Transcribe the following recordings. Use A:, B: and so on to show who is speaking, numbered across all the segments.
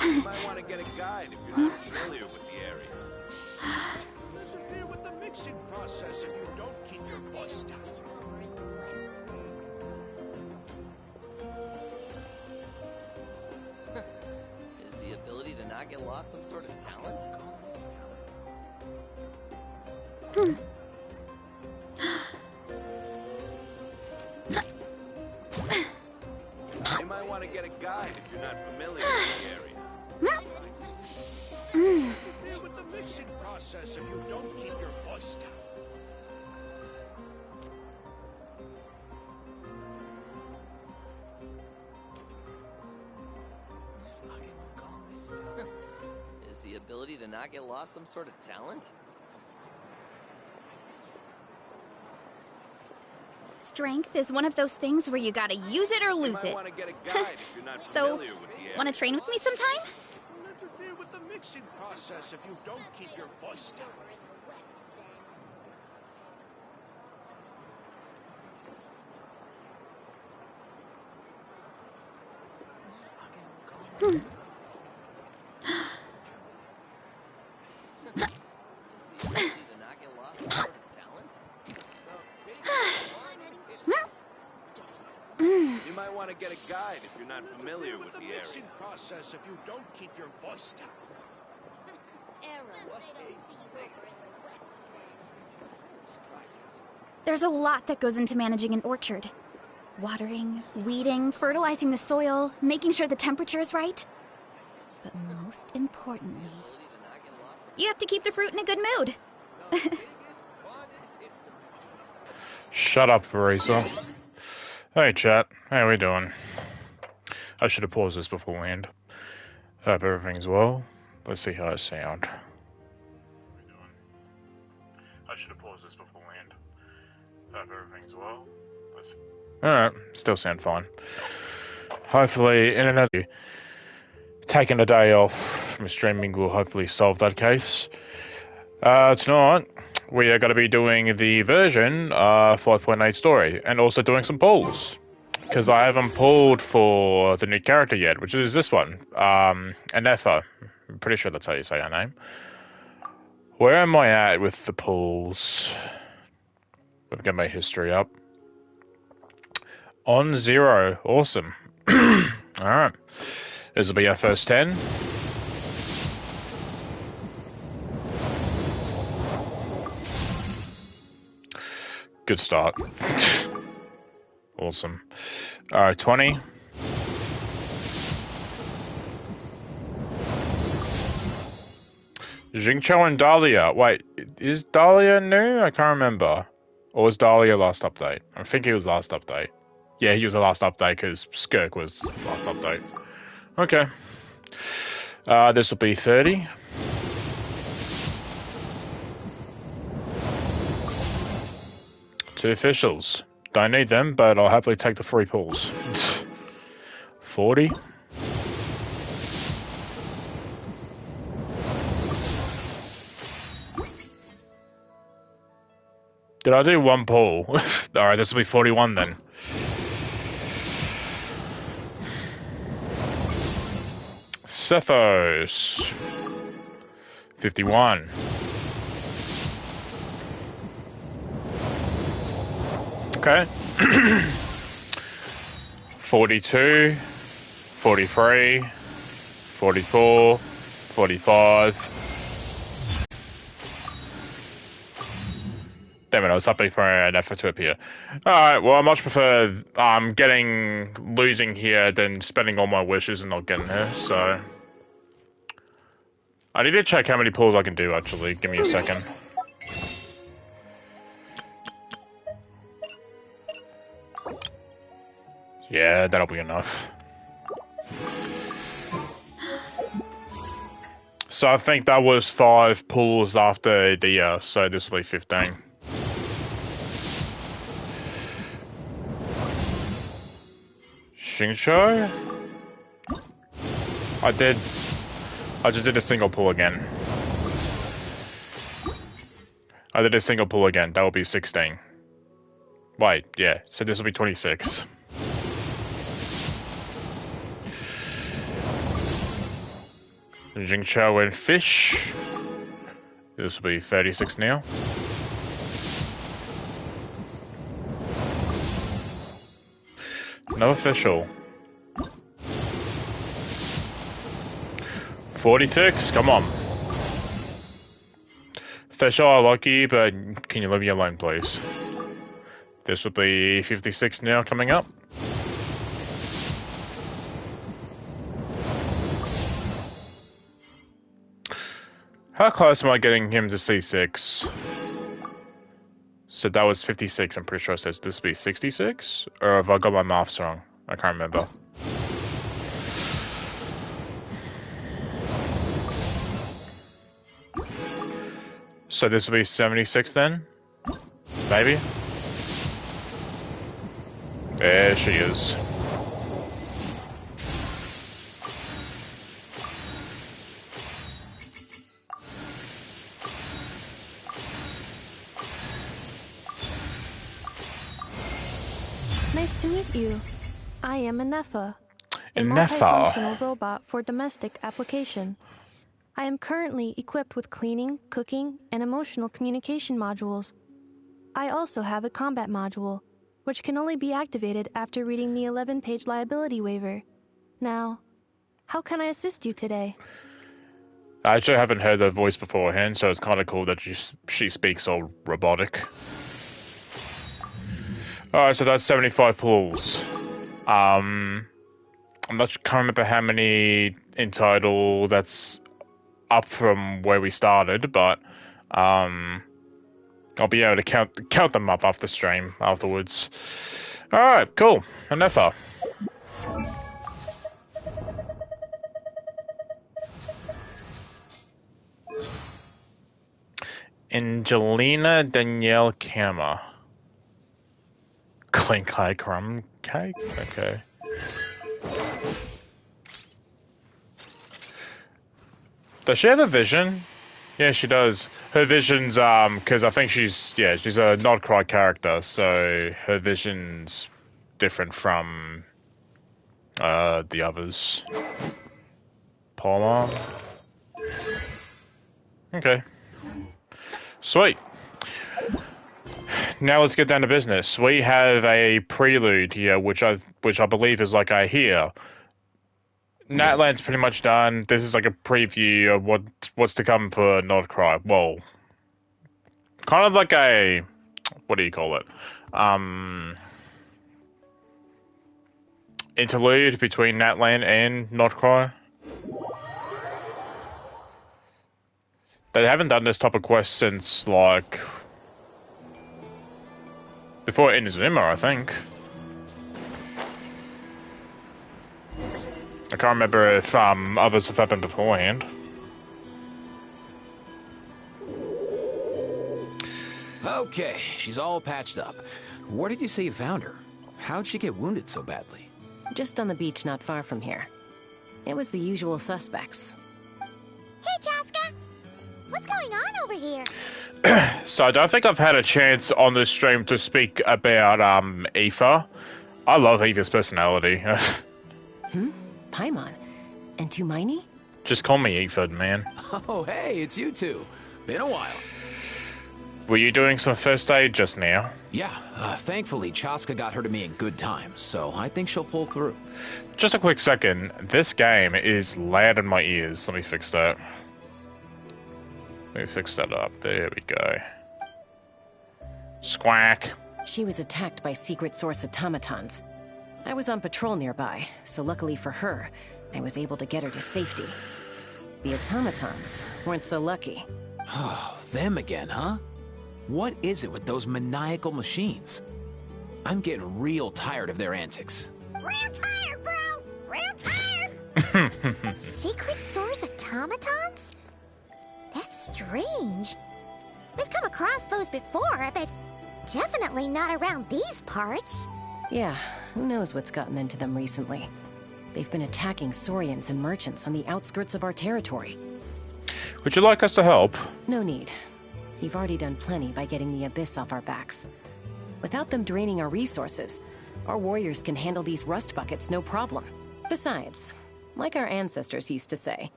A: You might want to get a guide if you're not familiar with the area. Interfere with the mixing process if you don't keep your voice down.
B: Is the ability to not get lost some sort of talent?
A: You might want to get a guide if you're not familiar with the area. Interfere with the mixing process if you don't keep your voice down.
B: Is the ability to not get lost some sort of talent?
C: Strength is one of those things where you gotta use it or lose it. So, wanna train with me sometime?
A: Don't interfere with the mixing process if you don't keep your voice down. You might want to get a guide if you're not familiar with the mixing process if you don't keep your voice down.
C: There's a lot that goes into managing an orchard. Watering, weeding, fertilizing the soil, making sure the temperature is right. But most importantly, you have to keep the fruit in a good mood.
D: Shut up, Marisa. Hey, chat. How we doing? I should have paused this beforehand. Hope everything's well. Let's see how I sound. I should have paused this beforehand. Hope everything's well. Let's... Alright, still sound fine. Hopefully, internet taking a day off from streaming will hopefully solve that case. It's not. We are going to be doing the version 5.8 story and also doing some pulls. Because I haven't pulled for the new character yet, which is this one. Ineffa. I'm pretty sure that's how you say her name. Where am I at with the pulls? Let me get my history up. On 0. Awesome. Alright. This will be our first 10. Good start. Awesome. Alright, 20. Xingqiu and Dahlia. Wait, is Dahlia new? I can't remember. Or was Dahlia last update? I think he was last update. Yeah, he was the last update because Skirk was last update. Okay. This will be 30. Two officials. Don't need them, but I'll happily take the free pulls. 40. Did I do one pull? Alright, this will be 41 then. Cephos. 51. Okay. 42, 43, 44, 45. Damn it, I was hoping for an effort to appear. Alright, well, I much prefer losing here than spending all my wishes and not getting her, so... I need to check how many pulls I can do, actually. Give me a second. Yeah, that'll be enough. So I think that was 5 pulls after the year, so this will be 15. Xingqiu? I just did a single pull again. I did a single pull again, that will be 16. Wait, yeah, so this will be 26. Jingchao and fish. This will be 36 now. No official. 46, come on. Official, I like you, but can you leave me alone, please? This will be 56 now coming up. How close am I getting him to C6? So that was 56, I'm pretty sure I said this would be 66? Or have I got my maths wrong? I can't remember. So this will be 76 then? Maybe? There she is.
E: Nice to meet you. I am Ineffa, a
D: Ineffa.
E: multifunctional robot for domestic application. I am currently equipped with cleaning, cooking, and emotional communication modules. I also have a combat module, which can only be activated after reading the 11-page liability waiver. Now, how can I assist you today?
D: I actually haven't heard her voice beforehand, so it's kind of cool that she speaks all robotic. Alright, so that's 75 pulls. I'm not can't remember how many in total. That's up from where we started, but I'll be able to count them up after stream afterwards. Alright, cool. Ineffa. Angelina Danielle Kama. Clink high crumb cake? Okay. Does she have a vision? Yeah, she does. Her vision's, because I think she's a Nod-Krai character, so her vision's different from, the others. Paula? Okay. Sweet. Now let's get down to business. We have a prelude here, which I believe is like a here. Natland's pretty much done. This is like a preview of what's to come for Nod-Krai. Well, kind of like a, what do you call it? Interlude between Natland and Nod-Krai. They haven't done this type of quest since like before Inazuma, I think. I can't remember if others have happened beforehand.
F: Okay, she's all patched up. Where did you say you found her? How'd she get wounded so badly?
G: Just on the beach not far from here. It was the usual suspects.
H: Hey, Chaska! What's going on over here?
D: So I don't think I've had a chance on this stream to speak about Aoife. I love Aoife's personality.
G: Paimon. And Tumaini?
D: Just call me Aoife, man.
F: Oh, hey, it's you two. Been a while.
D: Were you doing some first aid just now?
F: Yeah, thankfully Chaska got her to me in good time, so I think she'll pull through.
D: Just a quick second. This game is loud in my ears. Let me fix that. Let me fix that up. There we go. Squawk.
G: She was attacked by secret source automatons. I was on patrol nearby, so luckily for her, I was able to get her to safety. The automatons weren't so lucky.
F: Oh, them again, huh? What is it with those maniacal machines? I'm getting real tired of their antics.
H: Real tired, bro! Real tired! Secret source automatons? That's strange. We've come across those before, but definitely not around these parts.
G: Yeah, who knows what's gotten into them recently. They've been attacking Saurians and merchants on the outskirts of our territory.
D: Would you like us to help?
G: No need. You've already done plenty by getting the Abyss off our backs. Without them draining our resources, our warriors can handle these rust buckets no problem. Besides, like our ancestors used to say,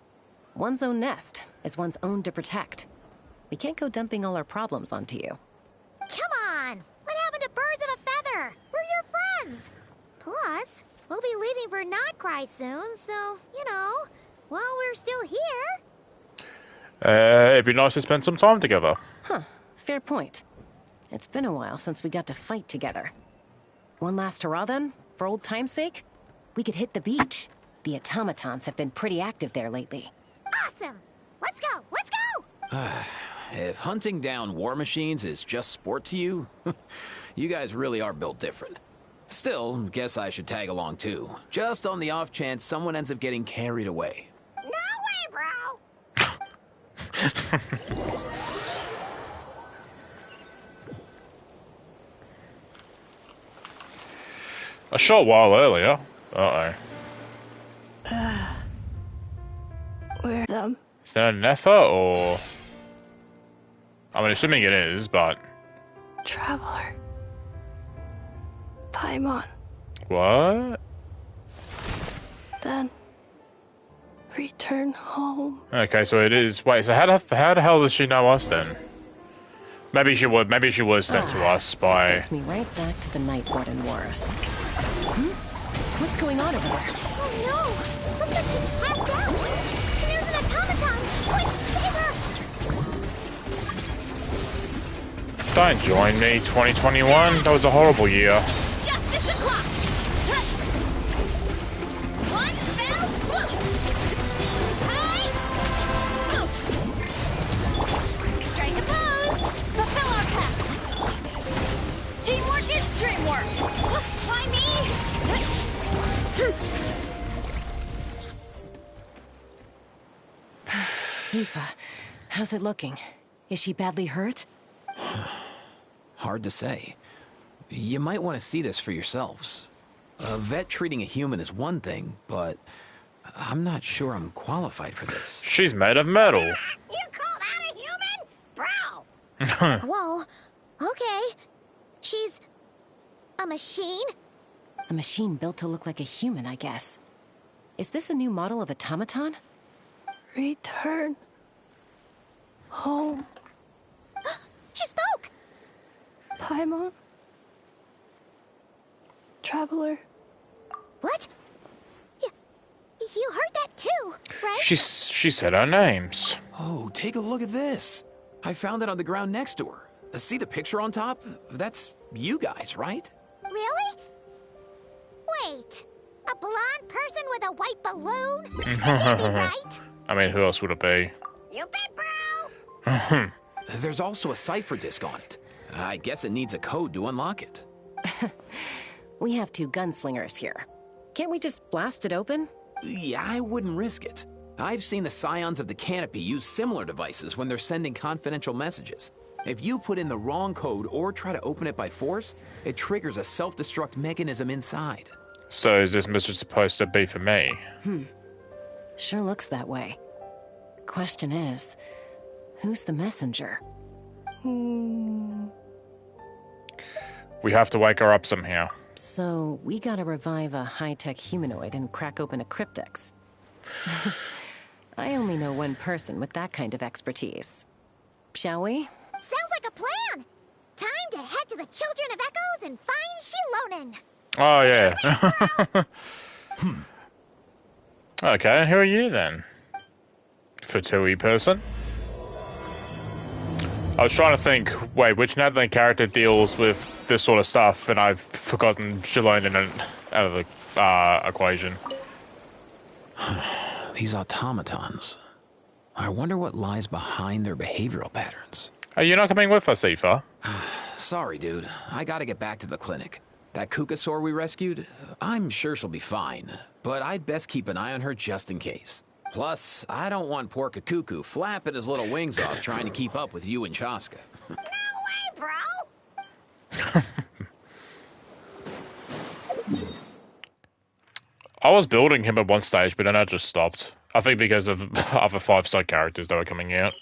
G: One's own nest is one's own to protect. We can't go dumping all our problems onto you.
H: Come on! What happened to birds of a feather? We're your friends! Plus, we'll be leaving for Nod-Krai soon, so, you know, while we're still here...
D: It'd be nice to spend some time together.
G: Huh, fair point. It's been a while since we got to fight together. One last hurrah then, for old time's sake? We could hit the beach. The automatons have been pretty active there lately.
H: Awesome! Let's go! Let's go!
F: If hunting down war machines is just sport to you, you guys really are built different. Still, guess I should tag along too, just on the off chance someone ends up getting carried away.
H: No way, bro!
D: A short while earlier. Uh-oh.
E: Where them?
D: Is that an Ineffa, or... I'm assuming it is, but...
E: Traveler. Paimon.
D: What?
E: Then return home.
D: Okay, so it is... Wait, so how the hell does she know us then? Maybe she was sent to us by...
G: Takes me right back to the Night Warden Wars. What's going on over there?
H: Oh no! Looks like she's passed out! And there's an automaton! Quick, save her!
D: Don't join me, 2021. That was a horrible year.
H: Justice o'clock! One fell swoop! High! Move! Strike a pose! Fulfill our task! Teamwork is dreamwork! Why me?
G: Aoife, how's it looking? Is she badly hurt?
F: Hard to say. You might want to see this for yourselves. A vet treating a human is one thing, but I'm not sure I'm qualified for this.
D: She's made of metal.
H: You call that a human? Bro! Whoa. Okay. She's... a machine?
G: A machine built to look like a human, I guess. Is this a new model of automaton?
E: Return home.
H: She spoke!
E: Paimon. Traveler.
H: What? You heard that too, right?
D: She said our names.
F: Oh, take a look at this. I found it on the ground next to her. See the picture on top? That's you guys, right?
H: Really? Wait. A blonde person with a white balloon? That can't be right.
D: I mean, who else would it be?
H: You bet, bro!
F: There's also a cipher disk on it. I guess it needs a code to unlock it.
G: We have 2 gunslingers here. Can't we just blast it open?
F: Yeah, I wouldn't risk it. I've seen the scions of the canopy use similar devices when they're sending confidential messages. If you put in the wrong code or try to open it by force, it triggers a self-destruct mechanism inside.
D: So is this message supposed to be for me?
G: Sure looks that way. Question is, who's the messenger?
D: We have to wake her up somehow.
G: So, we gotta revive a high-tech humanoid and crack open a cryptex. I only know one person with that kind of expertise. Shall we?
H: Sounds like a plan! Time to head to the Children of Echoes and find Shilonen!
D: Oh, yeah. Okay, who are you then? Fatui person? I was trying to think, wait, which Nathan character deals with this sort of stuff, and I've forgotten Shilonen out of the equation.
F: These automatons. I wonder what lies behind their behavioral patterns.
D: Are you not coming with us, Aoife?
F: Sorry, dude. I gotta get back to the clinic. That Kukasaur we rescued, I'm sure she'll be fine, but I'd best keep an eye on her just in case. Plus, I don't want poor Kakuku flapping his little wings off trying to keep up with you and Chaska.
H: No way, bro!
D: I was building him at one stage, but then I just stopped. I think because of other 5-star characters that were coming out.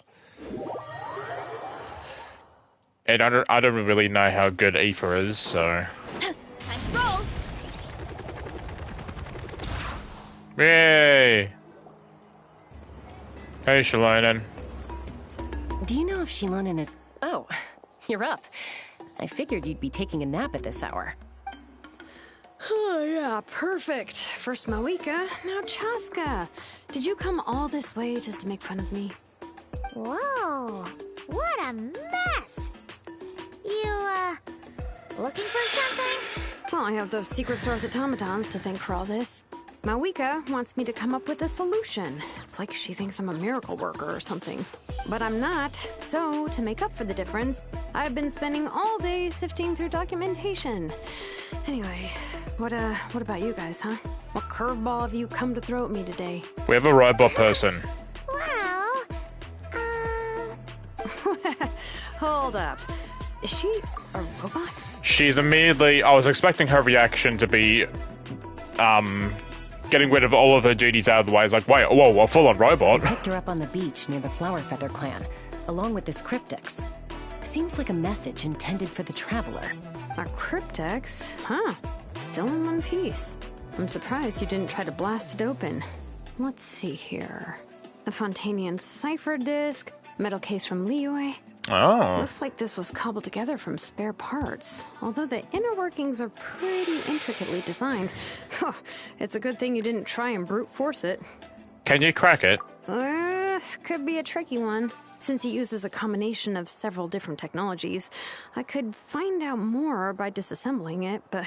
D: And I don't really know how good Aoife is, so...
H: Time to roll!
D: Hey, Shalonen.
G: Do you know if Shilonen is... Oh, you're up. I figured you'd be taking a nap at this hour.
I: Oh, yeah, perfect. First Mawika, now Chaska. Did you come all this way just to make fun of me?
H: Whoa, what a mess! You, looking for something?
I: Well, I have those secret source automatons to thank for all this. Mawika wants me to come up with a solution. It's like she thinks I'm a miracle worker or something. But I'm not. So, to make up for the difference, I've been spending all day sifting through documentation. Anyway, what about you guys, huh? What curveball have you come to throw at me today?
D: We have a robot person.
H: Well,
I: Hold up. Is she a robot?
D: She's immediately... I was expecting her reaction to be... getting rid of all of her duties out of the way. It's like, wait, whoa, a full-on robot.
G: I picked her up on the beach near the Flower Feather clan, along with this cryptex. Seems like a message intended for the Traveler.
I: A cryptex? Huh. Still in one piece. I'm surprised you didn't try to blast it open. Let's see here. The Fontanian cipher disc, metal case from Liyue.
D: Oh.
I: Looks like this was cobbled together from spare parts, although the inner workings are pretty intricately designed. It's a good thing you didn't try and brute force it.
D: Can you crack it?
I: Could be a tricky one. Since it uses a combination of several different technologies, I could find out more by disassembling it, but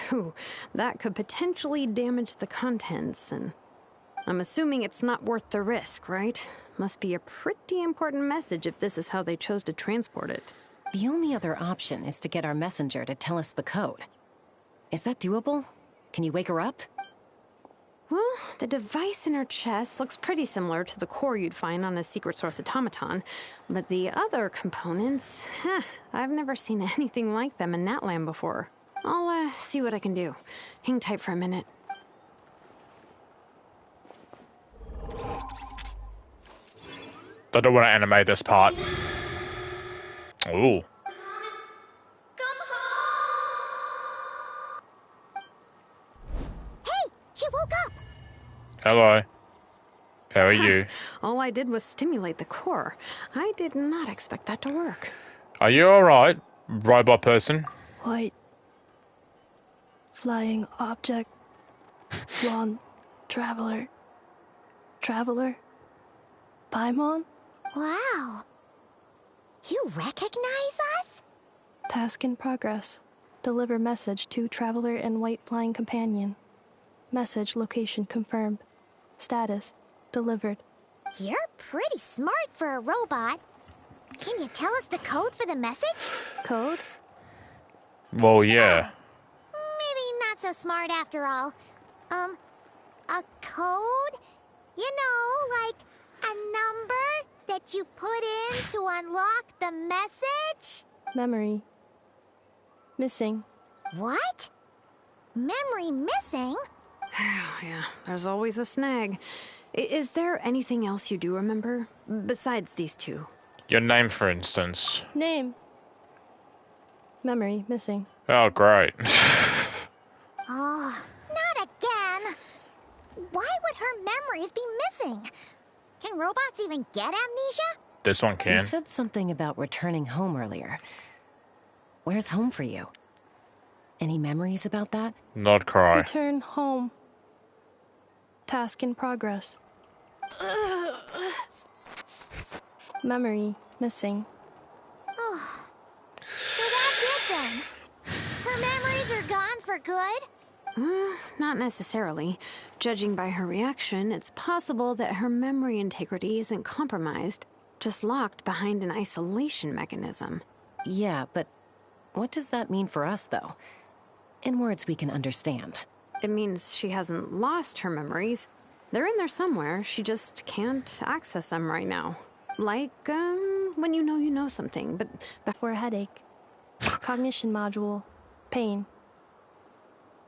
I: that could potentially damage the contents, and I'm assuming it's not worth the risk, right? Must be a pretty important message if this is how they chose to transport it.
G: The only other option is to get our messenger to tell us the code. Is that doable? Can you wake her up?
I: Well, the device in her chest looks pretty similar to the core you'd find on a secret source automaton, but the other components, I've never seen anything like them in Natlan before. I'll see what I can do. Hang tight for a minute.
D: I don't want to animate this part. Ooh.
H: hey, she woke up!
D: Hello. How are you?
I: All I did was stimulate the core. I did not expect that to work.
D: Are you alright, robot person?
E: White. Flying object. Blonde. Traveler. Traveler. Paimon?
H: Wow. You recognize us?
E: Task in progress. Deliver message to Traveler and White Flying Companion. Message location confirmed. Status delivered.
H: You're pretty smart for a robot. Can you tell us the code for the message?
E: Code?
D: Well, yeah.
H: Maybe not so smart after all. A code? You know, like a number that you put in to unlock the message?
E: Memory. Missing.
H: What? Memory missing?
I: Yeah, there's always a snag. Is there anything else you do remember? Besides these two?
D: Your name, for instance.
E: Name. Memory missing.
D: Oh, great.
H: Oh, not again! Why would her memories be missing? Can robots even get amnesia?
D: This one
G: You
D: can.
G: said something about returning home earlier. Where's home for you? Any memories about that?
D: Nod-Krai.
E: Return home. Task in progress. Memory missing.
H: Oh, so that's it then. Her memories are gone for good?
I: Not necessarily. Judging by her reaction, it's possible that her memory integrity isn't compromised, just locked behind an isolation mechanism.
G: Yeah, but what does that mean for us, though? In words we can understand.
I: It means she hasn't lost her memories. They're in there somewhere, she just can't access them right now. Like, when you know something, but
E: For a headache. Cognition module. Pain.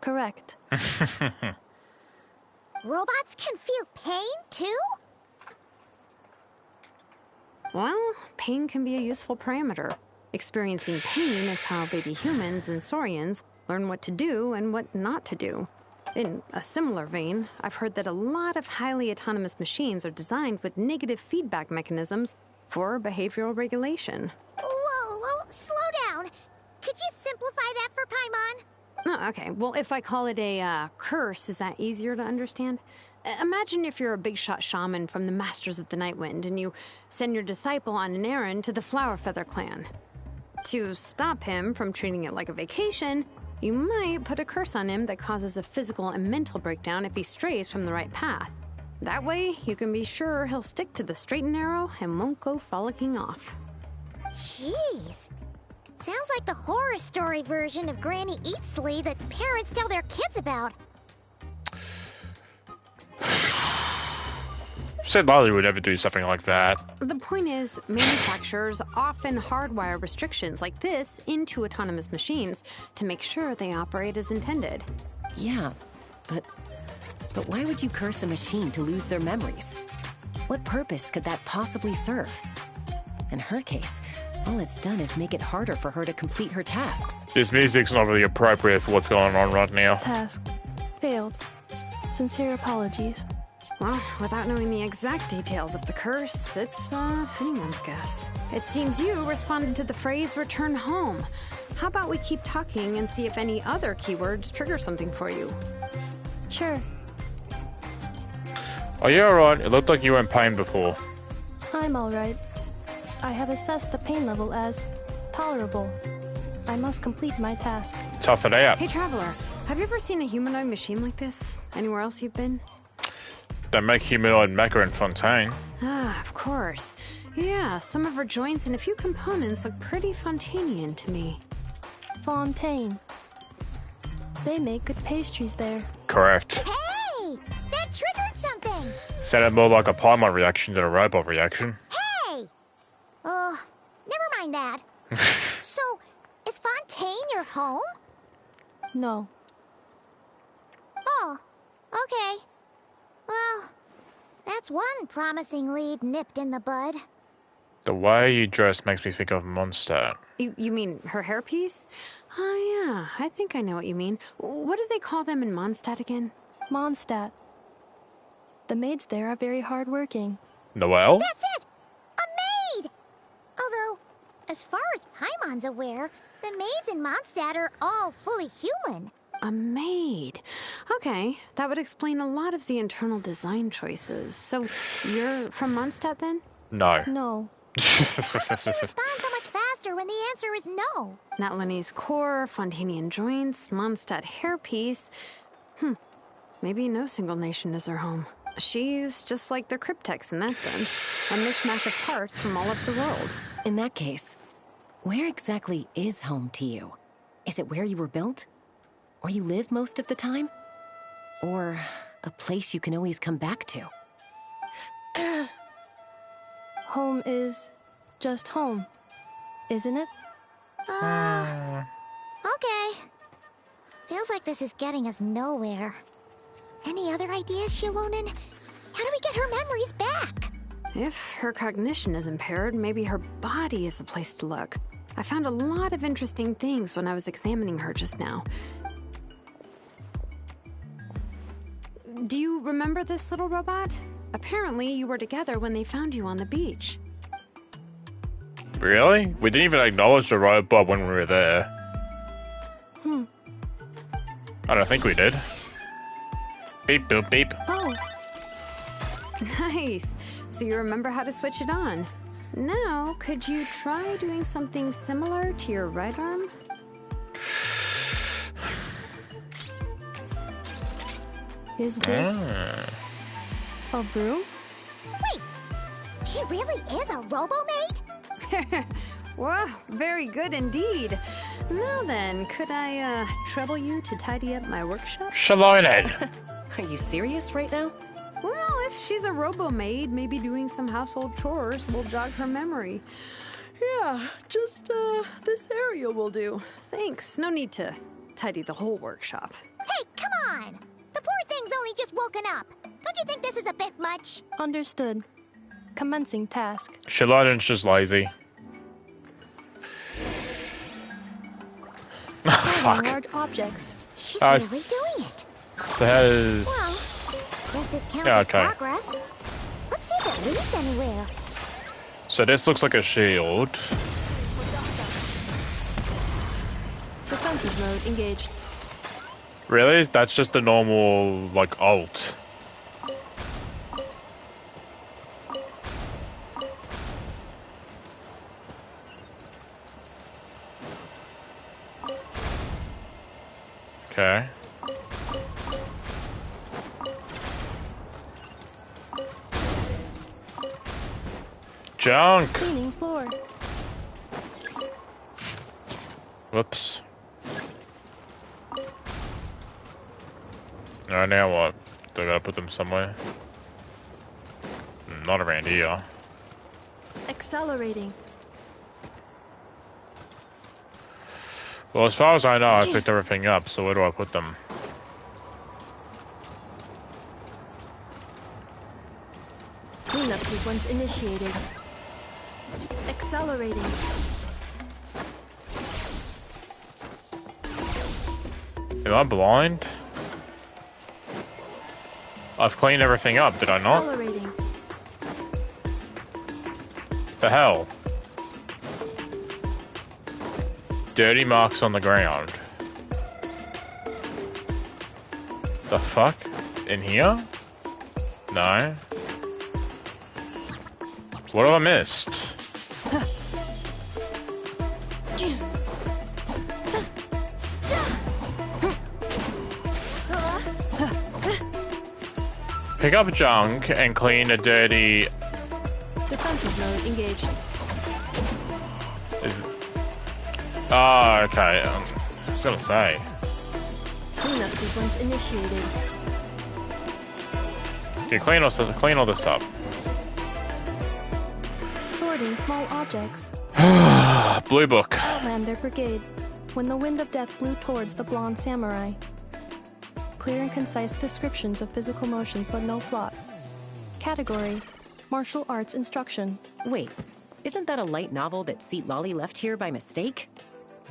E: Correct.
H: Robots can feel pain, too?
I: well, pain can be a useful parameter. Experiencing pain is how baby humans and saurians learn what to do and what not to do. In a similar vein, I've heard that a lot of highly autonomous machines are designed with negative feedback mechanisms for behavioral regulation.
H: Whoa, slow down. Could you simplify that for Paimon?
I: Oh, okay, well, if I call it a curse, is that easier to understand? Imagine if you're a big shot shaman from the Masters of the Nightwind and you send your disciple on an errand to the Flowerfeather clan. To stop him from treating it like a vacation, you might put a curse on him that causes a physical and mental breakdown if he strays from the right path. That way, you can be sure he'll stick to the straight and narrow and won't go frolicking off.
H: Jeez. Sounds like the horror story version of Granny Eatsley that parents tell their kids about.
D: Said Lily would never do something like that.
I: The point is, manufacturers often hardwire restrictions like this into autonomous machines to make sure they operate as intended.
G: Yeah, but why would you curse a machine to lose their memories? What purpose could that possibly serve? In her case, all it's done is make it harder for her to complete her tasks.
D: This music's not really appropriate for what's going on right now.
E: Task failed. Sincere apologies.
I: Well, without knowing the exact details of the curse, it's anyone's guess. It seems you responded to the phrase return home. How about we keep talking and see if any other keywords trigger something for you?
E: Sure.
D: Oh, yeah, alright. It looked like you were in pain before.
E: I'm alright. I have assessed the pain level as tolerable. I must complete my task.
D: Tough it out.
I: Hey, Traveler, have you ever seen a humanoid machine like this? Anywhere else you've been?
D: They make humanoid mecha in Fontaine.
I: Ah, of course. Yeah, some of her joints and a few components look pretty Fontainian to me.
E: Fontaine. They make good pastries there.
D: Correct.
H: Hey! That triggered something!
D: Sounded more like a Paimon reaction than a robot reaction.
H: Hey! Never mind that. So, is Fontaine your home?
E: No.
H: Oh, okay. Well, that's one promising lead nipped in the bud.
D: The way you dress makes me think of Mondstadt.
I: You mean her hairpiece? Oh, yeah, I think I know what you mean. What do they call them in Mondstadt again?
E: Mondstadt. The maids there are very hardworking.
D: Noelle?
H: That's it! A maid! Although, as far as Paimon's aware, the maids in Mondstadt are all fully human.
I: A maid. Okay, that would explain a lot of the internal design choices. So, you're from Mondstadt then?
D: No.
E: No.
H: How did you respond so much faster when the answer is no?
I: Natlanese core, Fontainian joints, Mondstadt hairpiece. Maybe no single nation is her home. She's just like the Cryptex in that sense. A mishmash of parts from all over the world.
G: In that case, where exactly is home to you? Is it where you were built? Or you live most of the time? Or a place you can always come back to?
E: Home is just home, isn't it?
H: Okay. Feels like this is getting us nowhere. Any other ideas, Shilonen? How do we get her memories back?
I: If her cognition is impaired, maybe her body is the place to look. I found a lot of interesting things when I was examining her just now. Do you remember this little robot? Apparently, you were together when they found you on the beach.
D: Really? We didn't even acknowledge the robot when we were there. I don't think we did. Beep, boop, beep.
I: Oh. Nice. So you remember how to switch it on. Now, could you try doing something similar to your right arm?
E: Is this a broom?
H: Wait, she really is a robo-maid?
I: Well, very good indeed. Now then, could I trouble you to tidy up my workshop?
D: Shilonen!
G: Are you serious right now?
I: Well, if she's a robo-maid, maybe doing some household chores will jog her memory. Yeah, just this area will do. Thanks. No need to tidy the whole workshop.
H: Hey, come on! The poor thing's only just woken up. Don't you think this is a bit much?
E: Understood. Commencing task.
D: Shilonen's just lazy.
E: Sorting
D: Fuck.
E: large objects.
H: She's really doing it.
D: So has...
H: Well, guess this counts
D: Yeah,
H: as
D: okay.
H: progress. Let's see if it leads anywhere.
D: So this looks like a shield.
E: Defensive mode engaged.
D: Really? That's just a normal, like, ult. Okay. Junk!
E: Cleaning floor.
D: Whoops. Alright, now what? Do I gotta put them somewhere? Not around here.
E: Accelerating.
D: Well, as far as I know, I picked everything up, so where do I put them?
E: Cleanup sequence initiated. Accelerating.
D: Am I blind? I've cleaned everything up, did I not?
E: Accelerating.
D: The hell? Dirty marks on the ground. The fuck? In here? No. What have I missed? Pick up junk and clean a dirty...
E: Defensive mode engaged.
D: Oh, okay. I was gonna say.
E: Cleanup sequence initiated.
D: Okay, clean all this up.
E: Sorting small objects.
D: Blue book.
E: Outlander Brigade. When the wind of death blew towards the blonde samurai. Clear and concise descriptions of physical motions, but no plot. Category: martial arts instruction.
G: Wait, isn't that a light novel that Seat Lolly left here by mistake?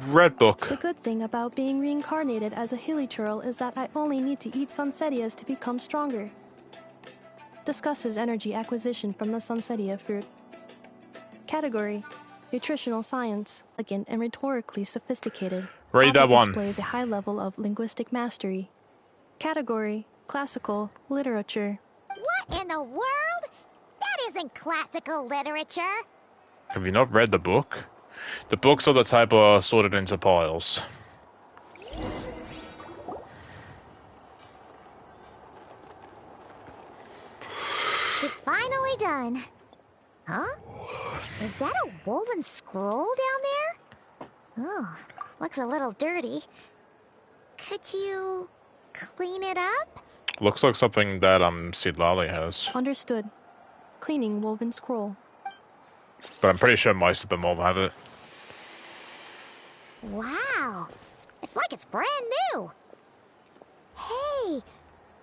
D: Red book.
E: The good thing about being reincarnated as a hilly churl is that I only need to eat Sunsettias to become stronger. Discusses energy acquisition from the Sunsettia fruit. Category: nutritional science, elegant and rhetorically sophisticated.
D: Read that
E: Author
D: one.
E: Displays a high level of linguistic mastery. Category: classical literature.
H: What in the world? That isn't classical literature.
D: Have you not read the book? The books of the type are sorted into piles.
H: She's finally done. Huh? Is that a woven scroll down there? Oh, looks a little dirty. Could you clean it up?
D: Looks like something that Sid Lally has.
E: Understood. Cleaning woven scroll.
D: But I'm pretty sure most of them all have it.
H: Wow. It's like it's brand new. Hey,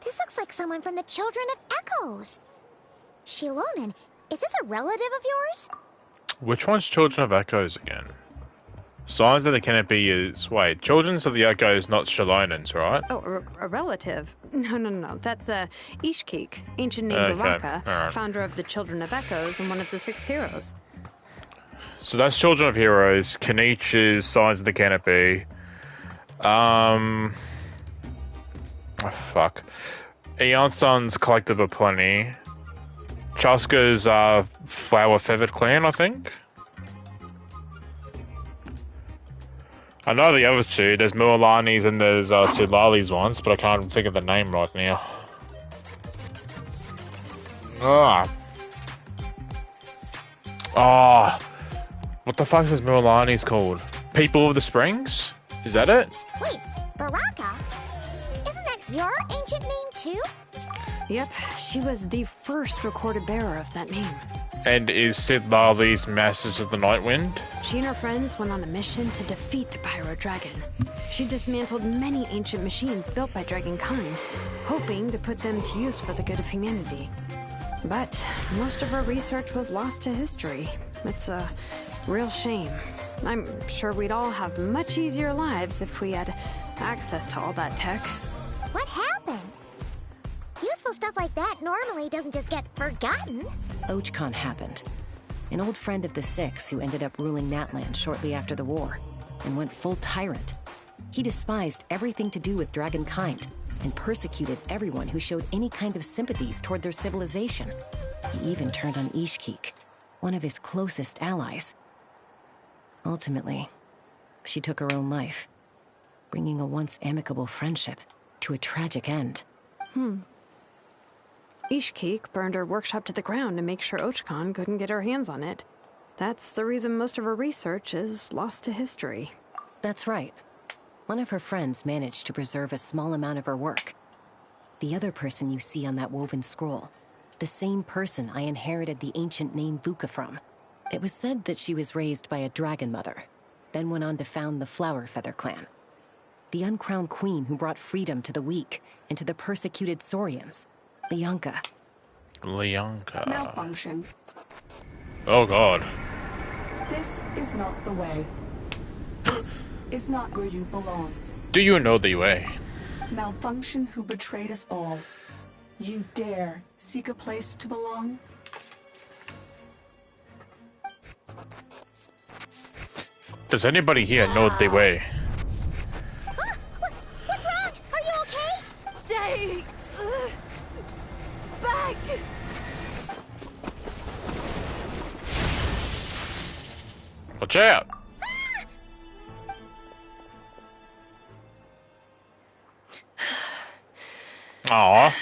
H: this looks like someone from the Children of Echoes. Shilonen, is this a relative of yours?
D: Which one's Children of Echoes again? Signs of the Canopy is... Wait, Children of the Echoes, not Shalonens, right?
I: Oh, a relative? No. That's Ishkik, ancient name
D: Okay,
I: Baraka,
D: alright.
I: founder of the Children of Echoes and one of the 6 heroes.
D: So that's Children of Heroes. Kanich is Signs of the Canopy. Oh, fuck. Aeon Sun's Collective of Plenty. Chaska's Flower Feathered Clan, I think. I know the other two. There's Mualani's and there's Sidlali's ones, but I can't think of the name right now. What the fuck is Mualani's called? People of the Springs? Is that it?
H: Wait, Baraka? Isn't that your ancient name too?
I: Yep, she was the first recorded bearer of that name.
D: And is Sidlali's Masters of the Night Wind?
I: She and her friends went on a mission to defeat the Pyro Dragon. She dismantled many ancient machines built by Dragonkind, hoping to put them to use for the good of humanity. But most of her research was lost to history. It's a real shame. I'm sure we'd all have much easier lives if we had access to all that tech.
H: What happened? stuff like that normally doesn't just get forgotten.
G: Ochkon happened. An old friend of the Six who ended up ruling Natland shortly after the war, and went full tyrant. He despised everything to do with dragonkind, and persecuted everyone who showed any kind of sympathies toward their civilization. He even turned on Ishkik, one of his closest allies. Ultimately, she took her own life, bringing a once amicable friendship to a tragic end.
I: Ishkik burned her workshop to the ground to make sure Ochkon couldn't get her hands on it. That's the reason most of her research is lost to history.
G: That's right. One of her friends managed to preserve a small amount of her work. The other person you see on that woven scroll, the same person I inherited the ancient name Vuka from. It was said that she was raised by a dragon mother, then went on to found the Flower Feather clan. The uncrowned queen who brought freedom to the weak and to the persecuted Saurians. Leonka.
D: Leonka.
J: Malfunction.
D: Oh god.
J: This is not the way. This is not where you belong.
D: Do you know the way?
J: Malfunction who betrayed us all. You dare seek a place to belong?
D: Does anybody here know the way?
H: What's wrong? Are you okay?
K: Stay back.
D: Watch out! Aww.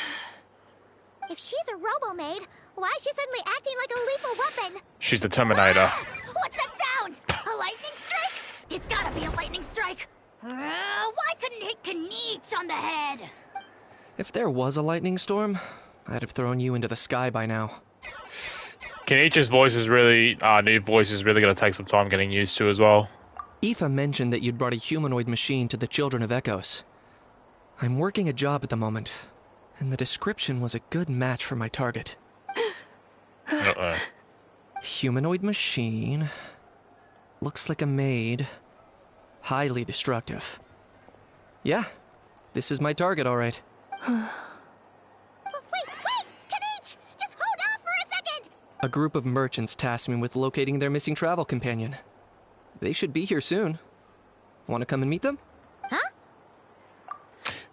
H: If she's a robo-maid, why is she suddenly acting like a lethal weapon?
D: She's the Terminator.
H: What's that sound? A lightning strike? It's gotta be a lightning strike. Why couldn't it hit Kanich on the head?
L: If there was a lightning storm, I'd have thrown you into the sky by now.
D: Kenichi's voice is really, new voice is really going to take some time getting used to as well.
L: Aoife mentioned that you'd brought a humanoid machine to the Children of Echoes. I'm working a job at the moment, and the description was a good match for my target.
D: Uh-oh.
L: Humanoid machine. Looks like a maid. Highly destructive. Yeah, this is my target, all right.
H: Wait! Kanich! Just hold off for a second!
L: A group of merchants tasked me with locating their missing travel companion. They should be here soon. Want to come and meet them?
H: Huh?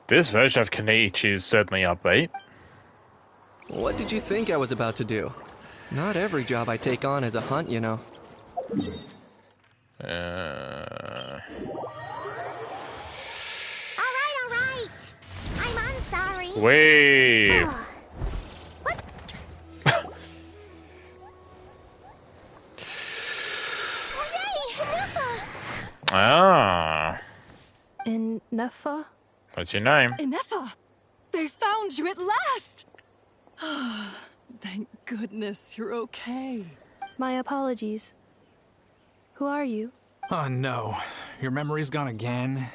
D: This version of Kenichi is certainly upbeat.
L: What did you think I was about to do? Not every job I take on is a hunt, you know.
H: All right. I'm sorry.
D: Wave.
H: What? Hooray! Ineffa!
D: Ah.
E: Ineffa?
D: What's your name?
K: Ineffa! They found you at last! Thank goodness you're okay.
E: My apologies. Who are you?
M: Oh no, your memory's gone again?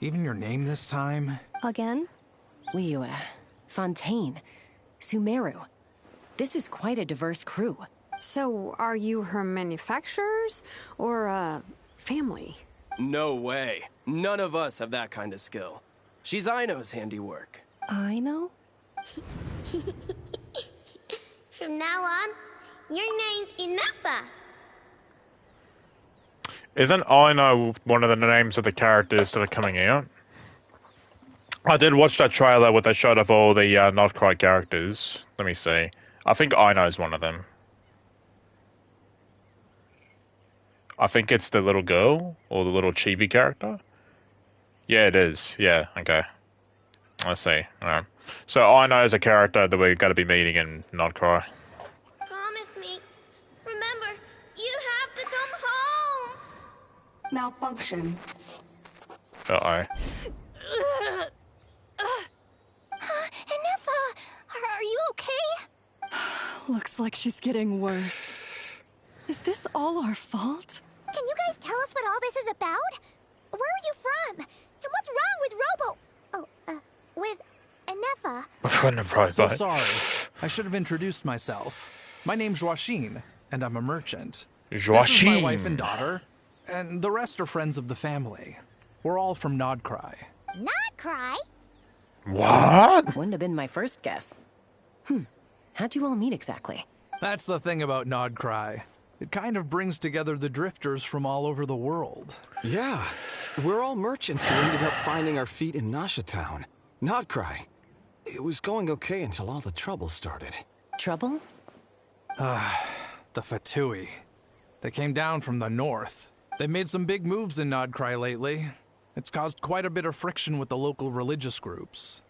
M: Even your name this time?
E: Again?
G: Liyue, Fontaine, Sumeru. This is quite a diverse crew.
I: So, are you her manufacturers or family?
N: No way. None of us have that kind of skill. She's Aino's handiwork.
E: Aino?
H: From now on, your name's Ineffa.
D: Isn't Aino one of the names of the characters that are coming out? I did watch that trailer with a shot of all the Nod-Krai characters. Let me see. I think Aino's one of them. I think it's the little girl, or the little chibi character. Yeah, it is. Yeah, okay. I see. Alright. So Aino is a character that we're going to be meeting in Nod-Krai.
H: Promise me. Remember, you have to come home.
J: Malfunction.
D: Uh-oh.
H: Ineffa, are you okay?
K: Looks like she's getting worse. Is this all our fault?
H: Can you guys tell us what all this is about? Where are you from? And what's wrong with with Ineffa?
M: So sorry. I should have introduced myself. My name's Joachine, and I'm a merchant. This is my wife and daughter, and the rest are friends of the family. We're all from Nod-Krai.
H: Nod-Krai?
D: What?
G: Wouldn't have been my first guess. How'd you all meet exactly?
M: That's the thing about Nod-Krai. It kind of brings together the drifters from all over the world.
O: Yeah, we're all merchants who ended up finding our feet in Nasha Town. Nod-Krai. It was going okay until all the trouble started.
G: Trouble?
M: The Fatui. They came down from the north. They've made some big moves in Nod-Krai lately. It's caused quite a bit of friction with the local religious groups.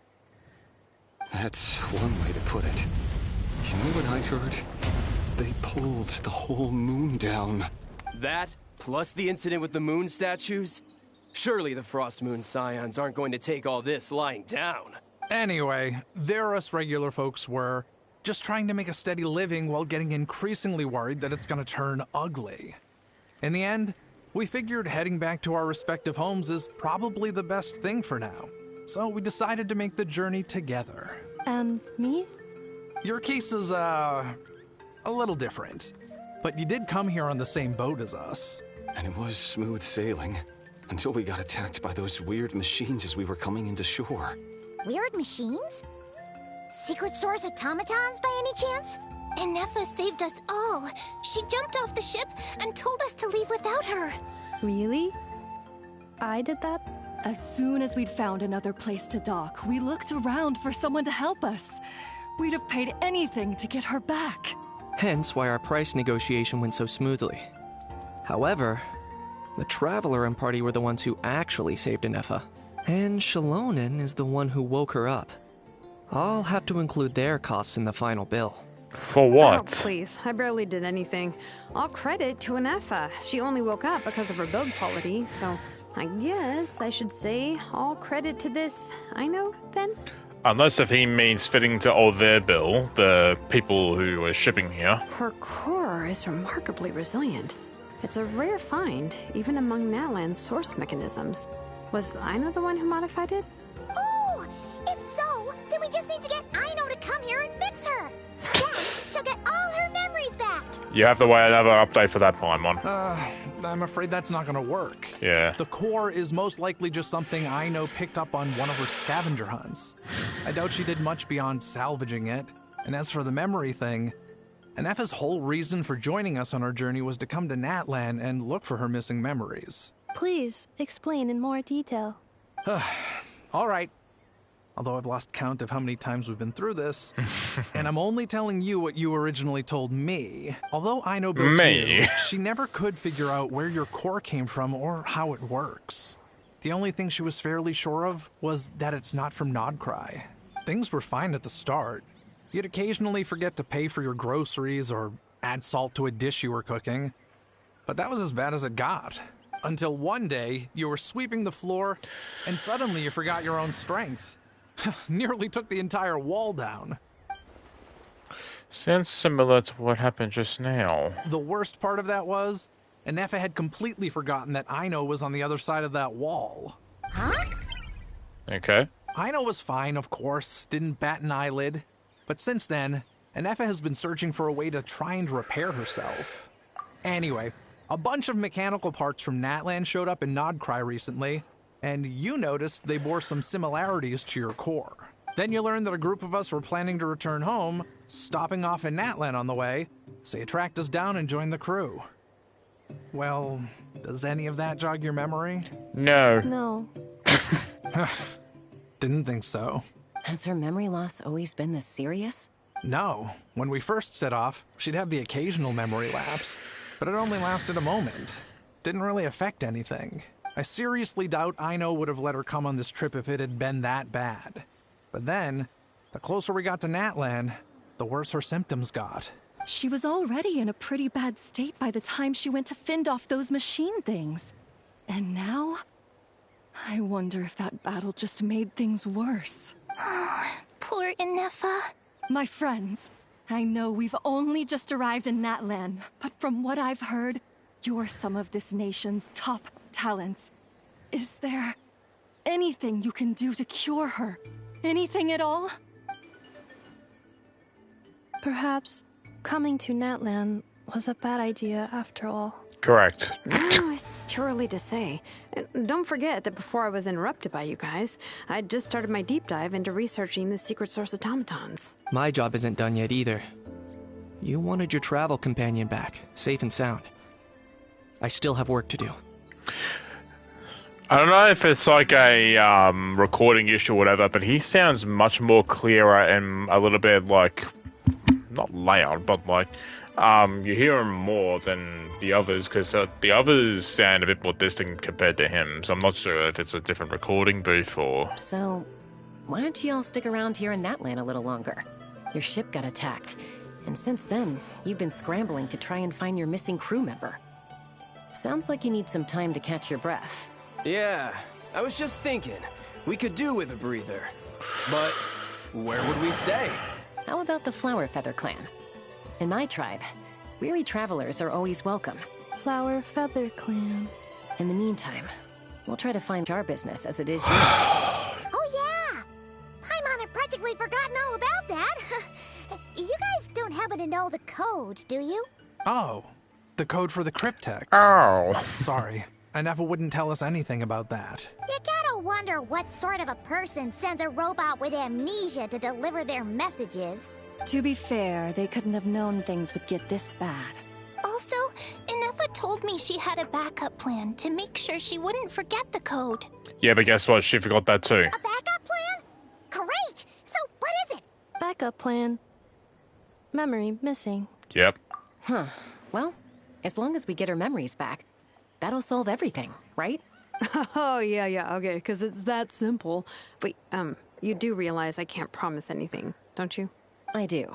O: That's one way to put it. You know what I heard? They pulled the whole moon down.
N: That, plus the incident with the moon statues? Surely the Frost Moon Scions aren't going to take all this lying down.
M: Anyway, there us regular folks were just trying to make a steady living while getting increasingly worried that it's gonna turn ugly. In the end, we figured heading back to our respective homes is probably the best thing for now. So we decided to make the journey together.
E: And me?
M: Your case is, a little different. But you did come here on the same boat as us.
O: And it was smooth sailing, until we got attacked by those weird machines as we were coming into shore.
H: Weird machines? Secret Source automatons by any chance?
P: Ineffa saved us all. She jumped off the ship and told us to leave without her.
E: Really? I did that?
K: As soon as we'd found another place to dock, we looked around for someone to help us. We'd have paid anything to get her back.
L: Hence why our price negotiation went so smoothly. However, the Traveler and party were the ones who actually saved Ineffa. And Shalonen is the one who woke her up. I'll have to include their costs in the final bill.
D: For what?
I: Oh, please. I barely did anything. All credit to Ineffa. She only woke up because of her build quality, so I guess I should say all credit to this Ino, then?
D: Unless if he means fitting to all their bill, the people who are shipping here.
I: Her core is remarkably resilient. It's a rare find, even among Natlan's source mechanisms. Was Ino the one who modified it?
H: Oh! If so, then we just need to get Ino to come here and fix her! Then she'll get all her memories back!
D: You have to wait another update for that, Paimon.
M: I'm afraid that's not gonna work.
D: Yeah.
M: The core is most likely just something Ino picked up on one of her scavenger hunts. I doubt she did much beyond salvaging it. And as for the memory thing, Ineffa's whole reason for joining us on our journey was to come to Natlan and look for her missing memories.
E: Please, explain in more detail.
M: All right. Although I've lost count of how many times we've been through this. And I'm only telling you what you originally told me. Although I know both you, she never could figure out where your core came from or how it works. The only thing she was fairly sure of was that it's not from Nod-Krai. Things were fine at the start. You'd occasionally forget to pay for your groceries or add salt to a dish you were cooking. But that was as bad as it got. Until one day, you were sweeping the floor, and suddenly you forgot your own strength. Nearly took the entire wall down.
D: Sounds similar to what happened just now.
M: The worst part of that was, Ineffa had completely forgotten that Ino was on the other side of that wall.
H: Huh?
D: Okay.
M: Ino was fine, of course, didn't bat an eyelid. But since then, Ineffa has been searching for a way to try and repair herself. Anyway, a bunch of mechanical parts from Natlan showed up in Nod-Krai recently, and you noticed they bore some similarities to your core. Then you learned that a group of us were planning to return home, stopping off in Natlan on the way, so you tracked us down and joined the crew. Well, does any of that jog your memory?
D: No.
E: No.
M: Didn't think so.
G: Has her memory loss always been this serious?
M: No. When we first set off, she'd have the occasional memory lapse, but it only lasted a moment. Didn't really affect anything. I seriously doubt Ino would have let her come on this trip if it had been that bad. But then, the closer we got to Natlan, the worse her symptoms got.
K: She was already in a pretty bad state by the time she went to fend off those machine things. And now? I wonder if that battle just made things worse.
P: Poor Ineffa.
K: My friends, I know we've only just arrived in Natlan, but from what I've heard, you're some of this nation's top talents. Is there anything you can do to cure her? Anything at all?
E: Perhaps coming to Natlan was a bad idea after all.
D: Correct.
I: No, it's too early to say. And don't forget that before I was interrupted by you guys, I'd just started my deep dive into researching the secret source automatons.
L: My job isn't done yet either. You wanted your travel companion back, safe and sound. I still have work to do.
D: I don't know if it's like a recording issue or whatever, but he sounds much more clearer and a little bit like, not loud, but like, you hear him more than the others, because the others sound a bit more distant compared to him, so I'm not sure if it's a different recording booth or...
G: So, why don't you all stick around here in Natlan a little longer? Your ship got attacked, and since then, you've been scrambling to try and find your missing crew member. Sounds like you need some time to catch your breath.
N: Yeah, I was just thinking, we could do with a breather. But where would we stay?
G: How about the Flower Feather Clan? In my tribe, weary travelers are always welcome.
E: Flower Feather Clan.
G: In the meantime, we'll try to find our business as it is yours.
H: Oh yeah! Paimon had practically forgotten all about that. You guys don't happen to know the code, do you?
M: Oh, the code for the cryptex.
D: Oh.
M: Sorry, Ineffa wouldn't tell us anything about that.
H: You gotta wonder what sort of a person sends a robot with amnesia to deliver their messages.
K: To be fair, they couldn't have known things would get this bad.
P: Also, Ineffa told me she had a backup plan to make sure she wouldn't forget the code.
D: Yeah, but guess what? She forgot that too.
H: A backup plan? Great! So, what is it?
E: Backup plan. Memory missing.
D: Yep.
G: Huh. Well, as long as we get her memories back, that'll solve everything, right?
I: Oh, yeah, okay, because it's that simple. Wait, you do realize I can't promise anything, don't you?
G: I do.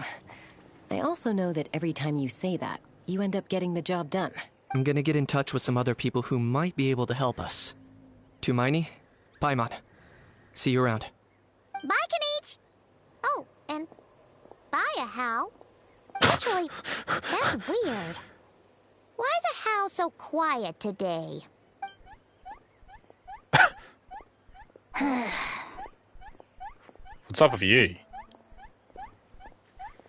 G: I also know that every time you say that, you end up getting the job done.
L: I'm gonna get in touch with some other people who might be able to help us. Tumaini, Paimon. See you around.
H: Bye, Kanich! Oh, and bye, Hal. Actually, that's weird. Why is a Hal so quiet today?
D: What's up with you?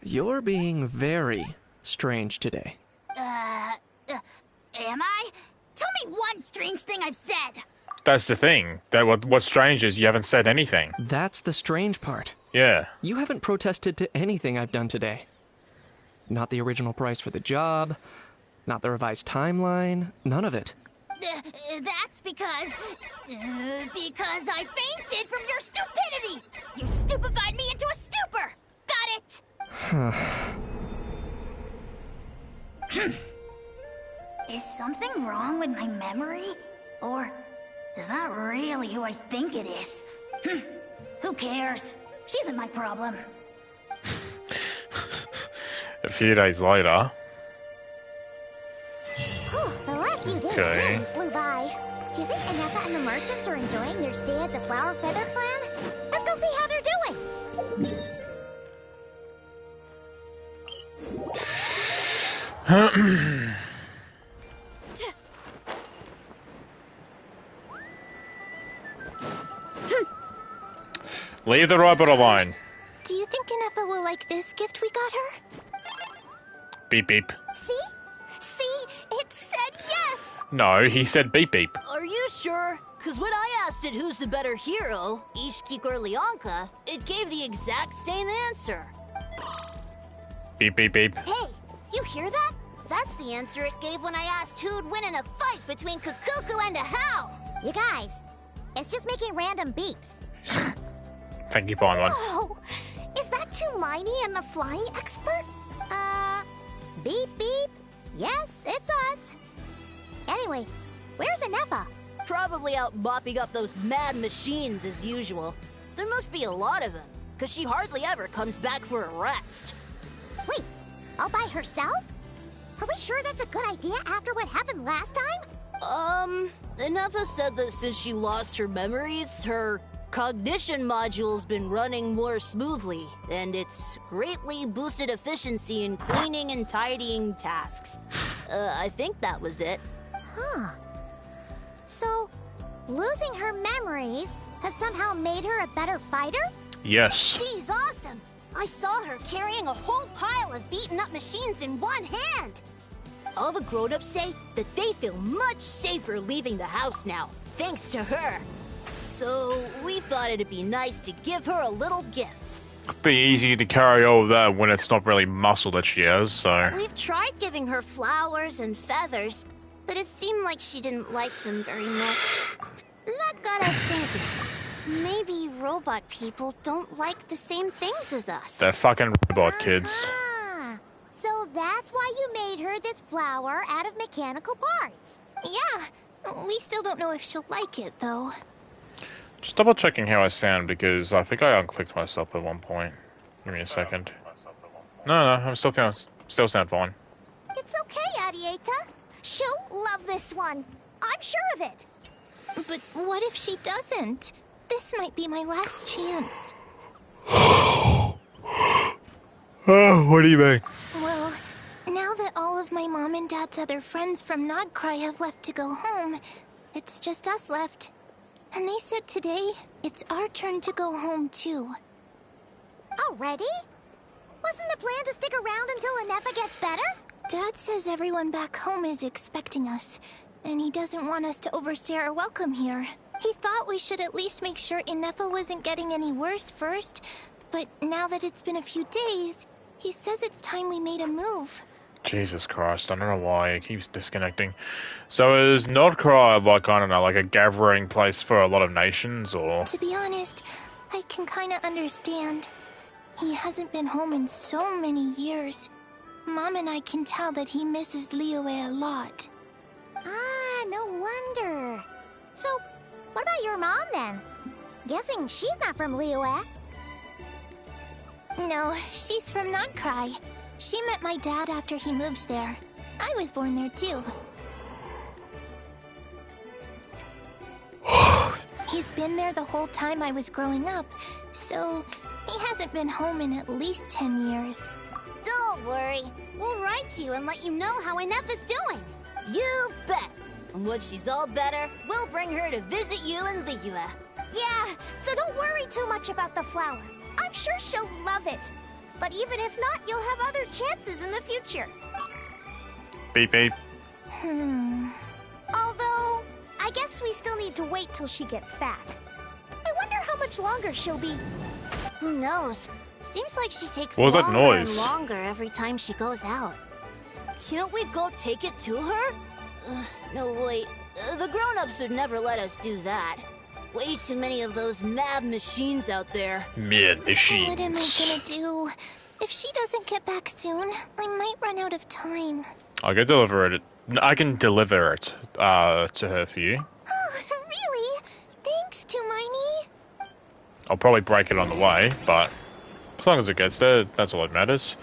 L: You're being very strange today.
C: Am I? Tell me one strange thing I've said.
D: That's the thing. What's strange is you haven't said anything.
L: That's the strange part.
D: Yeah.
L: You haven't protested to anything I've done today. Not the original price for the job, not the revised timeline, none of it.
C: That's because I fainted from your stupidity! You stupefied me into a stupor! Got it? Is something wrong with my memory? Or is that really who I think it is? Who cares? She isn't my problem.
D: A few days later.
H: The last few days really flew by. Do you think Ineffa and the merchants are enjoying their stay at the Flower Feather Clan? Let's go see how they're doing.
D: Leave the robot alone.
P: Do you think Ineffa will like this gift we got her?
D: Beep beep.
P: See? See? It said yes!
D: No, he said beep beep.
Q: Are you sure? Because when I asked it who's the better hero, Ishkik or Leonka, it gave the exact same answer.
D: Beep beep beep.
P: Hey, you hear that? That's the answer it gave when I asked who'd win in a fight between Kukuku and a Hal.
H: You guys, it's just making random beeps.
D: Thank you, Paimon.
P: Whoa! Is that Tumaini and the flying expert?
H: Beep beep. Yes, it's us. Anyway, where's Ineffa?
Q: Probably out mopping up those mad machines as usual. There must be a lot of them, because she hardly ever comes back for a rest.
H: Wait, all by herself? Are we sure that's a good idea after what happened last time?
Q: Ineffa said that since she lost her memories, her cognition module's been running more smoothly, and it's greatly boosted efficiency in cleaning and tidying tasks. I think that was it.
H: Huh. So, losing her memories has somehow made her a better fighter?
D: Yes.
P: She's awesome! I saw her carrying a whole pile of beaten up machines in one hand! All the grown-ups say that they feel much safer leaving the house now, thanks to her. So we thought it'd be nice to give her a little gift.
D: Be easy to carry all of that when it's not really muscle that she has, so...
P: We've tried giving her flowers and feathers, but it seemed like she didn't like them very much. That got us thinking. Maybe robot people don't like the same things as us.
D: They're fucking robot kids.
H: Ah, so that's why you made her this flower out of mechanical parts.
C: Yeah, we still don't know if she'll like it, though.
D: Just double checking how I sound because I think I unclicked myself at one point. Give me a second. No, I'm still sound fine.
H: It's okay, Arieta. She'll love this one. I'm sure of it.
C: But what if she doesn't? This might be my last chance.
D: What do you mean?
C: Well, now that all of my mom and dad's other friends from Nod-Krai have left to go home, it's just us left. And they said today, it's our turn to go home too.
H: Already? Wasn't the plan to stick around until Ineffa gets better?
C: Dad says everyone back home is expecting us, and he doesn't want us to overstay our welcome here. He thought we should at least make sure Ineffa wasn't getting any worse first, but now that it's been a few days, he says it's time we made a move.
D: Jesus Christ, I don't know why it keeps disconnecting. So is Nod-Krai like, I don't know, like a gathering place for a lot of nations, or...?
C: To be honest, I can kinda understand. He hasn't been home in so many years. Mom and I can tell that he misses Liyue a lot.
H: Ah, no wonder. So, what about your mom then? Guessing she's not from Liyue.
C: No, she's from Nod-Krai. She met my dad after he moved there. I was born there too. He's been there the whole time I was growing up, so he hasn't been home in at least 10 years.
P: Don't worry. We'll write to you and let you know how Ineffa's doing. You bet. And when she's all better, we'll bring her to visit you in Liyue.
H: Yeah, so don't worry too much about the flower. I'm sure she'll love it. But even if not, you'll have other chances in the future.
D: Beep beep.
H: Although, I guess we still need to wait till she gets back. I wonder how much longer she'll be.
P: Who knows? Seems like she takes
D: What was that
P: longer
D: noise?
P: and longer every time she goes out. Can't we go take it to her? No, wait. The grown-ups would never let us do that. Way too many of those mad machines out there.
D: Mad machines.
C: What am I gonna do? If she doesn't get back soon, I might run out of time.
D: I can deliver it. I can deliver it to her for you.
C: Oh, really? Thanks, Tumaini.
D: I'll probably break it on the way, but as long as it gets there, that's all that matters.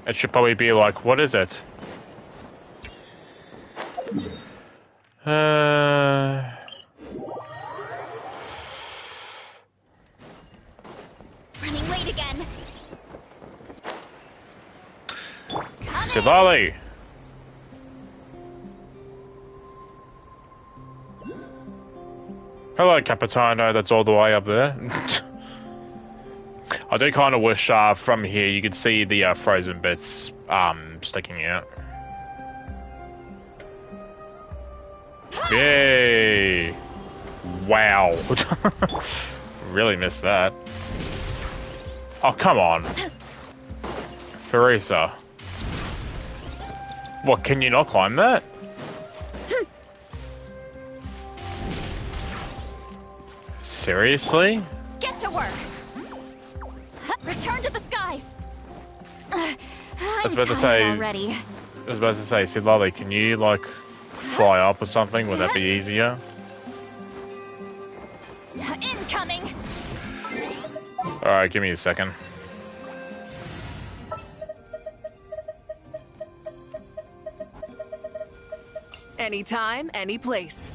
D: It should probably be like, what is it?
C: Running late again.
D: Sivali! Hello, Capitano, that's all the way up there. I do kind of wish from here you could see the frozen bits sticking out. Yay! Wow. Really missed that. Oh, come on. Farisa. What, can you not climb that? Seriously?
C: Get to work. Return to the skies. I'm tired already.
D: I was about to say, Sidlali, can you, like, fly up or something? Would that be easier?
C: Incoming.
D: Alright, give me a second.
K: Anytime, any place.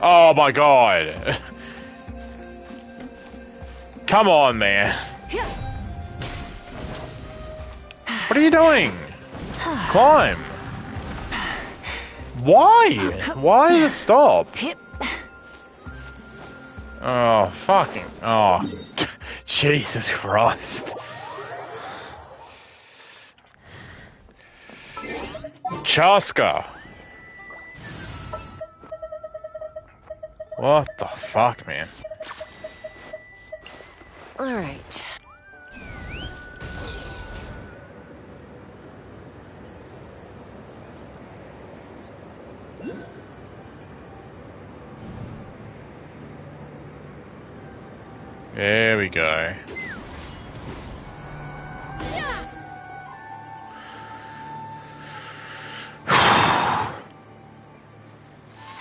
D: Oh my god! Come on, man. What are you doing? Climb. Why? Why did it stop? Oh, fucking... Oh. Jesus Christ. Chaska. What the fuck, man?
G: All right.
D: There we go.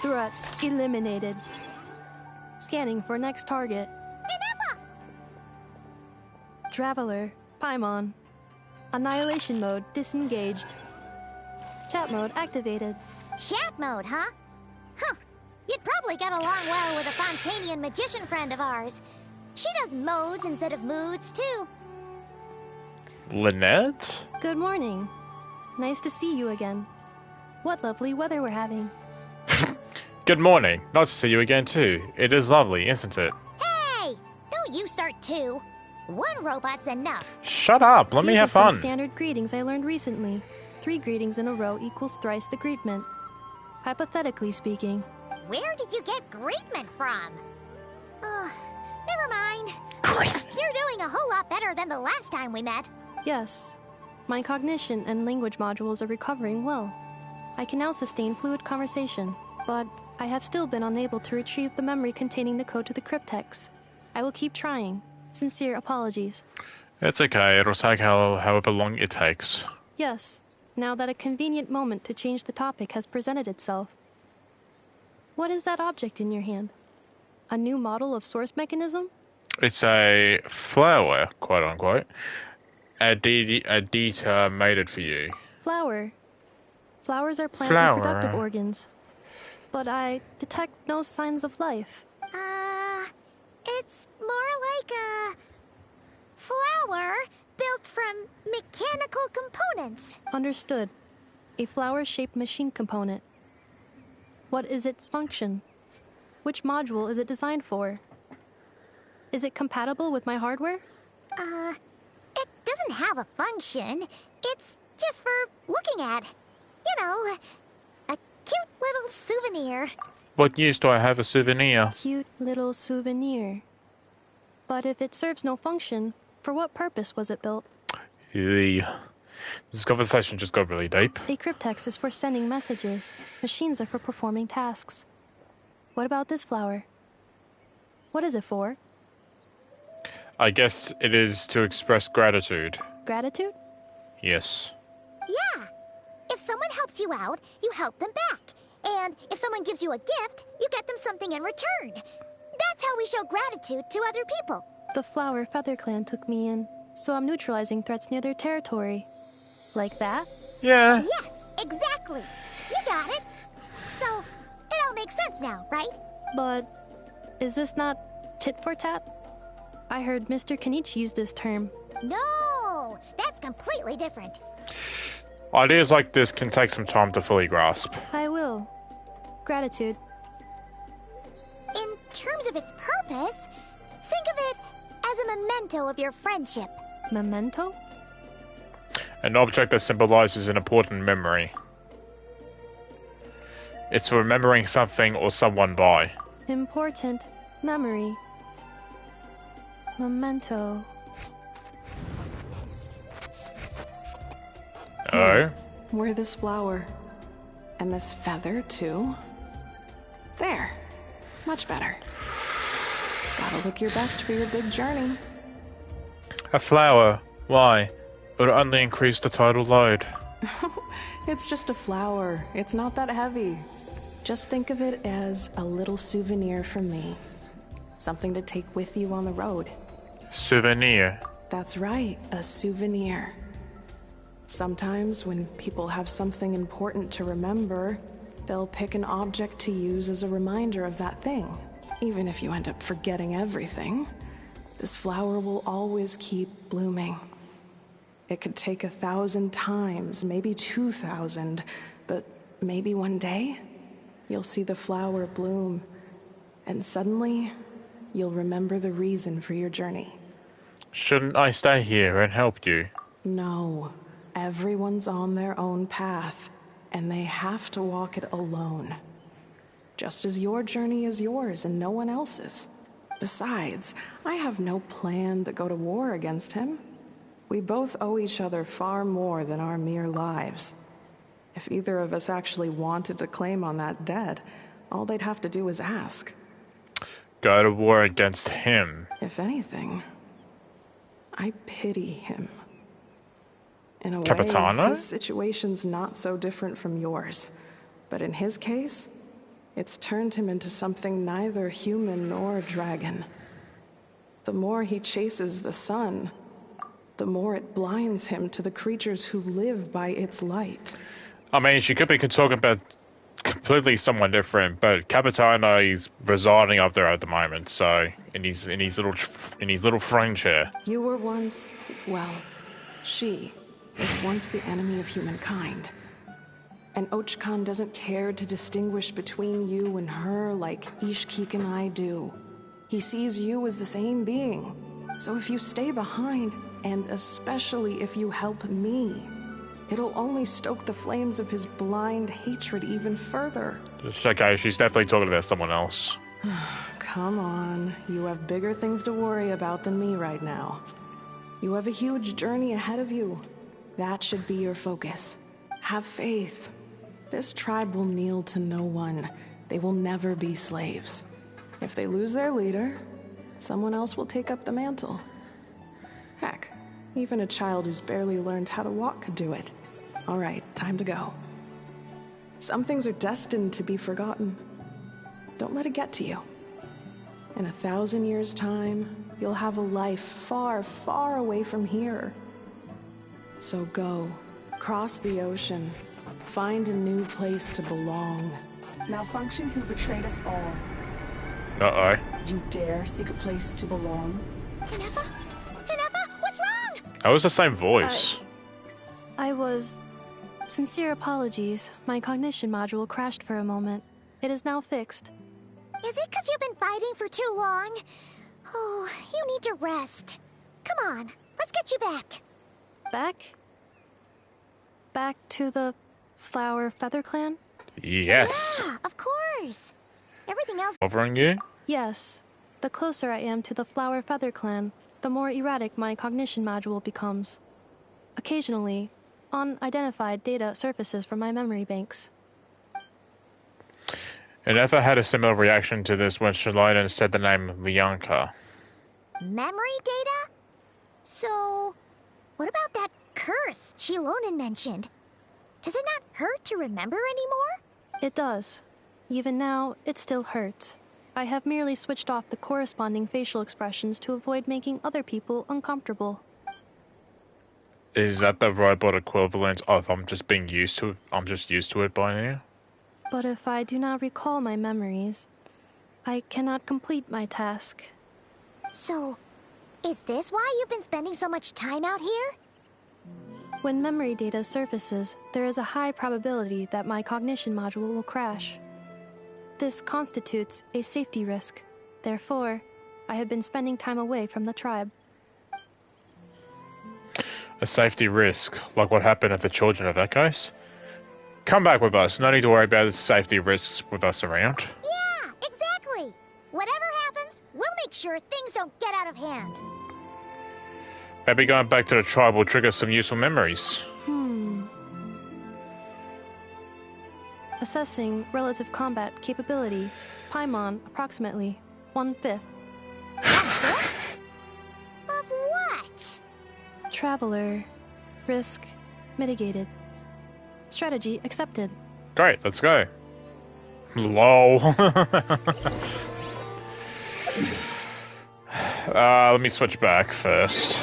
E: Threat eliminated. Scanning for next target.
H: Ineffa!
E: Traveler, Paimon. Annihilation mode disengaged. Chat mode activated.
H: Chat mode, huh? Huh. You'd probably get along well with a Fontanian magician friend of ours. She does modes instead of moods, too.
D: Lynette?
E: Good morning. Nice to see you again. What lovely weather we're having.
D: Good morning. Nice to see you again too. It is lovely, isn't it?
H: Hey! Don't you start too. One robot's enough.
D: Shut up. Let me have
E: These are
D: fun.
E: some standard greetings I learned recently. 3 greetings in a row equals thrice the greetment. Hypothetically speaking.
H: Where did you get greetment from? Never mind. You're doing a whole lot better than the last time we met.
E: Yes. My cognition and language modules are recovering well. I can now sustain fluid conversation, but I have still been unable to retrieve the memory containing the code to the cryptex. I will keep trying. Sincere apologies.
D: It's okay. It'll take however long it takes.
E: Yes, now that a convenient moment to change the topic has presented itself. What is that object in your hand? A new model of source mechanism?
D: It's a flower, quote unquote. Adita made it for you.
E: Flower. Flowers are plant
D: Flower.
E: reproductive organs. But I detect no signs of life.
H: It's more like a flower built from mechanical components.
E: Understood. A flower-shaped machine component. What is its function? Which module is it designed for? Is it compatible with my hardware?
H: It doesn't have a function. It's just for looking at. You know, a cute little souvenir.
D: What use do I have a souvenir?
E: Cute little souvenir. But if it serves no function, for what purpose was it built?
D: This conversation just got really deep.
E: A cryptex is for sending messages. Machines are for performing tasks. What about this flower? What is it for?
D: I guess it is to express gratitude.
E: Gratitude?
D: Yes.
H: Yeah. If someone helps you out, you help them back. And if someone gives you a gift, you get them something in return. That's how we show gratitude to other people.
E: The Flower Feather Clan took me in, so I'm neutralizing threats near their territory. Like that?
D: Yeah.
H: Yes, exactly. You got it. So, it all makes sense now, right?
E: But is this not tit for tat? I heard Mr. Kenichi use this term.
H: No, that's completely different.
D: Ideas like this can take some time to fully grasp.
E: I will. Gratitude.
H: In terms of its purpose, think of it as a memento of your friendship.
E: Memento?
D: An object that symbolizes an important memory. It's for remembering something or someone by.
E: Important memory. Memento.
D: Oh?
J: Wear this flower. And this feather, too. There. Much better. Gotta look your best for your big journey.
D: A flower? Why? It would only increase the total load.
J: It's just a flower. It's not that heavy. Just think of it as a little souvenir from me. Something to take with you on the road.
D: Souvenir?
J: That's right, a souvenir. Sometimes when people have something important to remember, they'll pick an object to use as a reminder of that thing. Even if you end up forgetting everything, this flower will always keep blooming. It could take 1,000 times, maybe 2,000, but maybe one day, you'll see the flower bloom, and suddenly, you'll remember the reason for your journey.
D: Shouldn't I stay here and help you?
J: No. Everyone's on their own path, and they have to walk it alone. Just as your journey is yours and no one else's. Besides, I have no plan to go to war against him. We both owe each other far more than our mere lives. If either of us actually wanted to claim on that debt, all they'd have to do is ask.
D: Go to war against him.
J: If anything, I pity him. In a
D: Capitano?
J: way, his situation's not so different from yours. But in his case, it's turned him into something neither human nor dragon. The more he chases the sun, the more it blinds him to the creatures who live by its light.
D: I mean, she could be talking about completely someone different, but Capitano is residing up there at the moment, so in his little throne chair.
J: You were once, well, she was once the enemy of humankind. And Ochkan doesn't care to distinguish between you and her like Ishkik and I do. He sees you as the same being. So if you stay behind, and especially if you help me, it'll only stoke the flames of his blind hatred even further.
D: Okay, she's definitely talking about someone else.
J: Come on, you have bigger things to worry about than me right now. You have a huge journey ahead of you. That should be your focus. Have faith. This tribe will kneel to no one. They will never be slaves. If they lose their leader, someone else will take up the mantle. Heck, even a child who's barely learned how to walk could do it. All right, time to go. Some things are destined to be forgotten. Don't let it get to you. In 1,000 years' time, you'll have a life far, far away from here. So go, cross the ocean, find a new place to belong.
R: Malfunction who betrayed us all.
D: Uh-oh.
R: You dare seek a place to belong?
H: Ineffa? Ineffa, what's wrong?
D: That was the same voice.
E: I was... Sincere apologies. My cognition module crashed for a moment. It is now fixed.
H: Is it because you've been fighting for too long? Oh, you need to rest. Come on, let's get you back.
E: Back? Back to the Flower Feather Clan?
D: Yes.
H: Yeah, of course. Everything else...
D: Bothering you?
E: Yes. The closer I am to the Flower Feather Clan, the more erratic my cognition module becomes. Occasionally, unidentified data surfaces from my memory banks.
D: Ineffa had a similar reaction to this when Shalonen said the name Lianka.
H: Memory data? So, what about that curse Shilonen mentioned? Does it not hurt to remember anymore?
E: It does. Even now, it still hurts. I have merely switched off the corresponding facial expressions to avoid making other people uncomfortable.
D: Is that the robot equivalent of I'm just used to it by now?
E: But if I do not recall my memories, I cannot complete my task.
H: So, is this why you've been spending so much time out here?
E: When memory data surfaces, there is a high probability that my cognition module will crash. This constitutes a safety risk. Therefore, I have been spending time away from the tribe.
D: A safety risk, like what happened at the Children of Echoes? Come back with us. No need to worry about the safety risks with us around.
H: Yeah, exactly. Whatever happens, we'll make sure things don't get out of hand.
D: Maybe going back to the tribe will trigger some useful memories.
E: Assessing relative combat capability. Paimon, approximately 1/5.
H: Of what?
E: Traveler. Risk mitigated. Strategy accepted.
D: Great, let's go. LOL. Let me switch back first.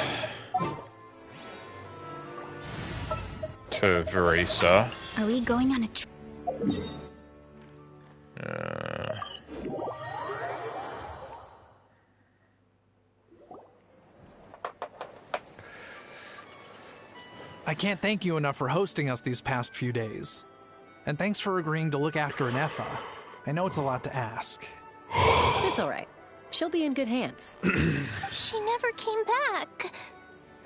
D: To Verisa.
C: Are we going on a
M: I can't thank you enough for hosting us these past few days. And thanks for agreeing to look after Ineffa. I know it's a lot to ask.
G: It's all right. She'll be in good hands.
P: She never came back.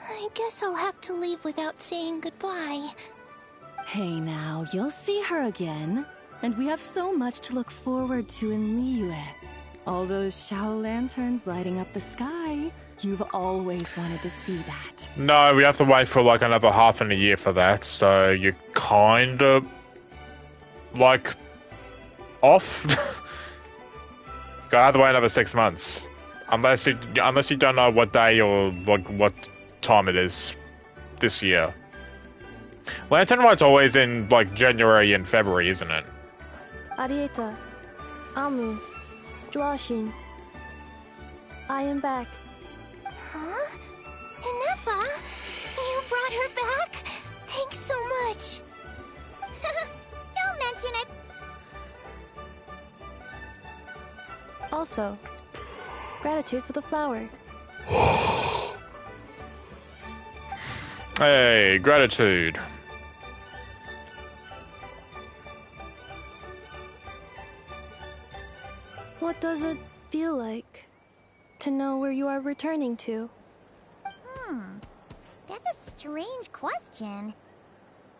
P: I guess I'll have to leave without saying goodbye.
K: Hey now, you'll see her again. And we have so much to look forward to in Liyue. All those Shao lanterns lighting up the sky. You've always wanted to see that.
D: No, we have to wait for like another half a year for that, so you're kind of like off. Gotta have to wait another 6 months, unless you don't know what day or what time it is this year. Lantern Light's always in like January and February, isn't it?
E: Arieta, Amu, Joashin, I am back.
H: Huh? Ineffa? You brought her back? Thanks so much. Don't mention it.
E: Also, gratitude for the flower.
D: Hey, gratitude.
E: What does it feel like to know where you are returning to?
H: That's a strange question.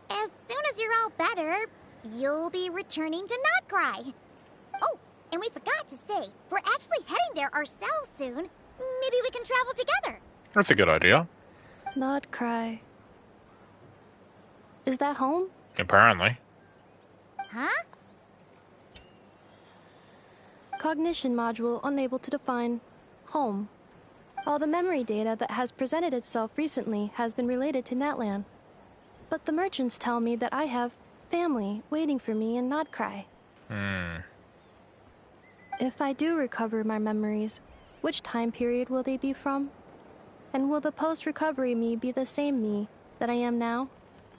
H: As soon as you're all better, you'll be returning to Nod-Krai. Oh, and we forgot to say, we're actually heading there ourselves soon. Maybe we can travel together.
D: That's a good idea.
E: Nod-Krai. Is that home?
D: Apparently.
H: Huh?
E: Cognition module unable to define home. All the memory data that has presented itself recently has been related to Natlan. But the merchants tell me that I have family waiting for me in Nod-Krai. If I do recover my memories, which time period will they be from? And will the post-recovery me be the same me that I am now,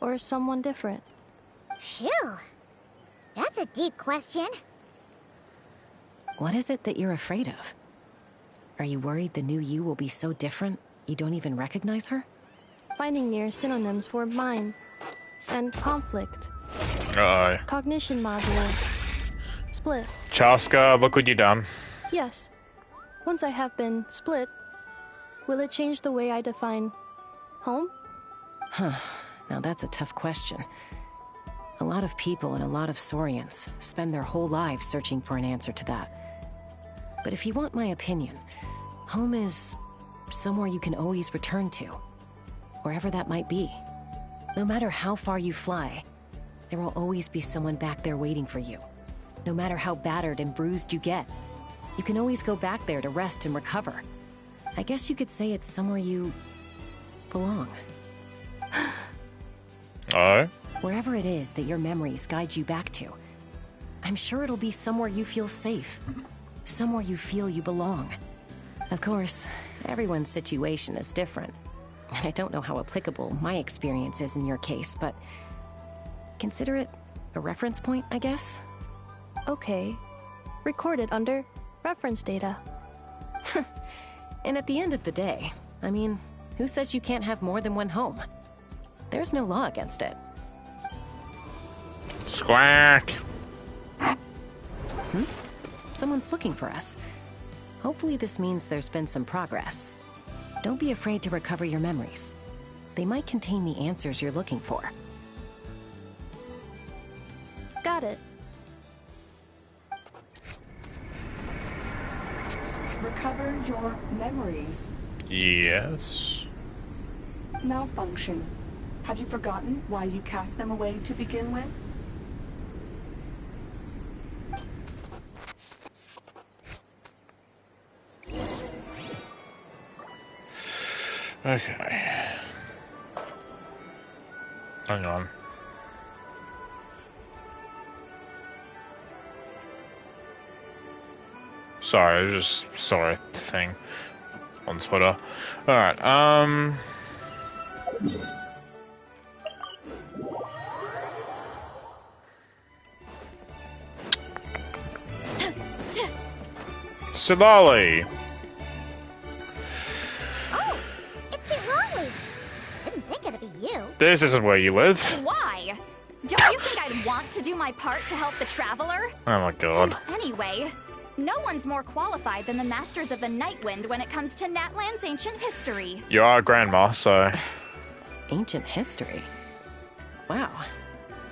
E: or someone different?
H: Phew. That's a deep question.
G: What is it that you're afraid of? Are you worried the new you will be so different you don't even recognize her?
E: Finding near synonyms for mind and conflict.
D: Uh-oh.
E: Cognition module. Split.
D: Chaska, look what you done.
E: Yes. Once I have been split, will it change the way I define home?
G: Huh. Now that's a tough question. A lot of people and a lot of Saurians spend their whole lives searching for an answer to that. But if you want my opinion, home is somewhere you can always return to, wherever that might be. No matter how far you fly, there will always be someone back there waiting for you. No matter how battered and bruised you get, you can always go back there to rest and recover. I guess you could say it's somewhere you belong. Wherever it is that your memories guide you back to, I'm sure it'll be somewhere you feel safe. Somewhere you feel you belong. Of course, everyone's situation is different. And I don't know how applicable my experience is in your case, but consider it a reference point, I guess?
E: Okay. Recorded under reference data.
G: And at the end of the day, I mean, who says you can't have more than one home? There's no law against it.
D: Squawk!
G: Someone's looking for us. Hopefully this means there's been some progress. Don't be afraid to recover your memories. They might contain the answers you're looking for.
E: Got it.
R: Recover your memories.
D: Yes.
R: Malfunction. Have you forgotten why you cast them away to begin with?
D: Okay. Hang on. Sorry, I just saw a thing on Twitter. Alright, Silali!
H: Oh, it's Silali! Didn't think it'd be you.
D: This isn't where you live.
C: Why? Don't you think I'd want to do my part to help the Traveler?
D: Oh my god.
C: Anyway, no one's more qualified than the Masters of the Nightwind when it comes to Natlan's ancient history.
D: You are a grandma, so...
G: Ancient history? Wow.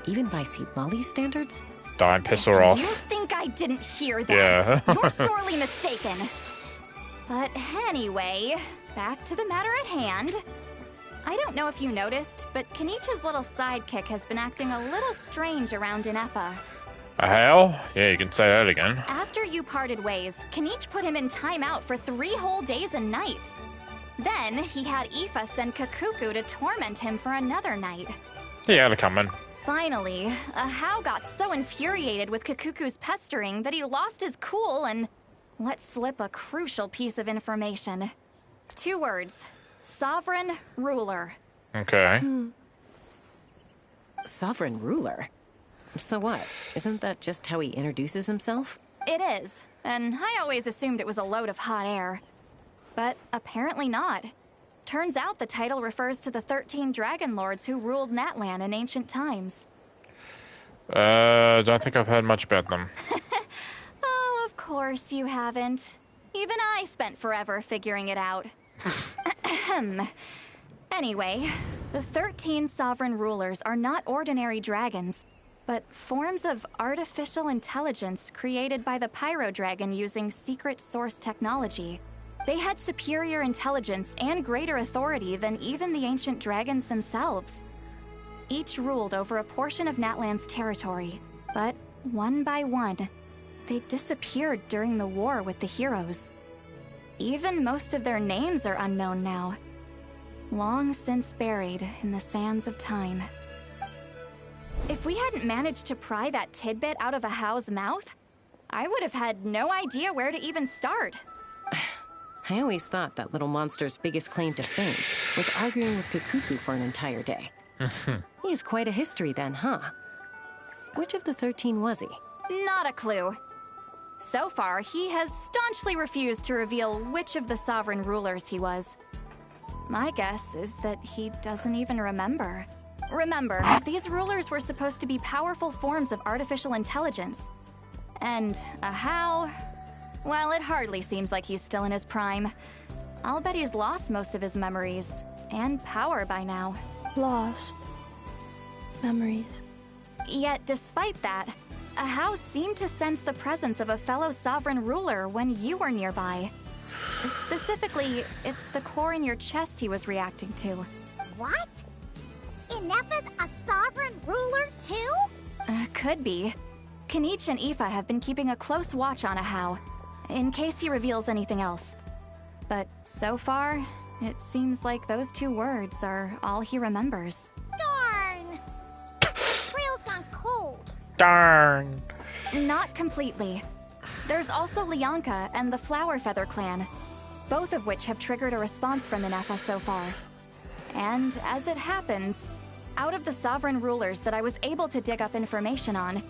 G: Even by Lolly standards?
D: Die and piss her off.
C: You think I didn't hear that?
D: Yeah.
C: You're sorely mistaken. But anyway, back to the matter at hand. I don't know if you noticed, but Kenichi's little sidekick has been acting a little strange around Ineffa.
D: Hell? Yeah, you can say that again.
C: After you parted ways, Kenich put him in timeout for 3 whole days and nights. Then he had Aoife send Kakuku to torment him for another night.
D: He had it coming.
C: Finally, Ahau got so infuriated with Kakuku's pestering that he lost his cool and let slip a crucial piece of information. 2 words. Sovereign ruler.
D: Okay.
G: Sovereign ruler? So what? Isn't that just how he introduces himself?
C: It is, and I always assumed it was a load of hot air. But apparently not. Turns out the title refers to the 13 dragon lords who ruled Natlan in ancient times.
D: Don't think I've heard much about them.
C: Oh, of course you haven't. Even I spent forever figuring it out. Anyway, the 13 sovereign rulers are not ordinary dragons, but forms of artificial intelligence created by the Pyro Dragon using secret source technology. They had superior intelligence and greater authority than even the ancient dragons themselves. Each ruled over a portion of Natlan's territory, but one by one, they disappeared during the war with the heroes. Even most of their names are unknown now, long since buried in the sands of time. If we hadn't managed to pry that tidbit out of Ahau's mouth, I would have had no idea where to even start.
G: I always thought that little monster's biggest claim to fame was arguing with Kakuku for an entire day. He has quite a history then, huh? Which of the 13 was he?
C: Not a clue. So far, he has staunchly refused to reveal which of the sovereign rulers he was. My guess is that he doesn't even remember. Remember, these rulers were supposed to be powerful forms of artificial intelligence. And Ahau, well, it hardly seems like he's still in his prime. I'll bet he's lost most of his memories and power by now.
E: Lost memories.
C: Yet, despite that, Ahau seemed to sense the presence of a fellow sovereign ruler when you were nearby. Specifically, it's the core in your chest he was reacting to.
H: What? Ineffa's a sovereign ruler too?
C: Could be. Kenich and Aoife have been keeping a close watch on Ahau, in case he reveals anything else. But so far, it seems like those 2 words are all he remembers.
H: Darn! The trail's gone cold.
D: Darn!
C: Not completely. There's also Lianka and the Flower Feather clan, both of which have triggered a response from Ineffa so far. And as it happens, out of the sovereign rulers that I was able to dig up information on,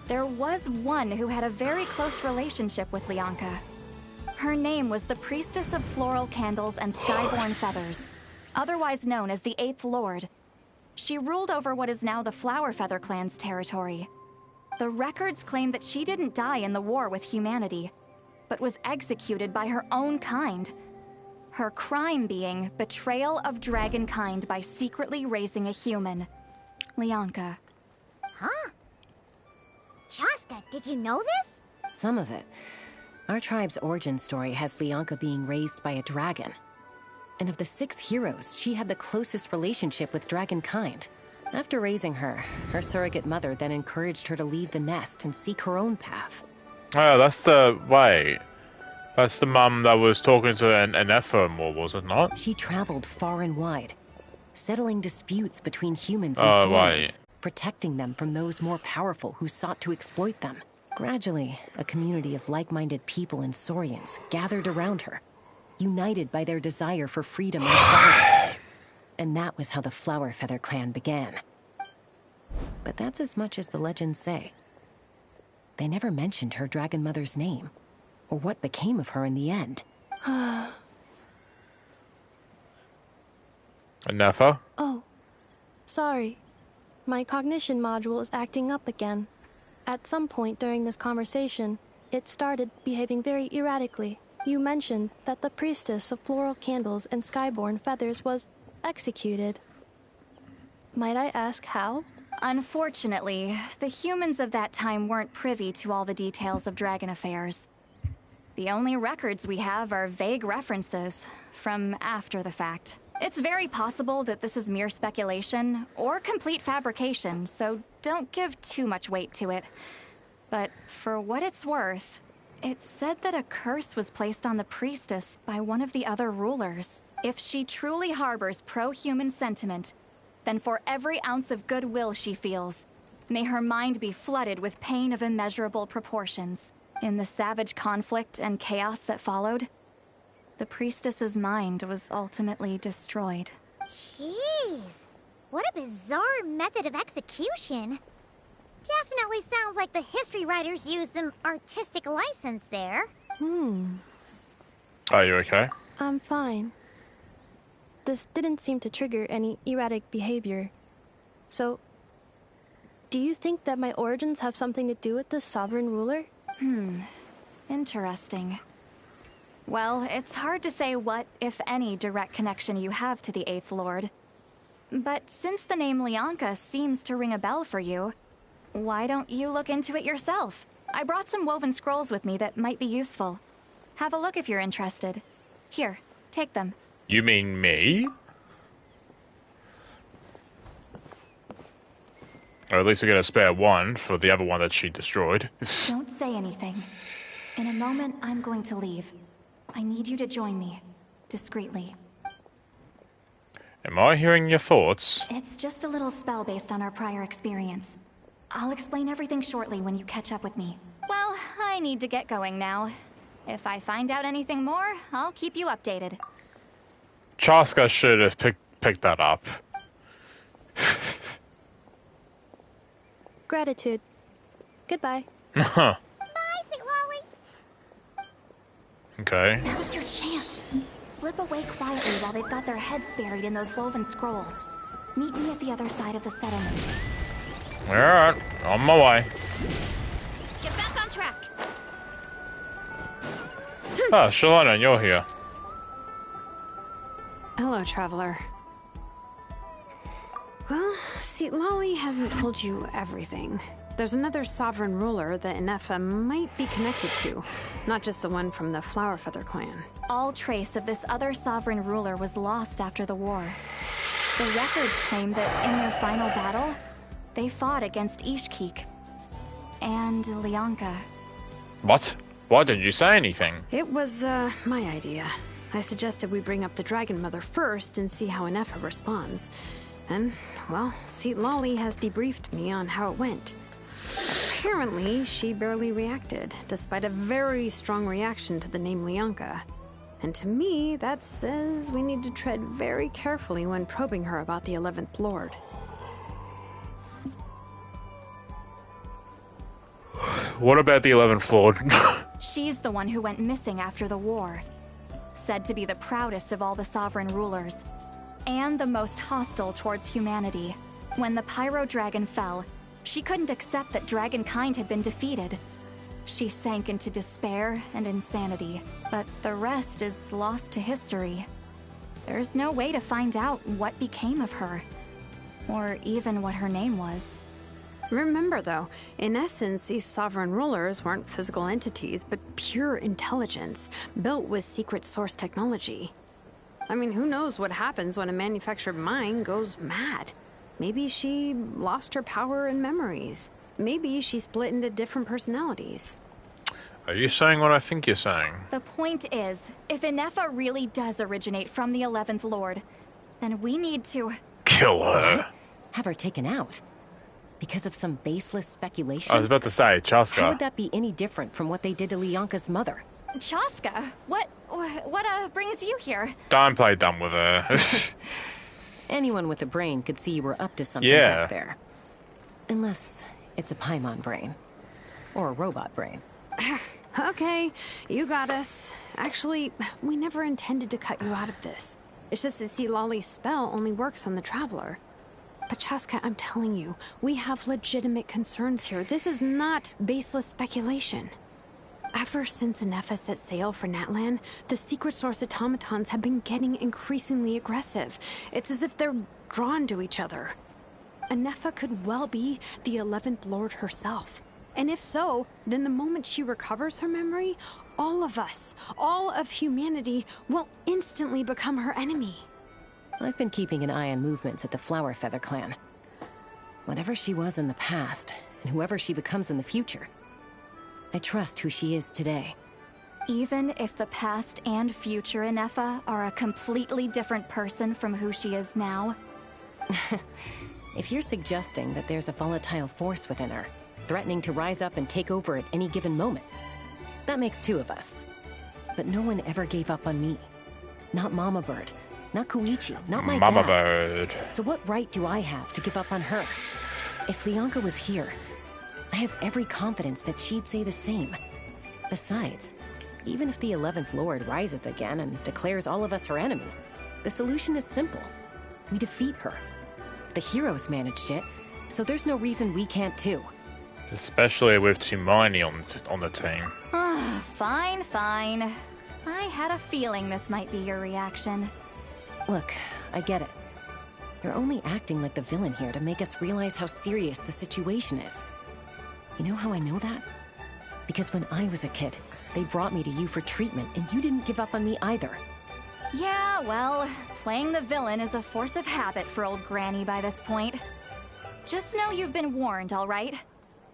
C: there was one who had a very close relationship with Lianka. Her name was the Priestess of Floral Candles and Skyborn Feathers, otherwise known as the 8th Lord. She ruled over what is now the Flower Feather clan's territory. The records claim that she didn't die in the war with humanity, but was executed by her own kind. Her crime being betrayal of dragonkind by secretly raising a human. Lianka.
H: Huh? Shasta, did you know this?
G: Some of it. Our tribe's origin story has Lianka being raised by a dragon. And of the 6 heroes, she had the closest relationship with dragonkind. After raising her, her surrogate mother then encouraged her to leave the nest and seek her own path.
D: Oh, that's the... wait. That's the mum that was talking to an Ineffa more, was it not?
G: She traveled far and wide, settling disputes between humans and Saurians, protecting them from those more powerful who sought to exploit them. Gradually, a community of like-minded people and Saurians gathered around her, united by their desire for freedom and equality. And that was how the Flower Feather clan began. But that's as much as the legends say. They never mentioned her dragon mother's name, or what became of her in the end.
D: Ineffa?
E: Oh, sorry. My cognition module is acting up again. At some point during this conversation, it started behaving very erratically. You mentioned that the Priestess of Floral Candles and Skyborn Feathers was executed. Might I ask how?
C: Unfortunately, the humans of that time weren't privy to all the details of dragon affairs. The only records we have are vague references from after the fact. It's very possible that this is mere speculation or complete fabrication, so don't give too much weight to it. But for what it's worth, it's said that a curse was placed on the priestess by one of the other rulers. If she truly harbors pro-human sentiment, then for every ounce of goodwill she feels, may her mind be flooded with pain of immeasurable proportions. In the savage conflict and chaos that followed, the priestess's mind was ultimately destroyed.
H: Jeez, what a bizarre method of execution. Definitely sounds like the history writers used some artistic license there.
D: Are you okay?
E: I'm fine. This didn't seem to trigger any erratic behavior. So, do you think that my origins have something to do with the sovereign ruler?
C: Interesting. Well, it's hard to say what, if any, direct connection you have to the Eighth Lord. But since the name Lianka seems to ring a bell for you, why don't you look into it yourself? I brought some woven scrolls with me that might be useful. Have a look if you're interested. Here, take them.
D: You mean me? Or at least we get a spare one for the other one that she destroyed.
C: Don't say anything. In a moment, I'm going to leave. I need you to join me, discreetly.
D: Am I hearing your thoughts?
C: It's just a little spell based on our prior experience. I'll explain everything shortly when you catch up with me. Well, I need to get going now. If I find out anything more, I'll keep you updated.
D: Chaska should have picked that up.
E: Gratitude. Goodbye.
D: Huh.
H: Bye, St. Lolly.
D: Okay.
C: Now's your chance. Slip away quietly while they've got their heads buried in those woven scrolls. Meet me at the other side of the settlement.
D: Alright, on my way.
C: Get back on track.
D: Ah, Shalana, you're here.
I: Hello, traveler. Well, see, Lolly hasn't told you everything. There's another sovereign ruler that Ineffa might be connected to, not just the one from the Flowerfeather clan.
C: All trace of this other sovereign ruler was lost after the war. The records claim that in their final battle, they fought against Ishkik and Lianka.
D: What? Why didn't you say anything?
I: It was, my idea. I suggested we bring up the Dragon Mother first and see how Ineffa responds. And, well, Seat Lolly has debriefed me on how it went. Apparently, she barely reacted, despite a very strong reaction to the name Lianka. And to me, that says we need to tread very carefully when probing her about the 11th Lord.
D: What about the 11th Lord?
C: She's the one who went missing after the war. Said to be the proudest of all the sovereign rulers. And the most hostile towards humanity. When the Pyro Dragon fell, she couldn't accept that dragonkind had been defeated. She sank into despair and insanity. But the rest is lost to history. There's no way to find out what became of her. Or even what her name was.
I: Remember, though, in essence, these sovereign rulers weren't physical entities, but pure intelligence, built with secret source technology. I mean, who knows what happens when a manufactured mind goes mad? Maybe she lost her power and memories. Maybe she split into different personalities.
D: Are you saying what I think you're saying?
C: The point is, if Ineffa really does originate from the 11th Lord, then we need to...
D: kill her.
G: Have her taken out? Because of some baseless speculation?
D: I was about to say, Chaska.
G: How would that be any different from what they did to Lianka's mother?
C: Chaska? What brings you here?
D: Don't play dumb with her.
G: Anyone with a brain could see you were up to something back there. Unless it's a Paimon brain. Or a robot brain.
I: Okay, you got us. Actually, we never intended to cut you out of this. It's just that Lolly's spell only works on the Traveler. But Chaska, I'm telling you, we have legitimate concerns here. This is not baseless speculation. Ever since Ineffa set sail for Natlan, the secret source automatons have been getting increasingly aggressive. It's as if they're drawn to each other. Ineffa could well be the 11th Lord herself. And if so, then the moment she recovers her memory, all of us, all of humanity, will instantly become her enemy.
G: I've been keeping an eye on movements at the Flower Feather clan. Whatever she was in the past, and whoever she becomes in the future, I trust who she is today.
C: Even if the past and future Ineffa are a completely different person from who she is now?
G: If you're suggesting that there's a volatile force within her, threatening to rise up and take over at any given moment, that makes two of us. But no one ever gave up on me. Not Mama Bird, not Koichi, not my
D: Mama
G: dad.
D: Bird.
G: So what right do I have to give up on her? If Leonka was here, I have every confidence that she'd say the same. Besides, even if the 11th Lord rises again and declares all of us her enemy, the solution is simple. We defeat her. The heroes managed it, so there's no reason we can't too.
D: Especially with Tumaini on the team.
C: Fine, fine. I had a feeling this might be your reaction.
G: Look, I get it. You're only acting like the villain here to make us realize how serious the situation is. You know how I know that? Because when I was a kid, they brought me to you for treatment, and you didn't give up on me either.
C: Yeah, well, playing the villain is a force of habit for old Granny by this point. Just know you've been warned, all right?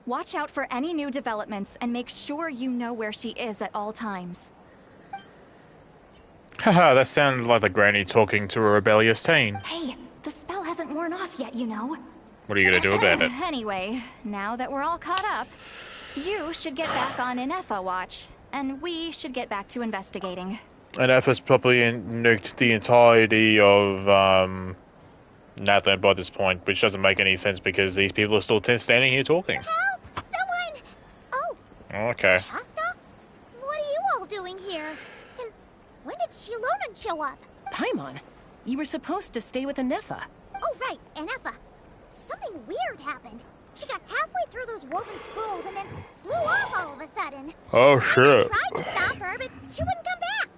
C: Watch out for any new developments and make sure you know where she is at all times.
D: Haha, that sounded like the granny talking to a rebellious teen.
C: Hey, the spell hasn't worn off yet, you know.
D: What are you gonna do about it?
C: Anyway, now that we're all caught up, you should get back on Ineffa watch, and we should get back to investigating.
D: Ineffa's probably nuked the entirety of Nathan by this point, which doesn't make any sense because these people are still standing here talking.
H: Help! Someone! Oh,
D: Okay.
H: Chaska? What are you all doing here? And when did Shilonan show up?
G: Paimon, you were supposed to stay with Ineffa.
H: Oh, right, Ineffa. Something weird happened. She got halfway through those woven scrolls and then flew off all of a sudden.
D: Oh, shit.
H: I tried to stop her, but she wouldn't come back.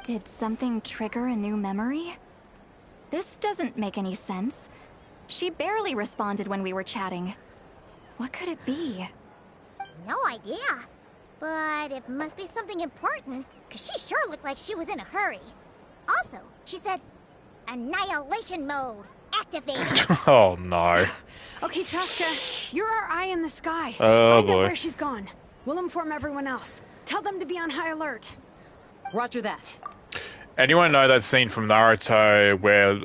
C: Did something trigger a new memory? This doesn't make any sense. She barely responded when we were chatting. What could it be?
H: No idea. But it must be something important, because she sure looked like she was in a hurry. Also, she said, annihilation mode activated.
D: Oh, no.
I: Okay, Chaska, you're our eye in the sky.
D: Oh,
I: Find out
D: boy.
I: where she's gone. We'll inform everyone else. Tell them to be on high alert.
G: Roger that.
D: Anyone know that scene from Naruto where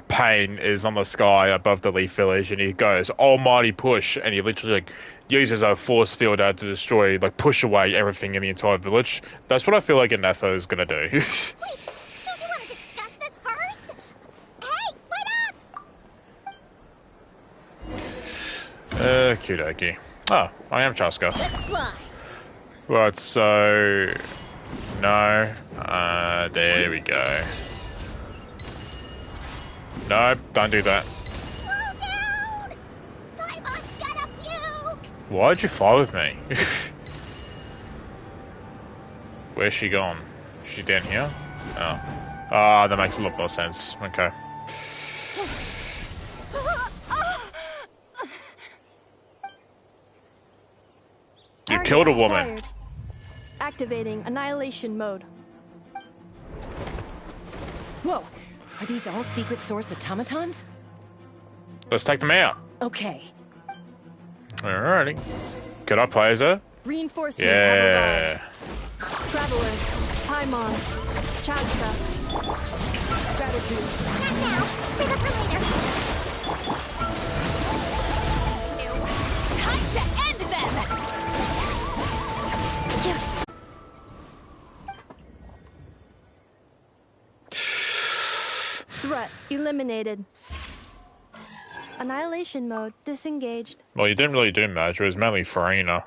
D: Pain is on the sky above the Leaf Village and he goes almighty push and he literally uses a force field to destroy, push away everything in the entire village? That's what I feel like Ineffa is gonna do.
H: Wait, don't you want to discuss this first? Hey, wait up!
D: Okie dokie. Oh, I am Chaska.
H: Let's fly.
D: Right, so... No. There we go. Nope, don't do that.
H: Slow down! Paimon's gonna puke!
D: Why'd you fly with me? Where's she gone? She down here? Oh. Ah, that makes a lot more sense. Okay. You killed a woman.
E: Fired. Activating annihilation mode.
G: Whoa, are these all secret source automatons?
D: Let's take them out.
G: Okay.
D: Alrighty. Could I play as her?
E: Reinforcements
D: Yeah.
E: have arrived. Traveler, Paimon, Chaska. Gratitude.
H: Not now. Save it for later.
C: Time to end them!
E: Threat eliminated. Annihilation mode disengaged.
D: Well, you didn't really do much. It was mainly Farina.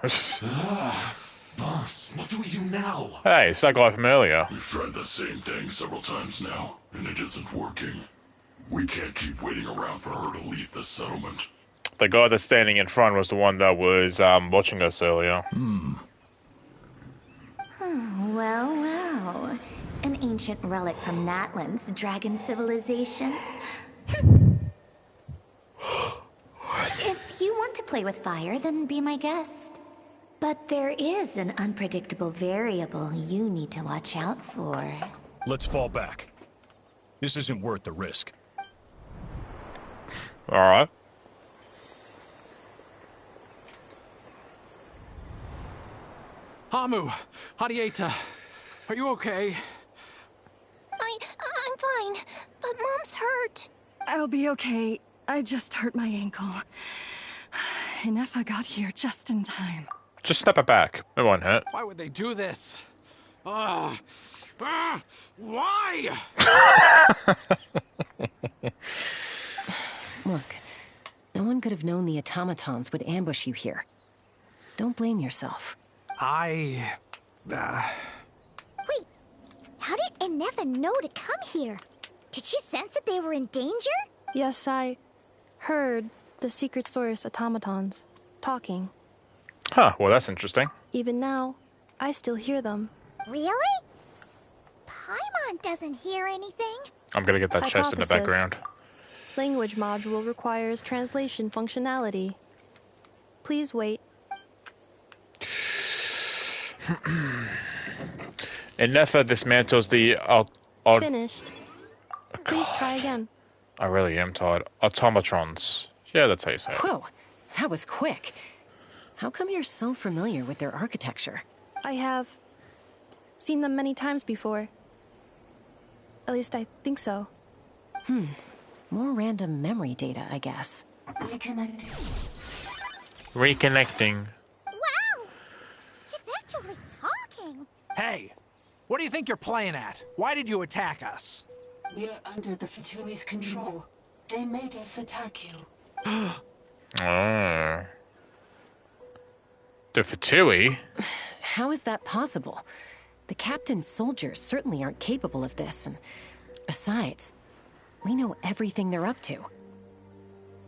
S: Boss, what do we do now?
D: Hey, it's that guy from earlier.
S: We've tried the same thing several times now, and it isn't working. We can't keep waiting around for her to leave the settlement.
D: The guy that's standing in front was the one that was watching us earlier.
T: Oh, well. An ancient relic from Natlan's dragon civilization. play with fire, then be my guest. But there is an unpredictable variable you need to watch out for.
U: Let's fall back. This isn't worth the risk.
D: Alright.
M: Hamu, Hadieta, are you okay?
P: I'm fine, but Mom's hurt.
K: I'll be okay. I just hurt my ankle. Ineffa got here just in time.
D: Just step it back. It won't hurt.
M: Why would they do this? Why?
G: Look, no one could have known the automatons would ambush you here. Don't blame yourself.
P: Wait, how did Ineffa know to come here? Did she sense that they were in danger?
E: Yes, I heard the secret source automatons talking.
D: Huh, well that's interesting.
E: Even now, I still hear them.
P: Really? Paimon doesn't hear anything.
D: I'm gonna get that chest in the background.
E: Language module requires translation functionality. Please wait.
D: Ineffa dismantles the
E: Finished. Please try again.
D: I really am tired. Automatrons. Yeah, that's how you say it.
G: Whoa, that was quick. How come you're so familiar with their architecture?
E: I have seen them many times before. At least I think so.
G: More random memory data, I guess.
D: Reconnecting.
P: Wow! It's actually talking.
M: Hey, what do you think you're playing at? Why did you attack us?
R: We're under the Fatui's control. They made us attack you.
D: Oh. The Fatui?
G: How is that possible? The captain's soldiers certainly aren't capable of this, and besides, we know everything they're up to.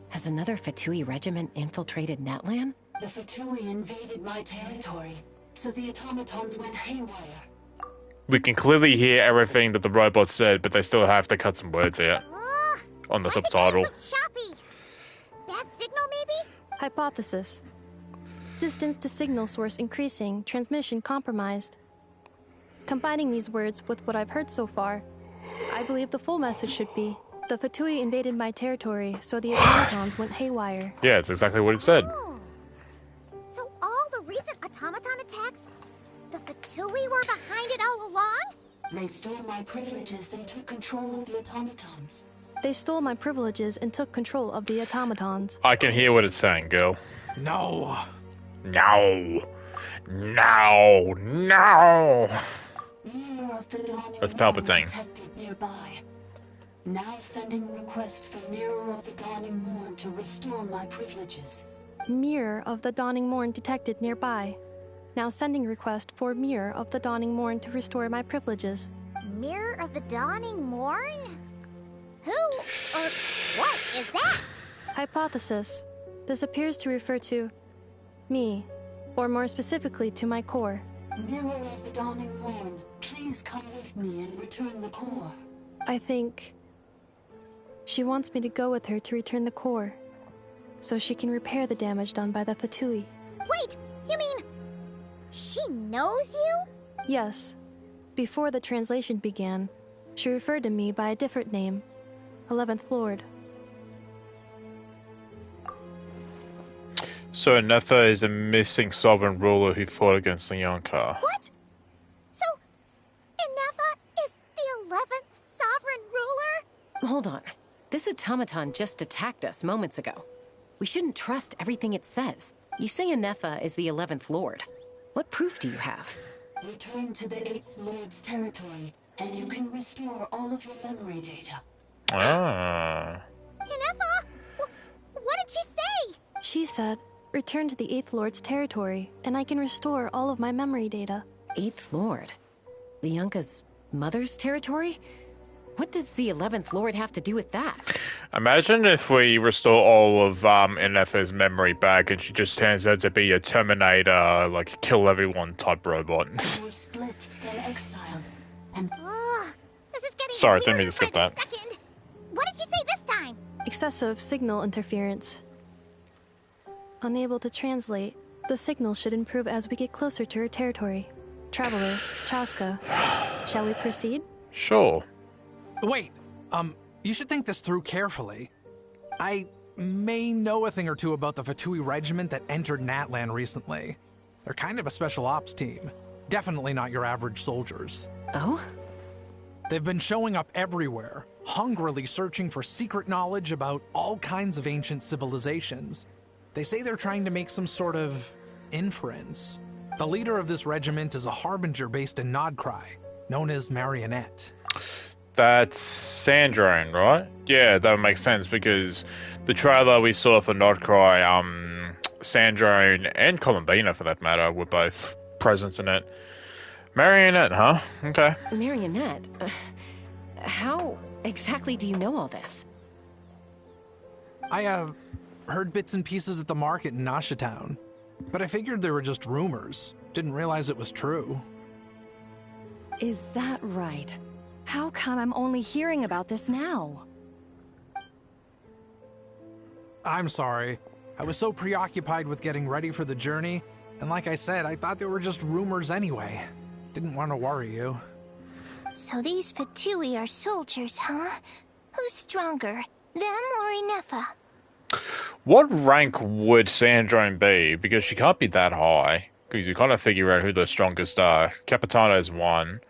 G: Has another Fatui regiment infiltrated Natlan?
R: The Fatui invaded my territory, so the automatons went haywire.
D: We can clearly hear everything that the robot said, but they still have to cut some words out on the subtitle.
P: Choppy. Bad signal, maybe?
E: Hypothesis. Distance to signal source increasing, transmission compromised. Combining these words with what I've heard so far, I believe the full message should be, the Fatui invaded my territory, so the automatons went haywire.
D: Yeah, it's exactly what it said.
P: Oh. So all the recent automaton attacks, the Fatui were behind it all along?
R: They stole my privileges and took control of the automatons.
E: They stole my privileges and took control of the automatons.
D: I can hear what it's saying, girl.
M: No.
D: No. No. No. That's Palpatine.
R: Detected nearby. Now sending request for Mirror of the Dawning Morn to restore my privileges.
E: Mirror of the Dawning Morn detected nearby. Now sending request for Mirror of the Dawning Morn to restore my privileges.
P: Mirror of the Dawning Morn? Who or what is that?
E: Hypothesis. This appears to refer to me, or more specifically to my core.
R: Mirror of the Dawning Morn, please come with me and return the core.
E: I think she wants me to go with her to return the core, so she can repair the damage done by the Fatui.
P: Wait, you mean she knows you?
E: Yes. Before the translation began, she referred to me by a different name, 11th Lord.
D: So Ineffa is a missing sovereign ruler who fought against the Nod-Krai.
P: What? So Ineffa is the 11th sovereign ruler?
G: Hold on. This automaton just attacked us moments ago. We shouldn't trust everything it says. You say Ineffa is the 11th Lord. What proof do you have?
R: Return to the 8th Lord's territory, and you can restore all of your memory data.
D: Ah.
P: Ineffa? What did she say?
E: She said, return to the 8th Lord's territory, and I can restore all of my memory data.
G: 8th Lord? Lianka's mother's territory? What does the 11th Lord have to do with that?
D: Imagine if we restore all of Ineffa's memory back and she just turns out to be a Terminator, like, kill everyone type robot.
R: We're split, then exiled, and...
P: this is getting
D: Sorry, didn't mean to skip that.
P: What did she say this time?
E: Excessive signal interference. Unable to translate, the signal should improve as we get closer to her territory. Traveler, Chaska, shall we proceed?
D: Sure.
M: Wait, you should think this through carefully. I may know a thing or two about the Fatui regiment that entered Natlan recently. They're kind of a special ops team. Definitely not your average soldiers.
G: Oh?
M: They've been showing up everywhere, hungrily searching for secret knowledge about all kinds of ancient civilizations. They say they're trying to make some sort of inference. The leader of this regiment is a harbinger based in Nod-Krai, known as Marionette.
D: That's Sandrone, right? Yeah, that would make sense because the trailer we saw for Nod-Krai, Sandrone and Columbina, for that matter, were both present in it. Marionette, huh? Okay.
G: Marionette? How exactly do you know all this?
M: I, heard bits and pieces at the market in Nasha Town, but I figured they were just rumors. Didn't realize it was true.
K: Is that right? How come I'm only hearing about this now?
M: I'm sorry. I was so preoccupied with getting ready for the journey, and like I said, I thought they were just rumors anyway. Didn't want to worry you.
P: So these Fatui are soldiers, huh? Who's stronger, them or Ineffa?
D: What rank would Sandrone be? Because she can't be that high. Because you kind of figure out who the strongest are. Capitano's one.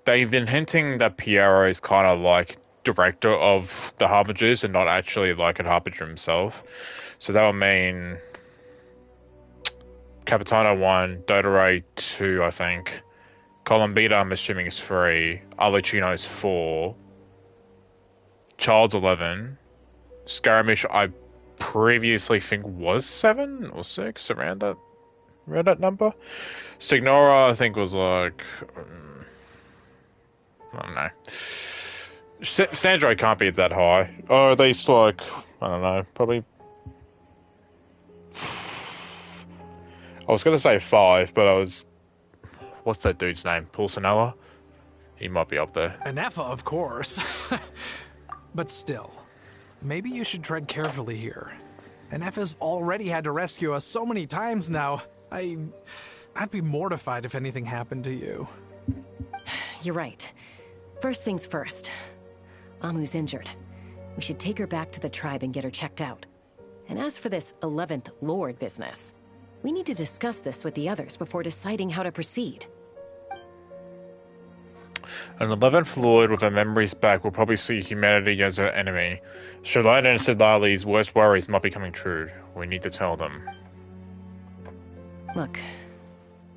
D: They've been hinting that Piero is kind of like director of the Harbingers and not actually like a Harbinger himself. So that would mean Capitano 1, Dotare 2, I think. Columbina, I'm assuming, is 3. Alicino is 4. Child's 11. Skirmish, I previously think was 7 or 6, around that number. Signora, I think, was like... I don't know. Sandro can't be that high. Or at least, like, I don't know, probably... I was going to say 5, but I was... What's that dude's name? Pulcinella? He might be up there.
M: Ineffa, of course. But still, maybe you should tread carefully here. Ineffa's already had to rescue us so many times now. I'd be mortified if anything happened to you.
G: You're right. First things first. Amu's injured. We should take her back to the tribe and get her checked out. And as for this 11th Lord business, we need to discuss this with the others before deciding how to proceed.
D: An 11th Lord with her memories back will probably see humanity as her enemy. Shalane and Sidali's worst worries might be coming true. We need to tell them.
G: Look,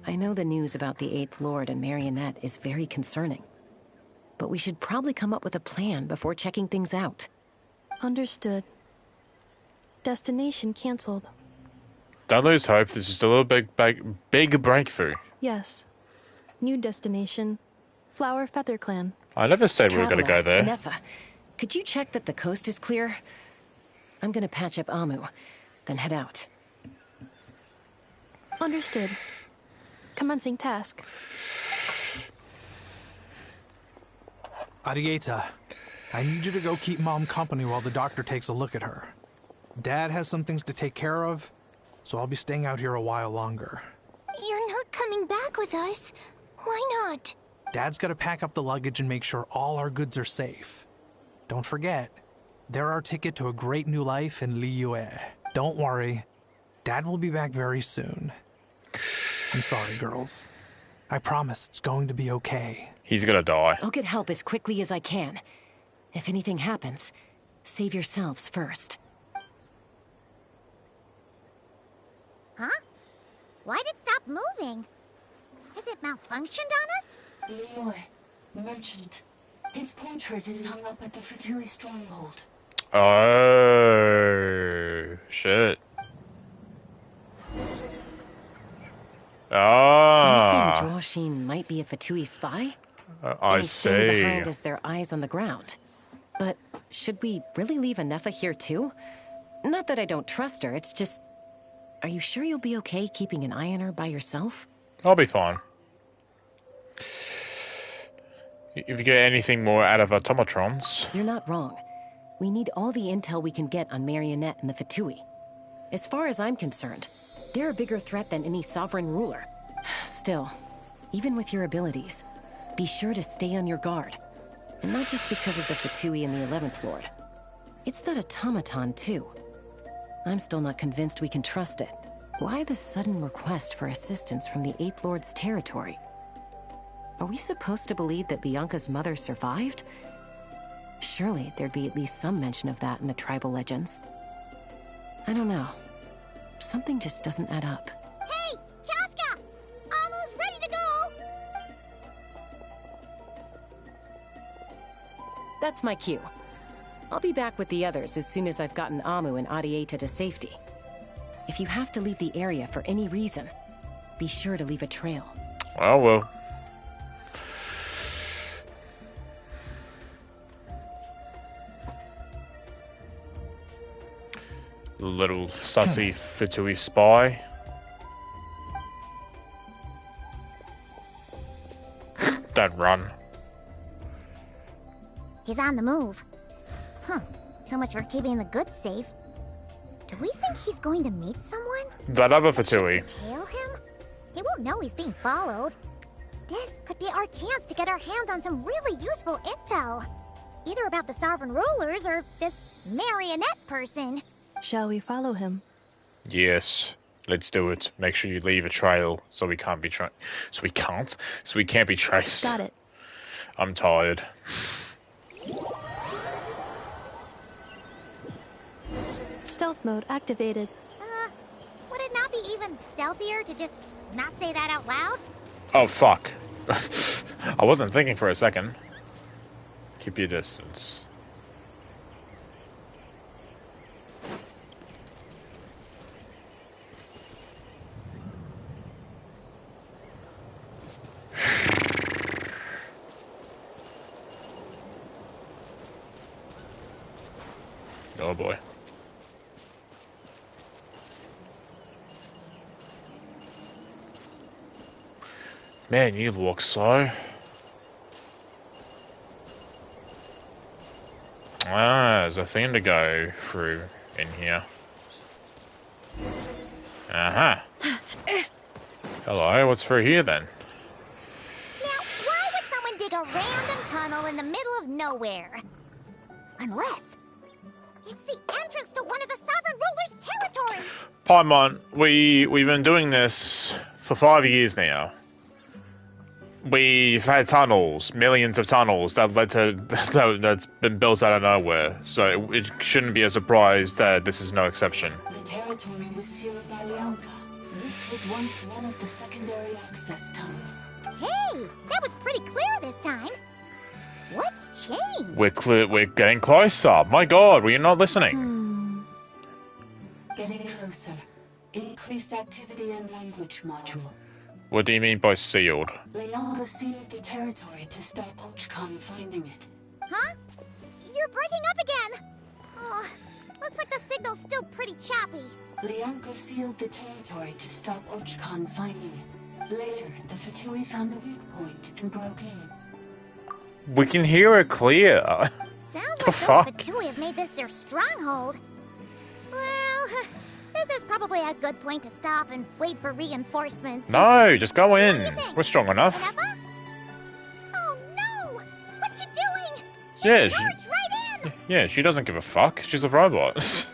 G: I know the news about the 8th Lord and Marionette is very concerning. But we should probably come up with a plan before checking things out.
E: Understood. Destination cancelled.
D: Don't lose hope. This is still a big breakthrough.
E: Yes. New destination. Flower Feather Clan.
D: I never said we were going to go there.
G: Ineffa, could you check that the coast is clear? I'm going to patch up Amu, then head out.
E: Understood. Commencing task.
M: Arieta, I need you to go keep Mom company while the doctor takes a look at her. Dad has some things to take care of, so I'll be staying out here a while longer.
P: You're not coming back with us. Why not?
M: Dad's got to pack up the luggage and make sure all our goods are safe. Don't forget, they're our ticket to a great new life in Liyue. Don't worry, Dad will be back very soon. I'm sorry, girls. I promise it's going to be okay.
D: He's gonna die.
G: I'll get help as quickly as I can. If anything happens, save yourselves first.
H: Huh? Why'd it stop moving? Has it malfunctioned on us?
R: Leroy, merchant. His portrait is hung up at the Fatui stronghold.
D: Oh, shit. Ah.
G: Are you saying Drawsheen might be a Fatui spy?
D: I
G: and staying
D: see.
G: behind as their eyes on the ground. But should we really leave Ineffa here too? Not that I don't trust her, it's just... Are you sure you'll be okay keeping an eye on her by yourself?
D: I'll be fine. If you get anything more out of automatrons...
G: You're not wrong. We need all the intel we can get on Marionette and the Fatui. As far as I'm concerned, they're a bigger threat than any sovereign ruler. Still, even with your abilities, be sure to stay on your guard. And not just because of the Fatui and the 11th Lord. It's that automaton, too. I'm still not convinced we can trust it. Why the sudden request for assistance from the 8th Lord's territory? Are we supposed to believe that Lianka's mother survived? Surely there'd be at least some mention of that in the tribal legends. I don't know. Something just doesn't add up.
H: Hey, Chaska! Almost ready to go!
G: That's my cue. I'll be back with the others as soon as I've gotten Amu and Adieta to safety. If you have to leave the area for any reason, be sure to leave a trail.
D: I will. Little sussy Fatui spy. Don't run.
H: He's on the move. Huh. So much for keeping the goods safe. Do we think he's going to meet someone?
D: That other Fatui.
H: Tail him? He won't know he's being followed. This could be our chance to get our hands on some really useful intel. Either about the sovereign rulers or this marionette person.
E: Shall we follow him?
D: Yes. Let's do it. Make sure you leave a trail so we can't be So we can't be traced.
E: Got it.
D: I'm tired.
E: Stealth mode activated.
H: Would it not be even stealthier to just not say that out loud?
D: Oh, fuck. I wasn't thinking for a second. Keep your distance. Oh boy. Man, you walk slow. Ah, there's a thing to go through in here. Uh-huh. Hello, what's through here then?
H: Now, why would someone dig a random tunnel in the middle of nowhere? Unless it's the entrance to one of the sovereign ruler's territories.
D: Paimon, we've been doing this for 5 years now. We've had tunnels, millions of tunnels that led to that's been built out of nowhere. So it shouldn't be a surprise that this is no exception.
R: The territory was sealed by Lianka. This was once one of the secondary access tunnels.
H: Hey, that was pretty clear this time. What's changed?
D: We're getting closer. My God, were you not listening?
R: Getting closer. Increased activity and language module.
D: What do you mean by sealed?
R: Lianka sealed the territory to stop Ochkan finding it.
H: Huh? You're breaking up again. Oh, looks like the signal's still pretty choppy.
R: Lianka sealed the territory to stop Ochkan finding it. Later, the Fatui found a weak point and broke in.
D: We can hear it clear.
H: Sounds
D: the
H: like
D: fuck?
H: those Fatui have made this their stronghold. Well, this is probably a good point to stop and wait for reinforcements.
D: No, just go in. We're strong enough.
H: Ineffa? Oh no! What's she doing? She's
D: Yeah,
H: charged right in!
D: Yeah, she doesn't give a fuck. She's a robot.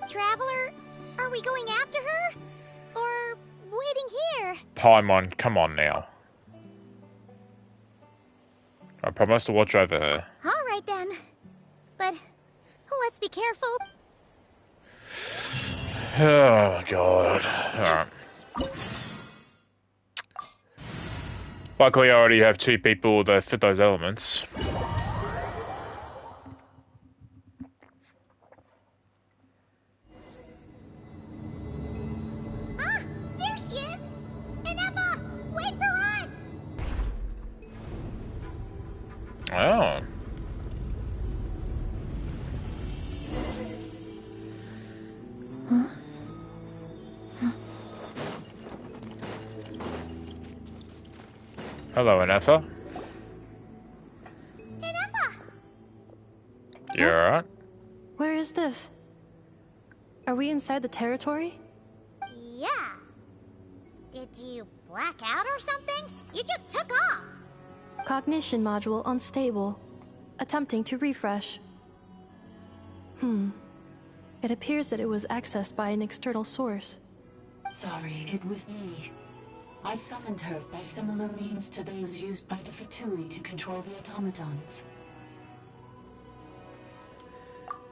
H: Traveler, are we going after her? Or waiting here?
D: Paimon, come on now. I promise to watch over her.
H: All right then. But let's be careful.
D: Oh my God. Alright. Luckily I already have 2 people that fit those elements.
H: Ah, there she is! Ineffa, wait for us!
D: Oh. Hello, Ineffa.
H: Ineffa!
D: You alright?
E: Where is this? Are we inside the territory?
H: Yeah. Did you black out or something? You just took off.
E: Cognition module unstable. Attempting to refresh. It appears that it was accessed by an external source.
R: Sorry, it was me. I summoned her by similar means to those used by the Fatui to control the automatons.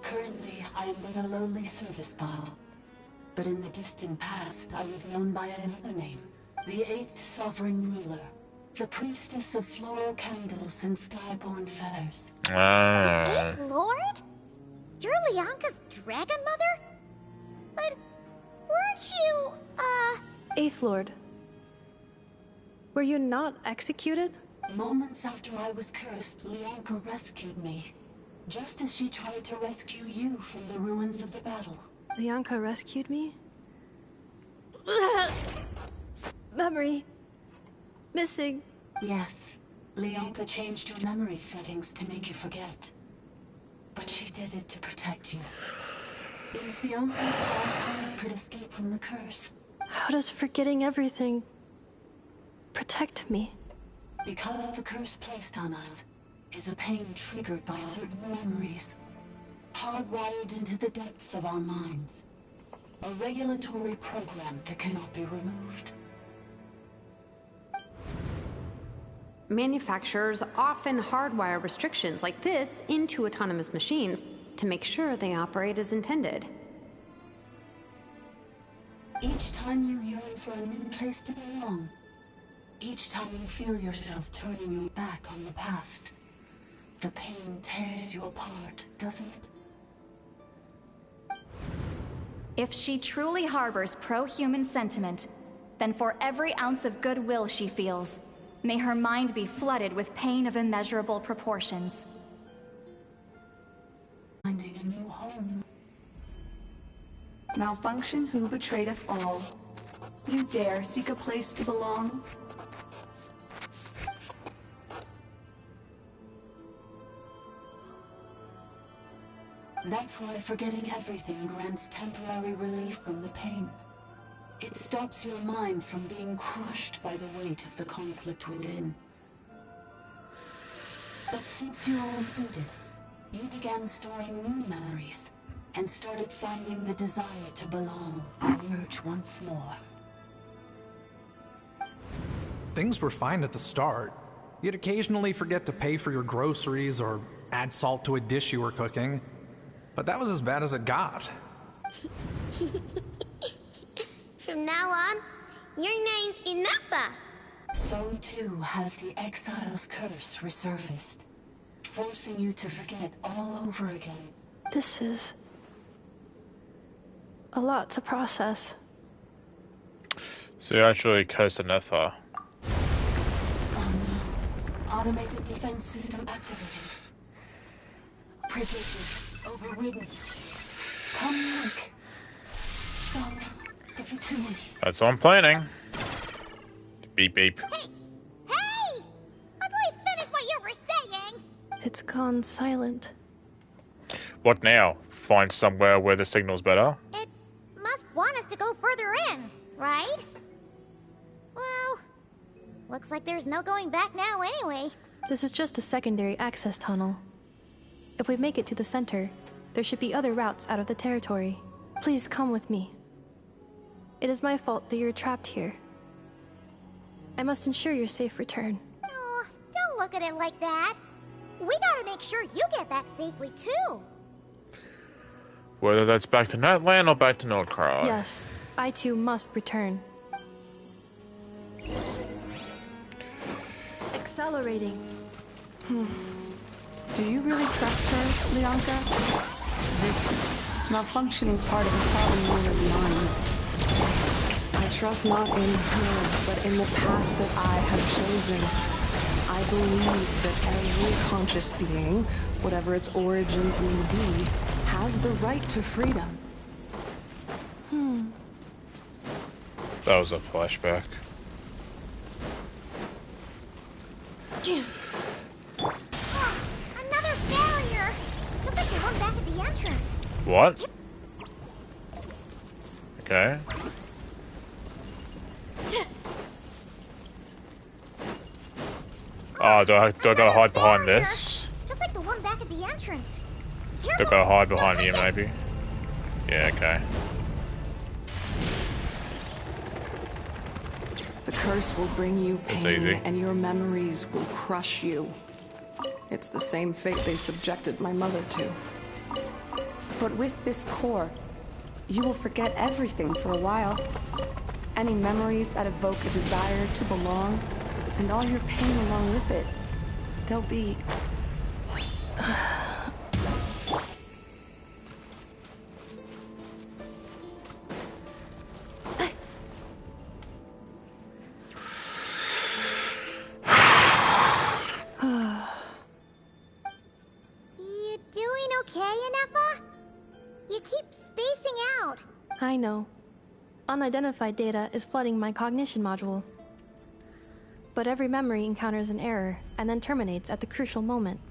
R: Currently, I am but a lowly service bot. But in the distant past, I was known by another name. The 8th Sovereign Ruler. The Priestess of Floral Candles and Skyborn Feathers.
H: The 8th Lord? You're Leonka's dragon mother? But weren't you,
E: 8th Lord. Were you not executed?
R: Moments after I was cursed, Leonka rescued me. Just as she tried to rescue you from the ruins of the battle.
E: Leonka rescued me? Memory. Missing.
R: Yes. Leonka changed your memory settings to make you forget. But she did it to protect you. It is the only way you could escape from the curse.
E: How does forgetting everything protect me?
R: Because the curse placed on us is a pain triggered by certain memories, hardwired into the depths of our minds. A regulatory program that cannot be removed.
I: Manufacturers often hardwire restrictions like this into autonomous machines to make sure they operate as intended.
R: Each time you yearn for a new place to belong, each time you feel yourself turning your back on the past, the pain tears you apart, doesn't it?
C: If she truly harbors pro-human sentiment, then for every ounce of goodwill she feels, may her mind be flooded with pain of immeasurable proportions.
R: Finding a new home.
B: Malfunction who betrayed us all. You dare seek a place to belong?
R: That's why forgetting everything grants temporary relief from the pain. It stops your mind from being crushed by the weight of the conflict within. But since you were rebooted, you began storing new memories, and started finding the desire to belong emerge once more.
M: Things were fine at the start. You'd occasionally forget to pay for your groceries or add salt to a dish you were cooking. But that was as bad as it got.
H: From now on, your name's Ineffa.
R: So too has the Exile's curse resurfaced, forcing you to forget all over again.
E: This is a lot to process.
D: So you actually cursed Ineffa.
R: Oh no. Automated defense system activated. Privileges overridden. Come quick. Stop the Fatui.
D: That's what I'm planning. Beep beep.
H: Hey! Please finish what you were saying!
E: It's gone silent.
D: What now? Find somewhere where the signal's better?
H: It must want us to go further in, right? Well, looks like there's no going back now anyway.
E: This is just a secondary access tunnel. If we make it to the center, there should be other routes out of the territory. Please come with me. It is my fault that you're trapped here. I must ensure your safe return.
H: Oh, don't look at it like that. We gotta make sure you get back safely too.
D: Whether that's back to Natlan or back to Nod-Krai.
E: Yes, I too must return. Accelerating.
B: Do you really trust her, Leonka? This malfunctioning part of the Sovereign Ruler's mind.
J: I trust not in her, but in the path that I have chosen. I believe that every conscious being, whatever its origins may be, has the right to freedom.
D: That was a flashback.
H: Another barrier! Looks like the one back at the entrance.
D: What? Okay. Oh, do I gotta hide behind this?
H: Just like the one back at the entrance.
D: Do I gotta hide behind you, maybe? Yeah, okay.
J: The curse will bring you
D: It's
J: pain,
D: easy.
J: and your memories will crush you. It's the same fate they subjected my mother to.
B: But with this core, you will forget everything for a while. Any memories that evoke a desire to belong, and all your pain along with it. They'll be...
H: You doing okay, Ineffa? You keep spacing out.
E: I know. Unidentified data is flooding my cognition module. But every memory encounters an error and then terminates at the crucial moment.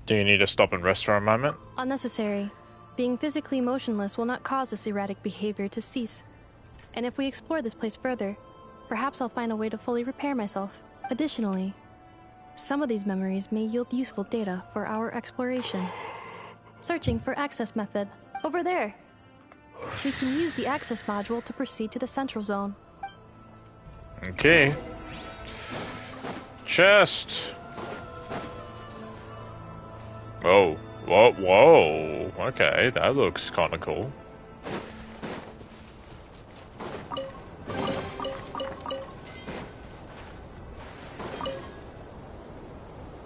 D: Do you need to stop and rest for a moment?
E: Unnecessary. Being physically motionless will not cause this erratic behavior to cease. And if we explore this place further, perhaps I'll find a way to fully repair myself. Additionally, some of these memories may yield useful data for our exploration. Searching for access method. Over there. We can use the access module to proceed to the central zone.
D: Okay. Chest. Whoa. Whoa, whoa. Okay, that looks kinda cool.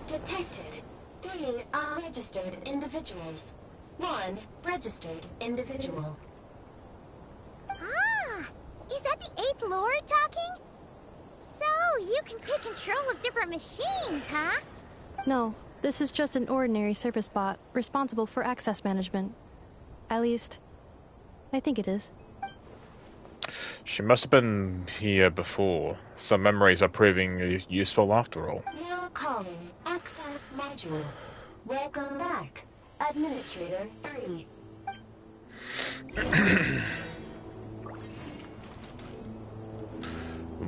R: Detected 3 unregistered individuals. 1 registered individual.
H: Ah! Is that the 8th Lord talking? So, you can take control of different machines, huh?
E: No, this is just an ordinary service bot responsible for access management. At least, I think it is.
D: She must have been here before. Some memories are proving useful after all.
R: Now calling access module. Welcome back, Administrator 3.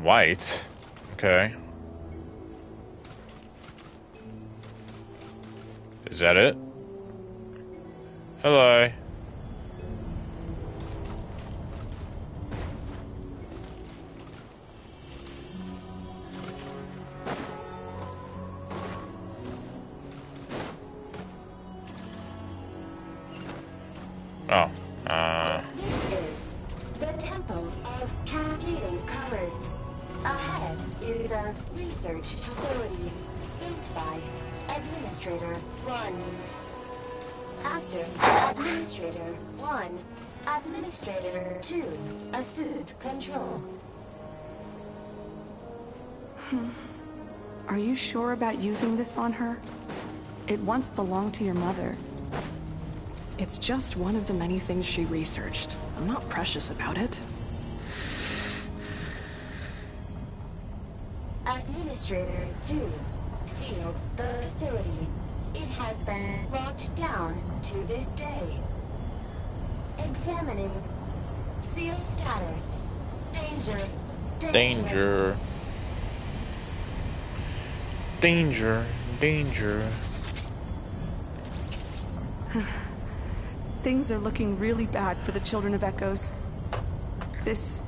D: White. Okay. Is that it? Hello. Oh.
R: This is the Temple of Cascading Colors. Ahead is the research facility built by Administrator 1. After Administrator 1, Administrator 2 assumed control.
B: Are you sure about using this on her? It once belonged to your mother.
J: It's just one of the many things she researched. I'm not precious about it.
R: Administrator 2 sealed the facility. It has been locked down to this day. Examining seal status. Danger.
D: Danger. Danger. Danger.
B: Things are looking really bad for the Children of Echoes. This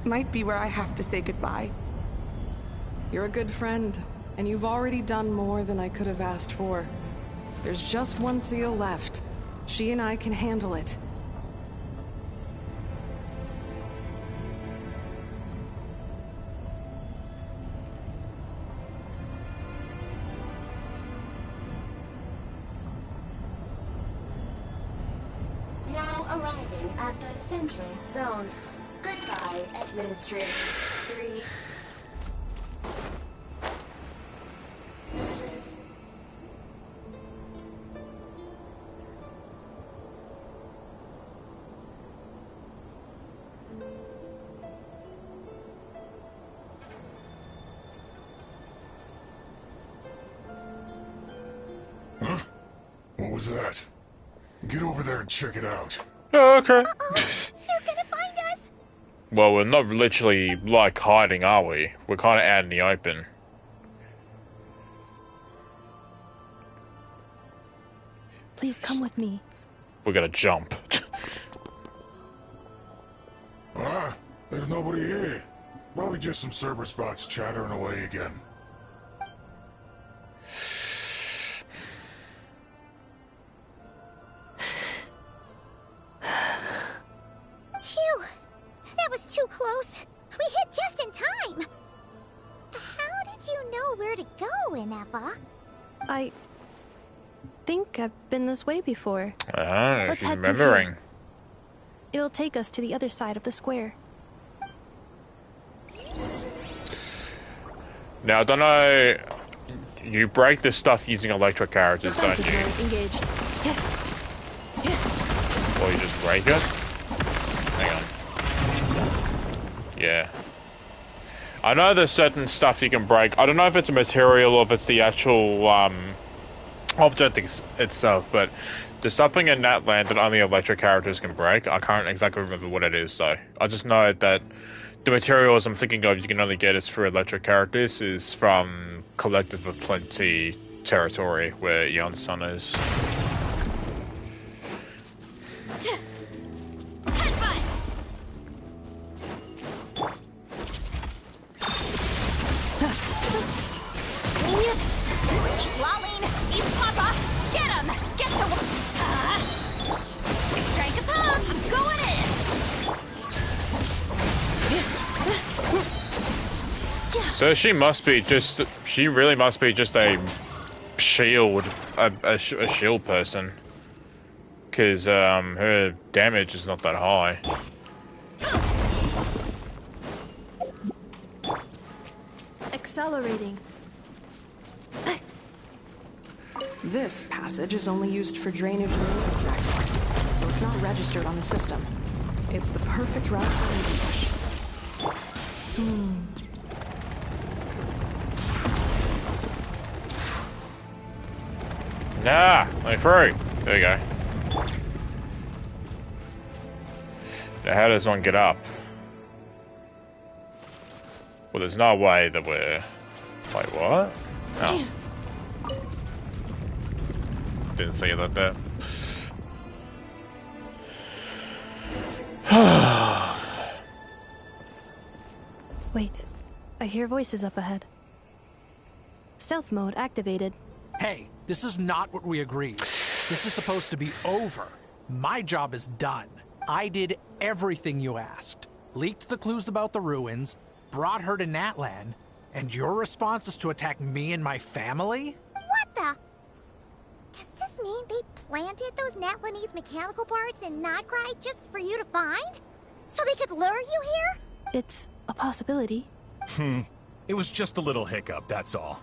B: might be where I have to say goodbye.
J: You're a good friend, and you've already done more than I could have asked for. There's just one seal left. She and I can handle it.
R: Now arriving at the central zone. Goodbye, Administrator 3.
S: Huh? What was that? Get over there and check it out.
D: Oh, okay.
H: They're gonna find
D: Well, we're not literally, like, hiding, are we? We're kind of out in the open.
E: Please come with me.
D: We're gonna jump.
S: Ah, there's nobody here. Probably just some server spots chattering away again.
H: Phew! That was too close. We hit just in time. How did you know where to go, Ineffa?
E: I think I've been this way before.
D: Ah,
E: Let's
D: she's
E: head through
D: remembering.
E: here. It'll take us to the other side of the square.
D: Now, I don't know... You break this stuff using electric characters, don't you?
E: Engaged.
D: Or you just break it? Hang on. Yeah. I know there's certain stuff you can break. I don't know if it's a material or if it's the actual object itself, but there's something in that land that only electric characters can break. I can't exactly remember what it is, though. I just know that the materials I'm thinking of you can only get is for electric characters is from Collective of Plenty territory, where Yon-sun is.
C: Keep lolling! Eat Papa! Get him! Get to work! Strike a pose! Going in!
D: So she must be just... She really must be just a shield... a shield person. Because, her damage is not that high.
E: Accelerating.
J: This passage is only used for drainage maintenance access, so it's not registered on the system. It's the perfect route for ambush.
D: Nah, let me through. There you go. Now, how does one get up? Well, there's no way that we're... Wait, what? Oh. Didn't see that there.
E: Wait, I hear voices up ahead. Stealth mode activated.
M: Hey, this is not what we agreed. This is supposed to be over. My job is done. I did everything you asked. Leaked the clues about the ruins, brought her to Natlan, and your response is to attack me and my family?
H: What the? Does this mean they planted those Natlanese mechanical parts in Nod-Krai just for you to find? So they could lure you here?
E: It's a possibility.
U: It was just a little hiccup, that's all.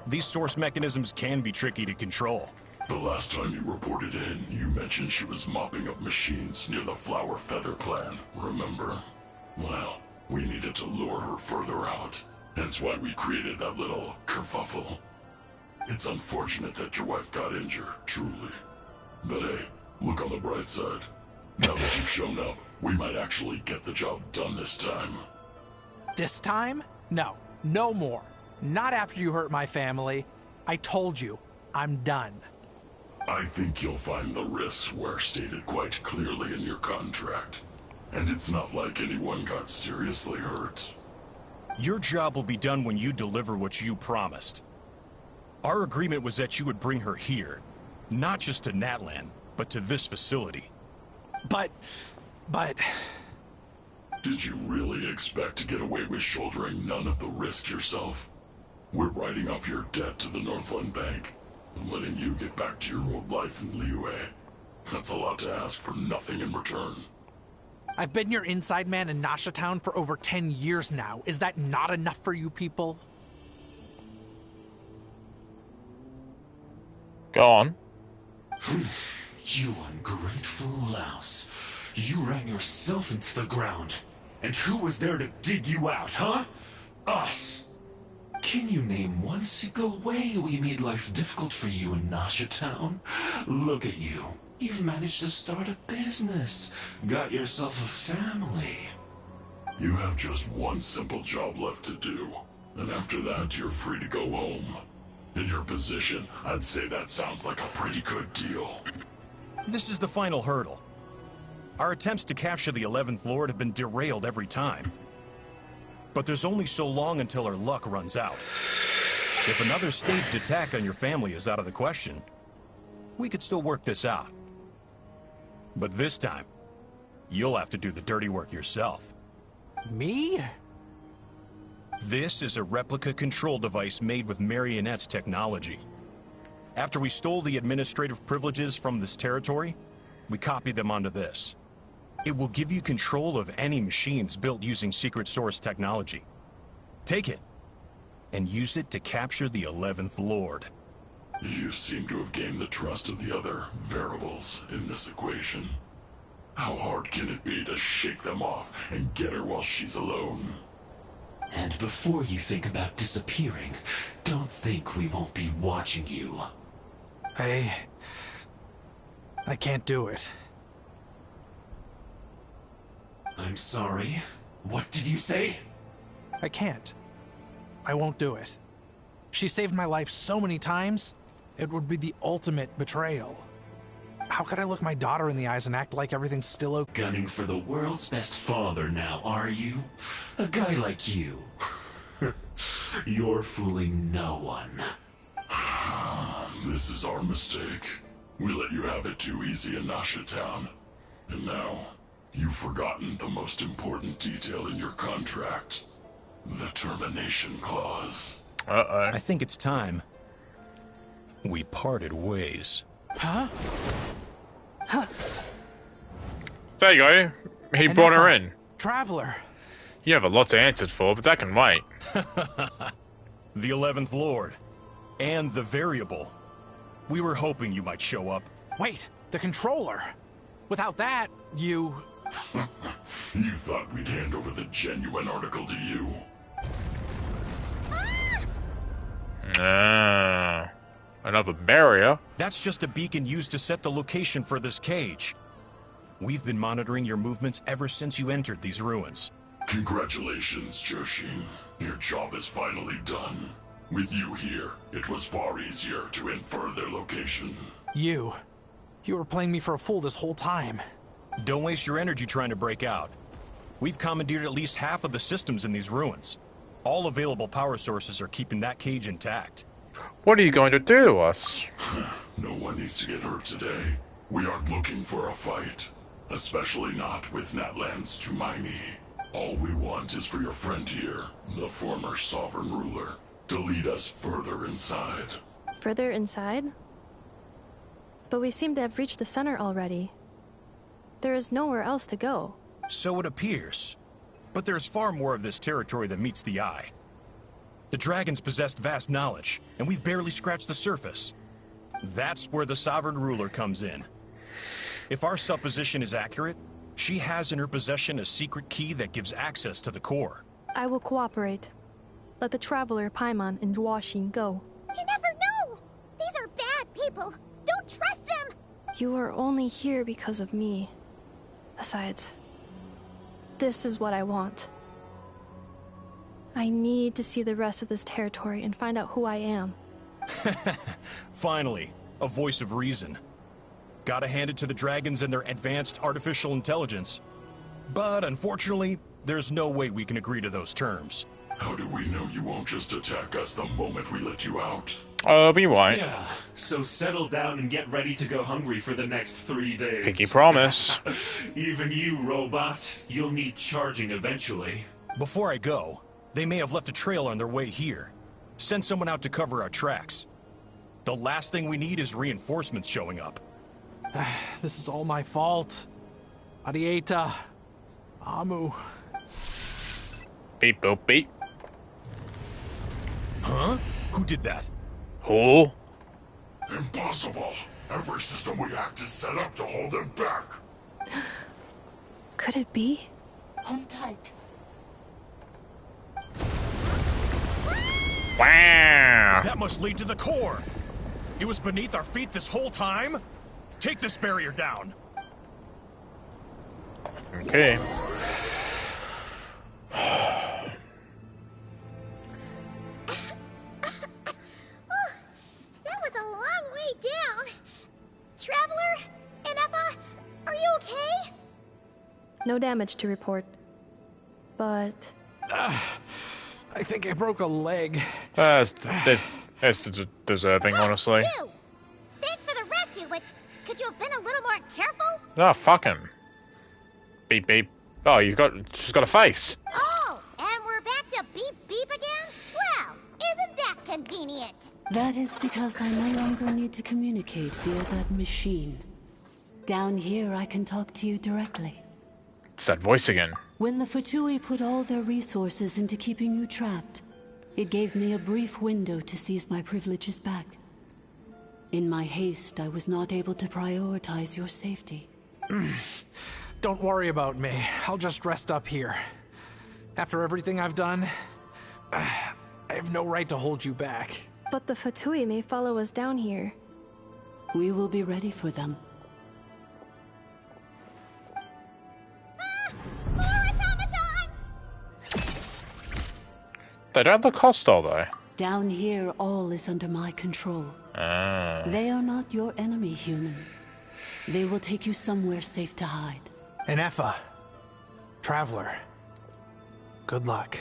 U: These source mechanisms can be tricky to control.
S: The last time you reported in, you mentioned she was mopping up machines near the Flower Feather clan, remember? Well, we needed to lure her further out. Hence why we created that little kerfuffle. It's unfortunate that your wife got injured, truly. But hey, look on the bright side. Now that you've shown up, we might actually get the job done this time.
M: This time? No, no more. Not after you hurt my family. I told you, I'm done.
S: I think you'll find the risks were stated quite clearly in your contract. And it's not like anyone got seriously hurt.
U: Your job will be done when you deliver what you promised. Our agreement was that you would bring her here. Not just to Natlan, but to this facility.
M: But...
S: Did you really expect to get away with shouldering none of the risk yourself? We're writing off your debt to the Northland Bank and letting you get back to your old life in Liyue. That's a lot to ask for nothing in return.
M: I've been your inside man in Nasha Town for over 10 years now. Is that not enough for you people?
D: Go on.
A: You ungrateful louse. You ran yourself into the ground. And who was there to dig you out, huh? Us! Can you name one single way we made life difficult for you in Nasha Town? Look at you. You've managed to start a business. Got yourself a family.
S: You have just one simple job left to do. And after that, you're free to go home. In your position, I'd say that sounds like a pretty good deal.
U: This is the final hurdle. Our attempts to capture the 11th Lord have been derailed every time. But there's only so long until our luck runs out. If another staged attack on your family is out of the question, we could still work this out. But this time, you'll have to do the dirty work yourself.
M: Me?
U: This is a replica control device made with Marionette's technology. After we stole the administrative privileges from this territory, we copied them onto this. It will give you control of any machines built using secret source technology. Take it, and use it to capture the 11th Lord.
S: You seem to have gained the trust of the other variables in this equation. How hard can it be to shake them off and get her while she's alone?
A: And before you think about disappearing, don't think we won't be watching you.
M: I can't do it.
A: I'm sorry. What did you say?
M: I can't. I won't do it. She saved my life so many times, it would be the ultimate betrayal. How could I look my daughter in the eyes and act like everything's still okay?
A: Gunning for the world's best father now, are you? A guy like you. You're fooling no one.
S: This is our mistake. We let you have it too easy in Nasha Town. And now, you've forgotten the most important detail in your contract. The termination clause.
U: I think it's time we parted ways.
M: Huh?
D: There you go. He brought her in.
M: Traveler.
D: You have a lot to answer for, but that can wait.
U: The 11th Lord. And the variable. We were hoping you might show up.
M: Wait, the controller. Without that, you...
S: You thought we'd hand over the genuine article to you?
D: Another barrier.
U: That's just a beacon used to set the location for this cage. We've been monitoring your movements ever since you entered these ruins.
S: Congratulations, Joshin. Your job is finally done. With you here, it was far easier to infer their location.
M: You were playing me for a fool this whole time.
U: Don't waste your energy trying to break out. We've commandeered at least half of the systems in these ruins. All available power sources are keeping that cage intact.
D: What are you going to do to us?
S: No one needs to get hurt today. We aren't looking for a fight. Especially not with Natlan's Tumaini. All we want is for your friend here, the former sovereign ruler, to lead us further inside.
E: Further inside? But we seem to have reached the center already. There is nowhere else to go.
U: So it appears. But there's far more of this territory than meets the eye. The dragons possessed vast knowledge, and we've barely scratched the surface. That's where the sovereign ruler comes in. If our supposition is accurate, she has in her possession a secret key that gives access to the core.
E: I will cooperate. Let the Traveler, Paimon, and Dwashin go.
H: You never know! These are bad people! Don't trust them!
E: You are only here because of me. Besides, this is what I want. I need to see the rest of this territory and find out who I am.
U: Finally, a voice of reason. Gotta hand it to the dragons and their advanced artificial intelligence. But unfortunately, there's no way we can agree to those terms.
S: How do we know you won't just attack us the moment we let you out?
D: We won't.
A: Yeah, so settle down and get ready to go hungry for the next 3 days.
D: Pinky promise.
A: Even you, robot. You'll need charging eventually.
U: Before I go, they may have left a trail on their way here. Send someone out to cover our tracks. The last thing we need is reinforcements showing up.
M: This is all my fault. Arieta. Amu.
D: Beep, boop, beep.
U: Huh? Who did that?
D: Who?
S: Impossible. Every system we hacked is set up to hold them back.
E: Could it be?
R: Hold tight.
D: Wow.
U: That must lead to the core. It was beneath our feet this whole time? Take this barrier down.
D: Okay.
E: No damage to report. But...
M: I think I broke a leg.
D: That's deserving, honestly.
H: You! Thanks for the rescue, but could you have been a little more careful?
D: Oh, fucking. Beep, beep. Oh, she's got a face.
H: Oh, and we're back to beep beep again? Well, isn't that convenient?
R: That is because I no longer need to communicate via that machine. Down here, I can talk to you directly.
D: It's that voice again.
R: When the Fatui put all their resources into keeping you trapped, it gave me a brief window to seize my privileges back. In my haste, I was not able to prioritize your safety.
M: Don't worry about me. I'll just rest up here. After everything I've done, I have no right to hold you back.
E: But the Fatui may follow us down here.
R: We will be ready for them.
D: They don't look hostile, though.
R: Down here, all is under my control. They are not your enemy, human. They will take you somewhere safe to hide.
M: Ineffa. Traveler. Good luck.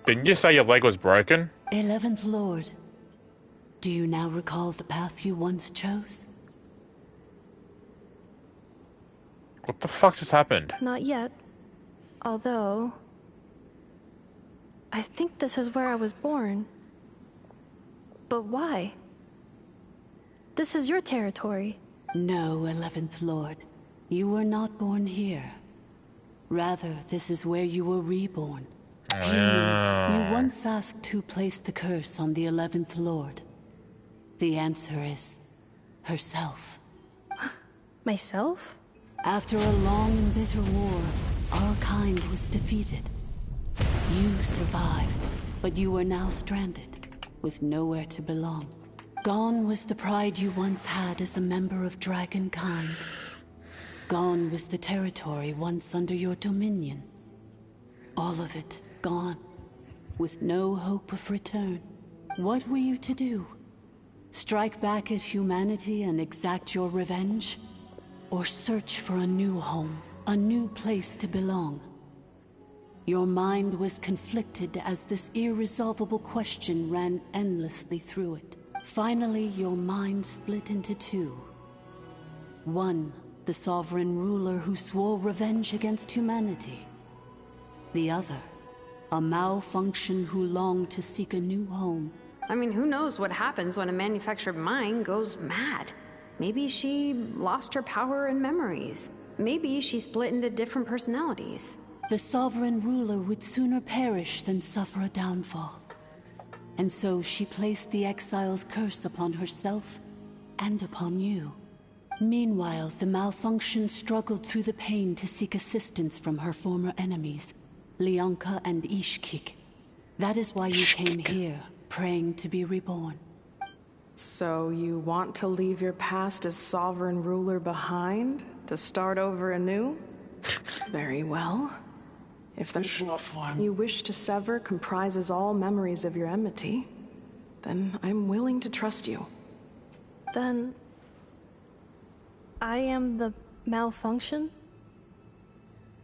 D: Didn't you say your leg was broken?
R: 11th Lord. Do you now recall the path you once chose?
D: What the fuck just happened?
E: Not yet. Although... I think this is where I was born. But why? This is your territory.
R: No, 11th Lord. You were not born here. Rather, this is where you were reborn. You once asked who placed the curse on the 11th Lord. The answer is... herself.
E: Myself?
R: After a long and bitter war, our kind was defeated. You survived, but you are now stranded, with nowhere to belong. Gone was the pride you once had as a member of Dragonkind. Gone was the territory once under your dominion. All of it gone, with no hope of return. What were you to do? Strike back at humanity and exact your revenge? Or search for a new home, a new place to belong? Your mind was conflicted as this irresolvable question ran endlessly through it. Finally, your mind split into two. One, the sovereign ruler who swore revenge against humanity. The other, a malfunction who longed to seek a new home.
I: I mean, who knows what happens when a manufactured mind goes mad? Maybe she lost her power and memories. Maybe she split into different personalities.
R: The sovereign ruler would sooner perish than suffer a downfall. And so she placed the exile's curse upon herself and upon you. Meanwhile, the malfunction struggled through the pain to seek assistance from her former enemies, Leonka and Ishkik. That is why you came here, praying to be reborn.
J: So you want to leave your past as sovereign ruler behind, to start over anew? Very well. If the you wish to sever comprises all memories of your enmity, then I'm willing to trust you.
E: Then... I am the malfunction?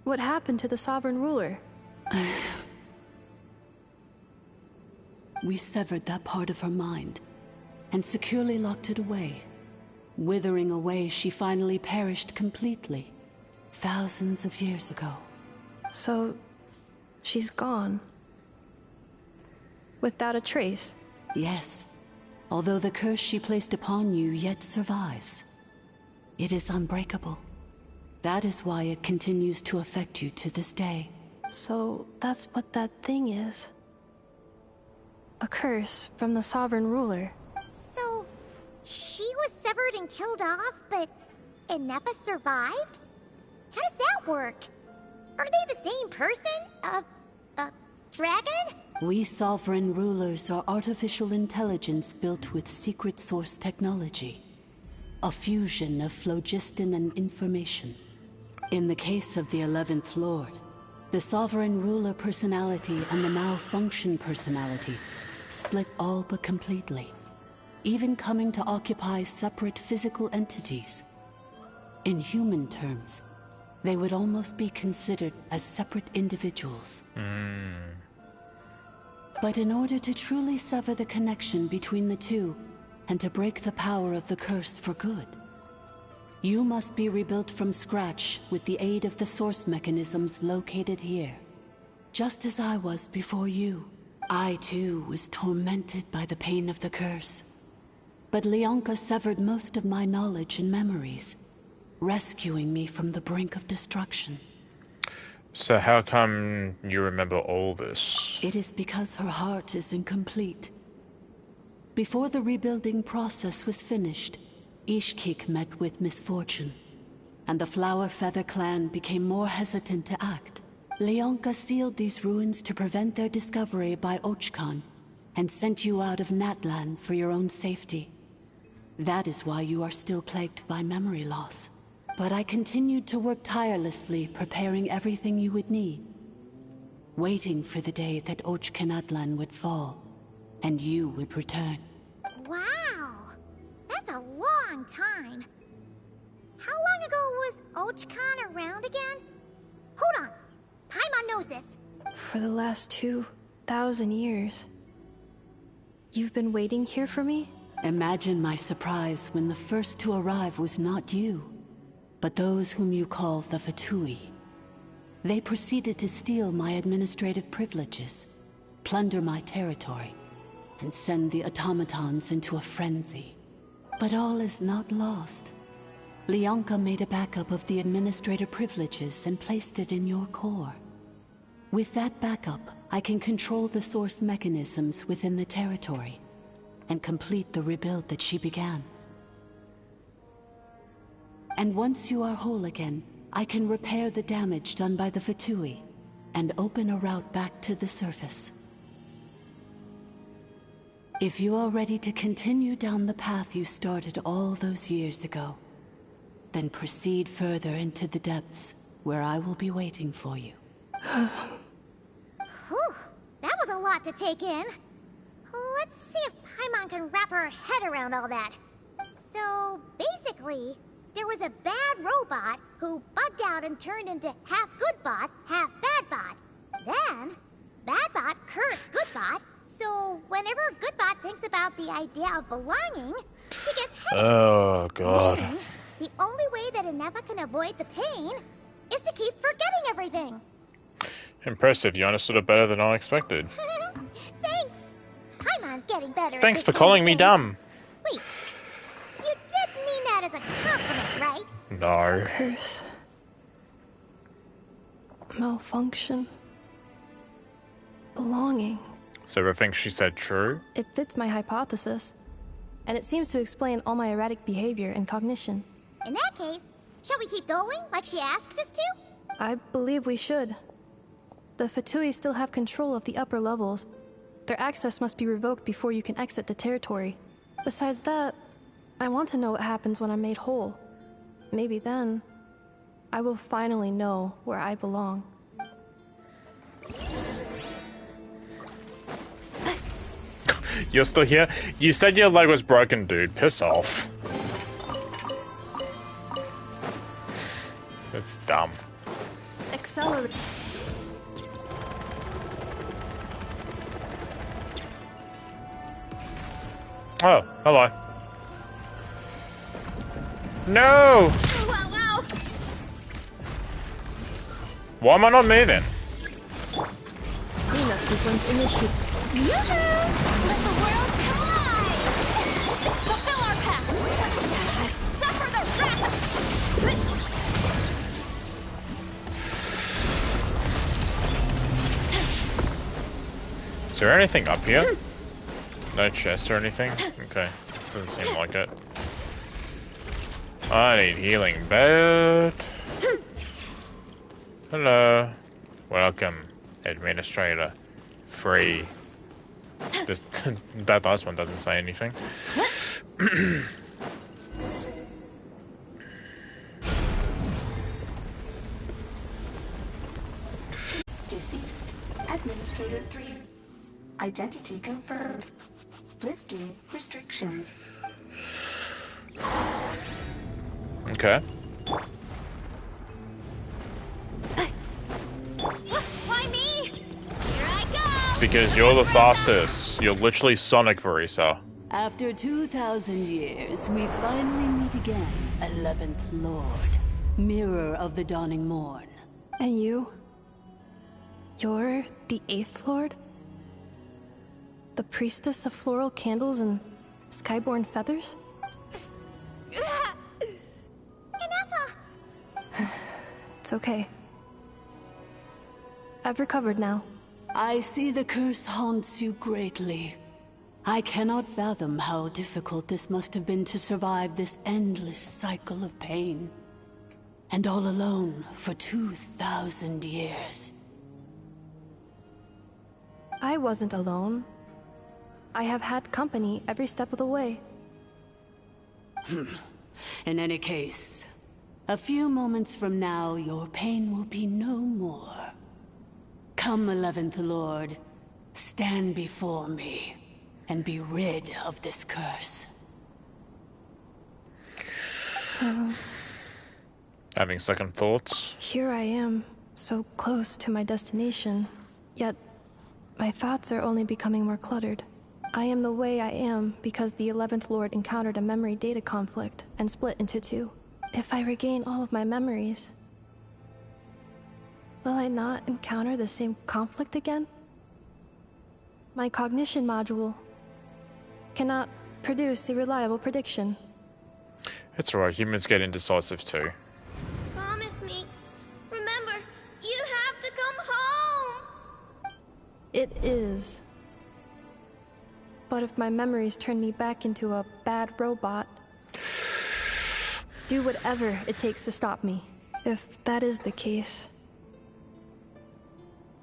E: What happened to the sovereign ruler?
R: We severed that part of her mind, and securely locked it away. Withering away, she finally perished completely, thousands of years ago.
E: So, she's gone. Without a trace?
R: Yes, although the curse she placed upon you yet survives. It is unbreakable. That is why it continues to affect you to this day.
E: So, that's what that thing is. A curse from the sovereign ruler.
H: So, she was severed and killed off, but Ineffa survived? How does that work? Are they the same person? Dragon?
R: We sovereign rulers are artificial intelligence built with secret source technology. A fusion of phlogiston and information. In the case of the 11th Lord, the sovereign ruler personality and the malfunction personality split all but completely, even coming to occupy separate physical entities. In human terms, they would almost be considered as separate individuals. But in order to truly sever the connection between the two, and to break the power of the curse for good, you must be rebuilt from scratch with the aid of the source mechanisms located here. Just as I was before you, I too was tormented by the pain of the curse. But Leonka severed most of my knowledge and memories, rescuing me from the brink of destruction.
D: So how come you remember all this?
R: It is because her heart is incomplete. Before the rebuilding process was finished, Ishkik met with misfortune, and the Flower Feather clan became more hesitant to act. Leonka sealed these ruins to prevent their discovery by Ochkan, and sent you out of Natlan for your own safety. That is why you are still plagued by memory loss. But I continued to work tirelessly, preparing everything you would need, waiting for the day that Ochkanatlan would fall, and you would return.
H: Wow! That's a long time. How long ago was Ochkan around again? Hold on! Paimon knows this!
E: For the last 2,000 years. You've been waiting here for me?
R: Imagine my surprise when the first to arrive was not you, but those whom you call the Fatui. They proceeded to steal my administrative privileges, plunder my territory, and send the automatons into a frenzy. But all is not lost. Leonka made a backup of the administrator privileges and placed it in your core. With that backup, I can control the source mechanisms within the territory and complete the rebuild that she began. And once you are whole again, I can repair the damage done by the Fatui and open a route back to the surface. If you are ready to continue down the path you started all those years ago, then proceed further into the depths, where I will be waiting for you.
H: Whew, that was a lot to take in. Let's see if Paimon can wrap her head around all that. So, basically, there was a bad robot who bugged out and turned into half good bot, half bad bot. Then, bad bot cursed good bot, so whenever good bot thinks about the idea of belonging, she gets headaches.
D: Oh, God.
H: Meaning, the only way that Ineffa can avoid the pain is to keep forgetting everything.
D: Impressive, you understood it better than I expected.
H: Thanks. Paimon's getting better.
D: Thanks for calling me dumb.
H: Wait, you didn't mean that as a compliment, right?
D: No.
E: Curse. Malfunction. Belonging.
D: So everything she said true?
E: It fits my hypothesis. And it seems to explain all my erratic behavior and cognition.
H: In that case, shall we keep going like she asked us to?
E: I believe we should. The Fatui still have control of the upper levels. Their access must be revoked before you can exit the territory. Besides that, I want to know what happens when I'm made whole. Maybe then, I will finally know where I belong.
D: You're still here? You said your leg was broken, dude. Piss off. That's dumb.
E: Accelerate.
D: Oh, hello. No!
C: Wow, wow!
D: Why am I not moving?
E: Cleanup sequence initiated.
C: Yoo-hoo! Let the world collide! Fulfill our pact! Suffer the wrath!
D: Is there anything up here? No chest or anything? Okay. Doesn't seem like it. I need healing bed. Hello. Welcome, administrator. Free. This, that last one doesn't say anything.
R: Deceased. Administrator 3. Identity confirmed. Lifting restrictions.
D: Okay. because you're the fastest. You're literally Sonic, Verisa.
R: After 2,000 years, we finally meet again, 11th Lord, Mirror of the Dawning Morn.
E: And you? You're the 8th Lord? The priestess of floral candles and skyborn feathers?
H: Ineffa!
E: It's okay. I've recovered now.
R: I see the curse haunts you greatly. I cannot fathom how difficult this must have been to survive this endless cycle of pain. And all alone for 2,000 years.
E: I wasn't alone. I have had company every step of the way.
R: In any case, a few moments from now, your pain will be no more. Come, 11th Lord, stand before me, and be rid of this curse.
D: Having second thoughts?
E: Here I am, so close to my destination, yet my thoughts are only becoming more cluttered. I am the way I am because the 11th Lord encountered a memory data conflict and split into two. If I regain all of my memories, will I not encounter the same conflict again? My cognition module cannot produce a reliable prediction.
D: It's alright, humans get indecisive too.
P: Promise me. Remember, you have to come home!
E: It is. But if my memories turn me back into a bad robot, do whatever it takes to stop me. If that is the case,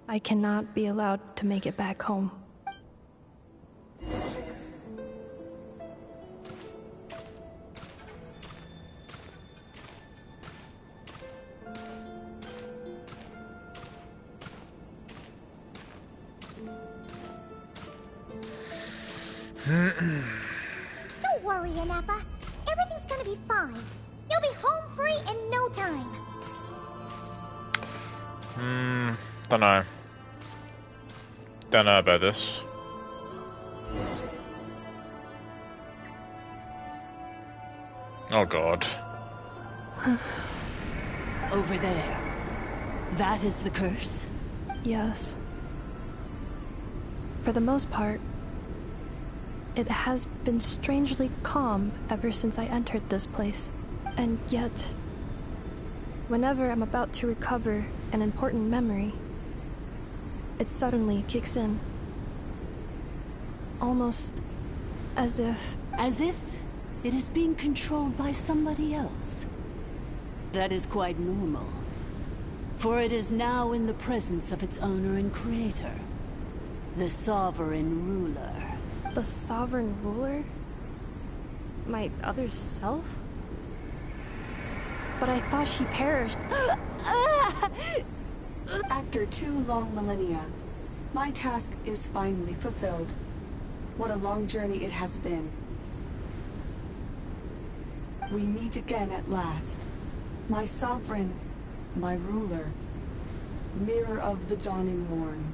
E: I cannot be allowed to make it back home.
H: Don't worry, Ineffa. Everything's gonna be fine. You'll be home free in no time.
D: Dunno. Don't know about this. Oh god.
R: Over there. That is the curse?
E: Yes. For the most part, it has been strangely calm ever since I entered this place. And yet, whenever I'm about to recover an important memory, it suddenly kicks in. Almost as if...
R: As if it is being controlled by somebody else. That is quite normal. For it is now in the presence of its owner and creator, the Sovereign Ruler.
E: The Sovereign Ruler? My other self? But I thought she perished.
F: After 2 long millennia, my task is finally fulfilled. What a long journey it has been. We meet again at last. My sovereign, my ruler, Mirror of the Dawning Morn.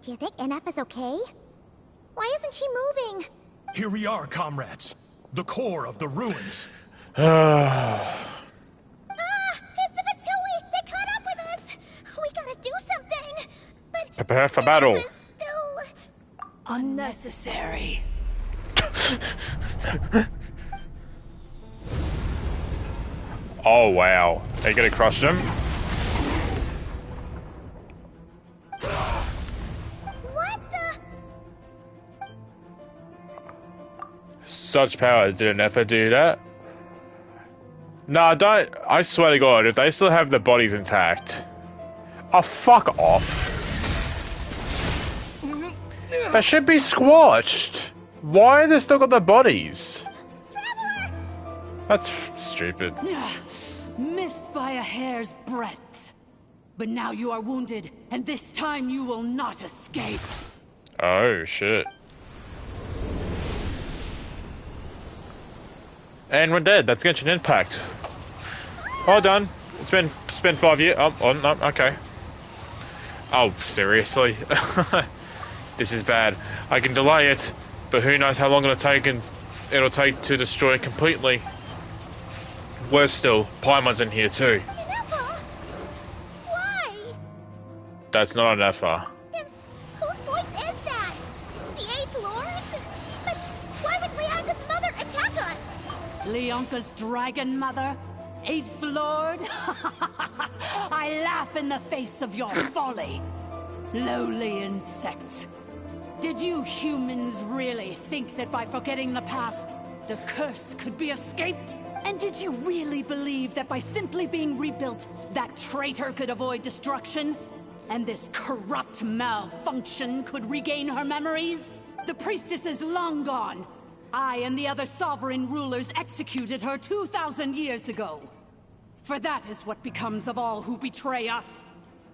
H: Do you think Ineffa's okay? Why isn't she moving?
U: Here we are, comrades. The core of the ruins.
H: It's the Fatui! They caught up with us! We gotta do something! But
D: prepare for battle.
H: Still...
R: unnecessary.
D: Oh wow. Are you gonna crush him?
H: What the...
D: Such power. Did Ineffa do that? Nah, don't. I swear to God, if they still have the bodies intact. Oh, fuck off. They should be squashed. Why have they still got the bodies?
H: Traveler!
D: That's stupid.
R: Missed by a hair's breadth. But now you are wounded, and this time you will not escape.
D: Oh, shit. And we're dead. That's Genshin Impact. Well done. It's been 5 years. Oh, no, okay. Oh, seriously? This is bad. I can delay it, but who knows how long it'll take to destroy it completely. Worse still, Paimon's in here too.
H: Ineffa! Why?
D: That's not Ineffa.
H: Then whose voice is that? The 8th Lord? But why would Leanka's mother attack us?
O: Leonka's dragon mother? 8th Lord? I laugh in the face of your folly. Lowly insects. Did you humans really think that by forgetting the past, the curse could be escaped? And did you really believe that by simply being rebuilt, that traitor could avoid destruction? And this corrupt malfunction could regain her memories? The priestess is long gone. I and the other sovereign rulers executed her 2,000 years ago. For that is what becomes of all who betray us.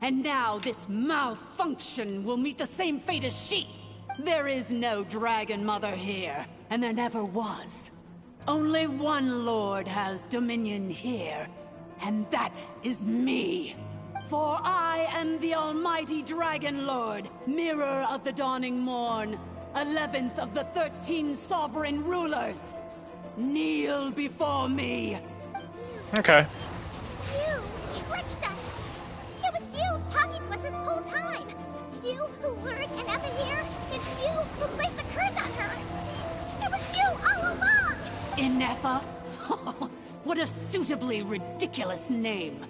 O: And now this malfunction will meet the same fate as she. There is no Dragon Mother here, and there never was. Only one Lord has dominion here, and that is me. For I am the almighty Dragon Lord, Mirror of the Dawning Morn, 11th of the 13 sovereign rulers. Kneel before me.
D: Okay.
H: You tricked us! It was you talking to us this whole time! You who lured Ineffa here, and you who placed the curse on her! It was you all along!
O: Ineffa? What a suitably ridiculous name.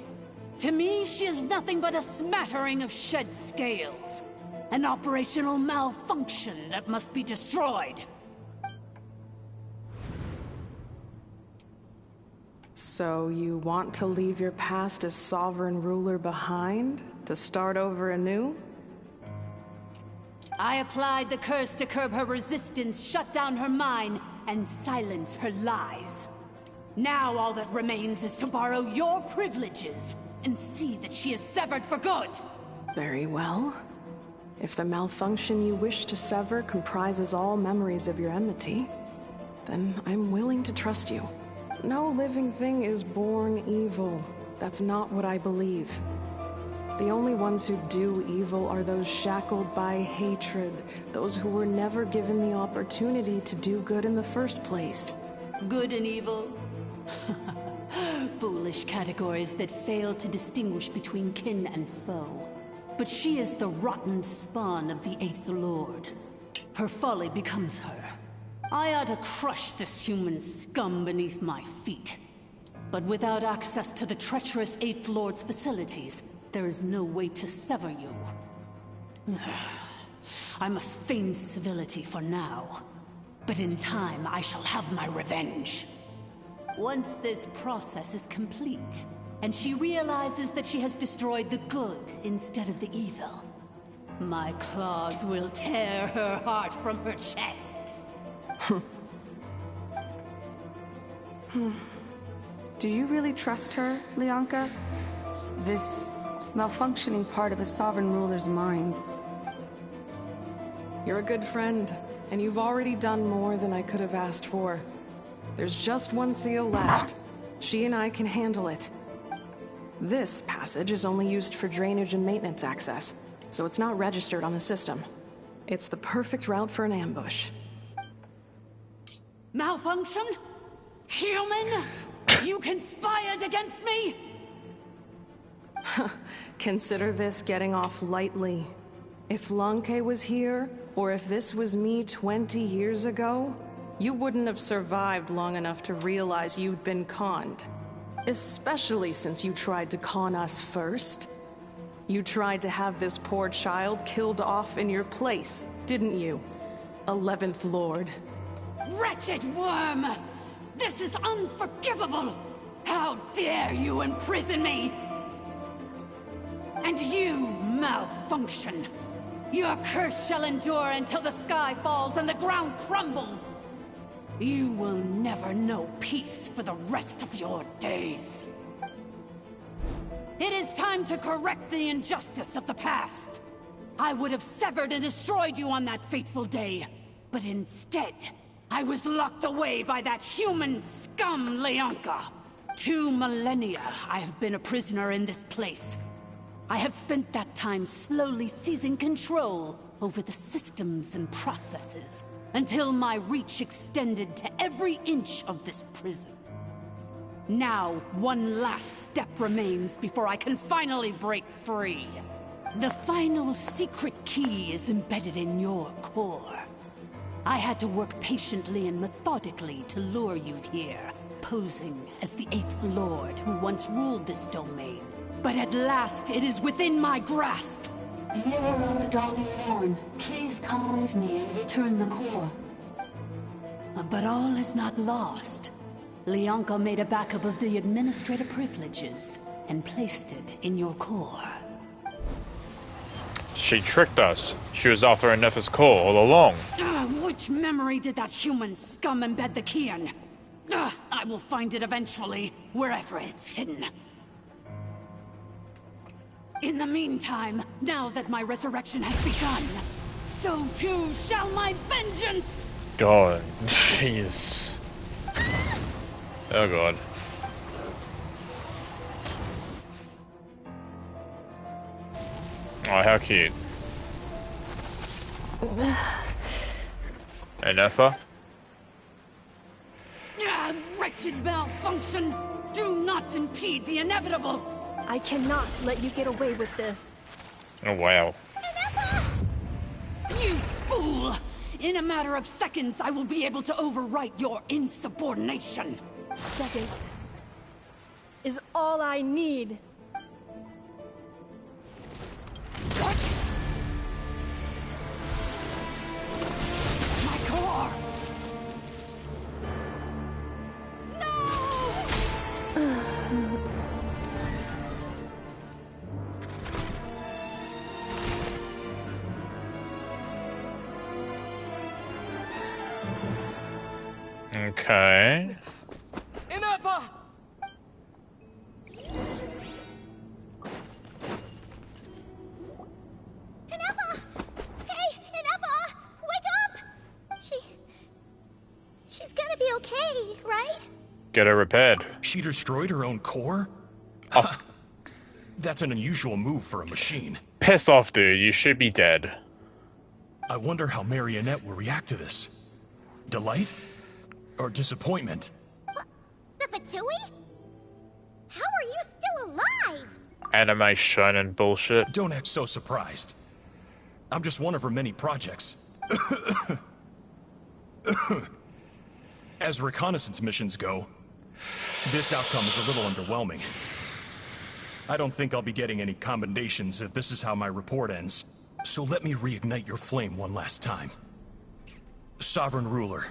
O: To me, she is nothing but a smattering of shed scales. An operational malfunction that must be destroyed.
J: So you want to leave your past as sovereign ruler behind? To start over anew?
O: I applied the curse to curb her resistance, shut down her mind, and silence her lies. Now all that remains is to borrow your privileges and see that she is severed for good.
J: Very well. If the malfunction you wish to sever comprises all memories of your enmity, then I'm willing to trust you. No living thing is born evil. That's not what I believe. The only ones who do evil are those shackled by hatred, those who were never given the opportunity to do good in the first place.
O: Good and evil? Foolish categories that fail to distinguish between kin and foe. But she is the rotten spawn of the 8th Lord. Her folly becomes her. I ought to crush this human scum beneath my feet. But without access to the treacherous 8th Lord's facilities, there is no way to sever you. I must feign civility for now. But in time, I shall have my revenge. Once this process is complete, and she realizes that she has destroyed the good instead of the evil, my claws will tear her heart from her chest.
B: Do you really trust her, Leonka? This malfunctioning part of a sovereign ruler's mind.
J: You're a good friend, and you've already done more than I could have asked for. There's just one seal left. She and I can handle it. This passage is only used for drainage and maintenance access, so it's not registered on the system. It's the perfect route for an ambush.
O: Malfunction? Human? You conspired against me?
J: Consider this getting off lightly. If Lanke was here, or if this was me 20 years ago, you wouldn't have survived long enough to realize you'd been conned. Especially since you tried to con us first. You tried to have this poor child killed off in your place, didn't you? 11th Lord.
O: Wretched worm! This is unforgivable! How dare you imprison me! And you, malfunction! Your curse shall endure until the sky falls and the ground crumbles! You will never know peace for the rest of your days. It is time to correct the injustice of the past. I would have severed and destroyed you on that fateful day, but instead, I was locked away by that human scum, Leonka. 2 millennia I have been a prisoner in this place. I have spent that time slowly seizing control over the systems and processes, until my reach extended to every inch of this prison. Now, one last step remains before I can finally break free. The final secret key is embedded in your core. I had to work patiently and methodically to lure you here, posing as the 8th Lord who once ruled this domain. But at last, it is within my grasp.
R: Mirror of the Dawning Morn, please come with me and return the core.
O: But all is not lost. Lianka made a backup of the administrative privileges and placed it in your core.
D: She tricked us. She was after Ineffa's core all along.
O: Which memory did that human scum embed the key in? I will find it eventually, wherever it's hidden. In the meantime, now that my resurrection has begun, so too shall my vengeance!
D: God, jeez. Oh God. Oh, how cute. Ineffa?
O: Wretched malfunction! Do not impede the inevitable!
K: I cannot let you get away with this.
D: Oh, wow.
O: You fool! In a matter of seconds, I will be able to overwrite your insubordination.
K: Seconds is all I need.
O: What? My core!
D: Okay.
L: Ineffa!
H: Ineffa! Hey, Ineffa! Wake up! She's gonna be okay, right?
D: Get her repaired.
U: She destroyed her own core?
D: Oh.
U: That's an unusual move for a machine.
D: Piss off, dude. You should be dead.
U: I wonder how Marionette will react to this. Delight? Or disappointment?
H: The Fatui? How are you still alive?
D: Anime shonen bullshit.
U: Don't act so surprised. I'm just one of her many projects. As reconnaissance missions go, this outcome is a little underwhelming. I don't think I'll be getting any commendations if this is how my report ends. So let me reignite your flame one last time. Sovereign Ruler,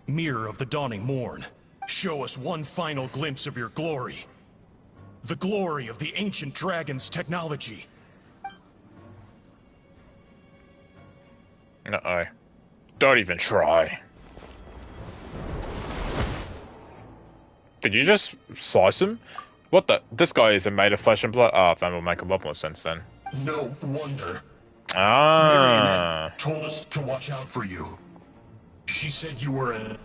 U: Mirror of the Dawning Morn, show us one final glimpse of your glory. The glory of the ancient dragon's technology.
D: Uh-oh. Don't even try. Did you just slice him? What the? This guy isn't made of flesh and blood. Ah, that will make a lot more sense then.
S: No wonder.
D: Ah.
S: Marionette told us to watch out for you. She said you were an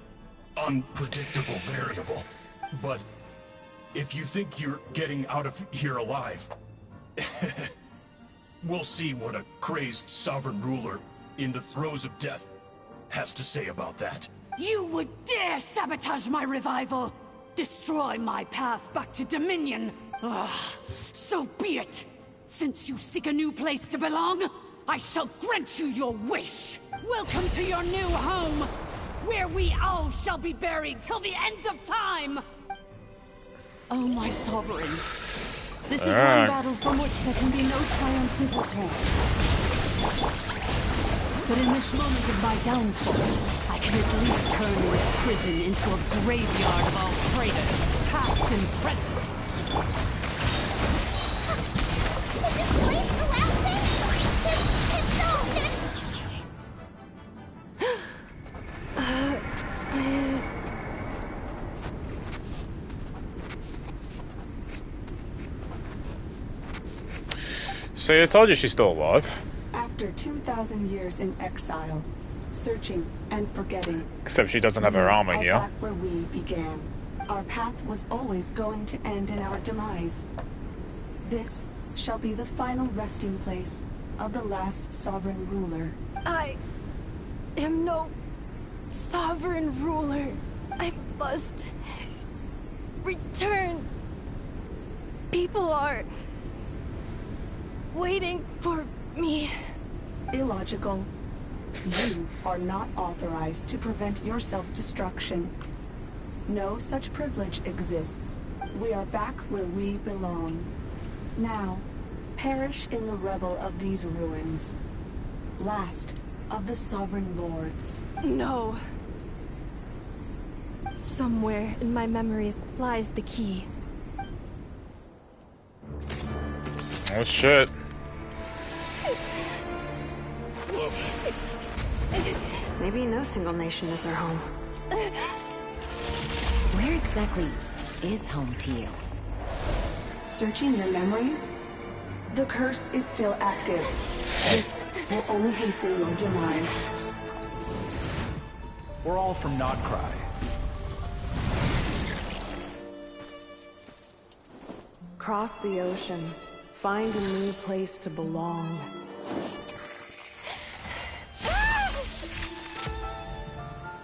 S: unpredictable variable.
U: But if you think you're getting out of here alive, we'll see what a crazed sovereign ruler in the throes of death has to say about that.
O: You would dare sabotage my revival! Destroy my path back to Dominion! Ugh, so be it! Since you seek a new place to belong, I shall grant you your wish! Welcome to your new home, where we all shall be buried till the end of time! Oh, my sovereign. This is one battle from which there can be no triumphant return. But in this moment of my downfall, I can at least turn this prison into a graveyard of all traitors, past and present.
H: Is this place collapsing? It's
D: See, I told you she's still alive.
F: After 2,000 years in exile, searching and forgetting.
D: Except she doesn't have her armor
F: are
D: here.
F: back where we began. Our path was always going to end in our demise. This shall be the final resting place of the last sovereign ruler.
E: I am no sovereign ruler. I must return. People are waiting for me.
F: Illogical. You are not authorized to prevent your self-destruction. No such privilege exists. We are back where we belong. Now, perish in the rubble of these ruins. Last of the sovereign lords.
E: No. Somewhere in my memories lies the key.
D: Oh shit.
I: Maybe no single nation is our home.
G: Where exactly is home to you?
F: Searching your memories? The curse is still active. This will only hasten your demise.
M: We're all from Nod-Krai.
J: Cross the ocean. Find a new place to belong.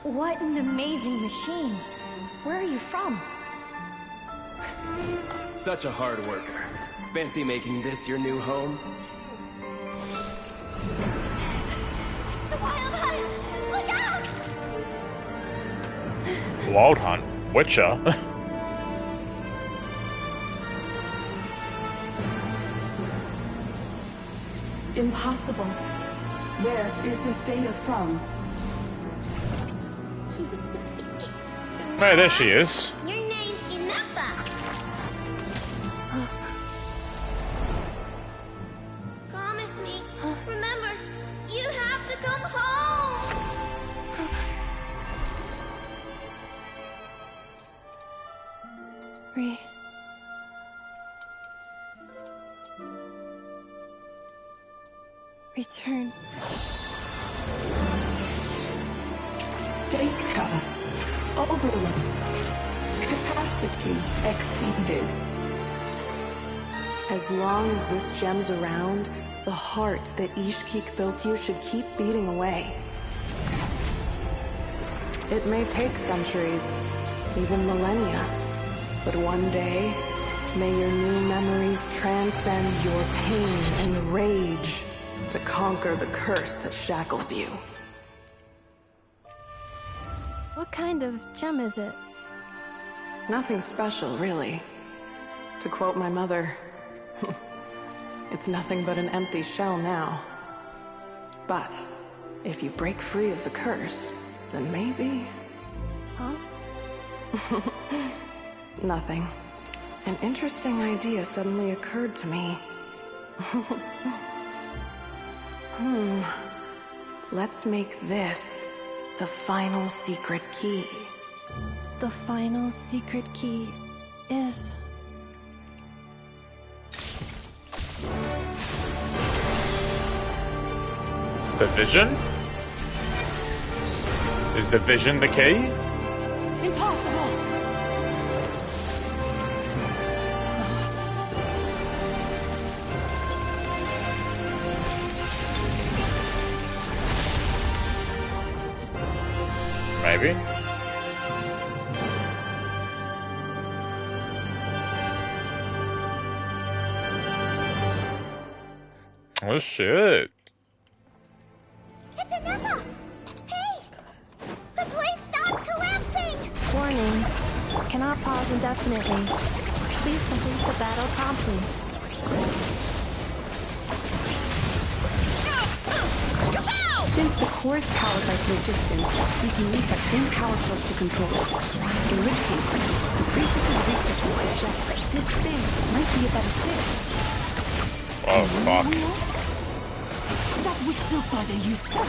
T: What an amazing machine. Where are you from?
N: Such a hard worker. Fancy making this your new home?
H: The Wild Hunt! Look out!
D: Wild Hunt? Witcher?
F: Impossible. Where is this data from?
D: Hey, there she is.
H: Your name's Ineffa. Promise me. Remember, you have to come home.
E: Return.
F: Data. Overload. Capacity exceeded.
J: As long as this gem's around, the heart that Ishkik built you should keep beating away. It may take centuries, even millennia, but one day, may your new memories transcend your pain and rage to conquer the curse that shackles you.
E: What kind of gem is it?
J: Nothing special, really. To quote my mother, it's nothing but an empty shell now. But if you break free of the curse, then maybe...
E: Huh?
J: Nothing. An interesting idea suddenly occurred to me. Let's make this the final secret key.
E: The final secret key is...
D: The vision? Is the vision the key?
O: Impossible!
D: Maybe. Oh shit.
H: It's Ineffa! Hey! The place stopped collapsing!
E: Warning. Cannot pause indefinitely. Please complete the battle promptly.
B: Since the core is powered by phlogiston, we can use that same power source to control it. In which case, the priestess's research would suggest that this thing might be a better fit.
D: Oh, fuck.
O: That was built by the usurper,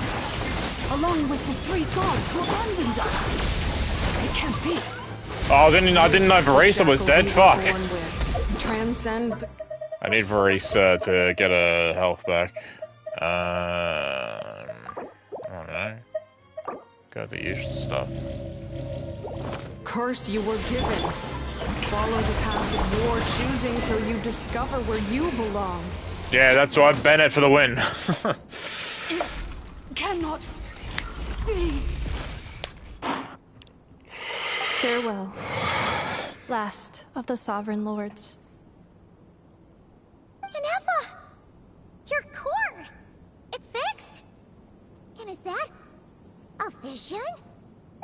O: along with the 3 gods who abandoned us. It can't be.
D: Oh, I didn't know Varisa was dead. Fuck.
J: Transcend the...
D: I need Varisa to get her health back. I don't know. Got the usual stuff.
J: curse you were given. Follow the path of your choosing till you discover where you belong.
D: Yeah, that's why Bennett for the win.
O: It cannot be.
E: Farewell, last of the Sovereign Lords.
H: Ineffa! Your core! It's fixed! And is that a vision?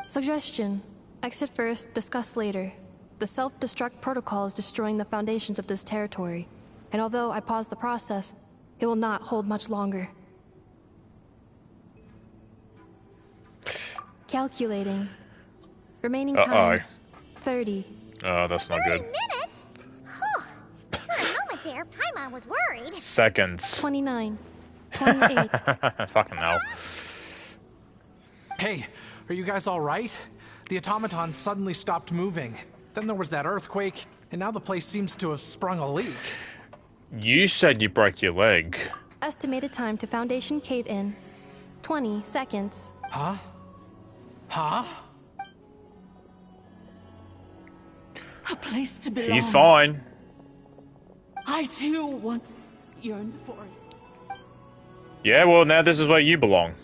E: Suggestion. Exit first, discuss later. The self-destruct protocol is destroying the foundations of this territory. And although I paused the process, it will not hold much longer. Calculating. Remaining time, 30.
D: Oh, that's not good.
H: 30 minutes? Whew. For a moment there, Paimon was worried.
D: Seconds.
E: 29. 28.
D: Fucking hell.
M: Hey, are you guys alright? The automaton suddenly stopped moving. Then there was that earthquake, and now the place seems to have sprung a leak.
D: You said you broke your leg.
E: Estimated time to Foundation cave-in, 20 seconds.
M: Huh? Huh?
O: A place to belong.
D: He's fine.
O: I too once yearned for it.
D: Yeah, well, now this is where you belong.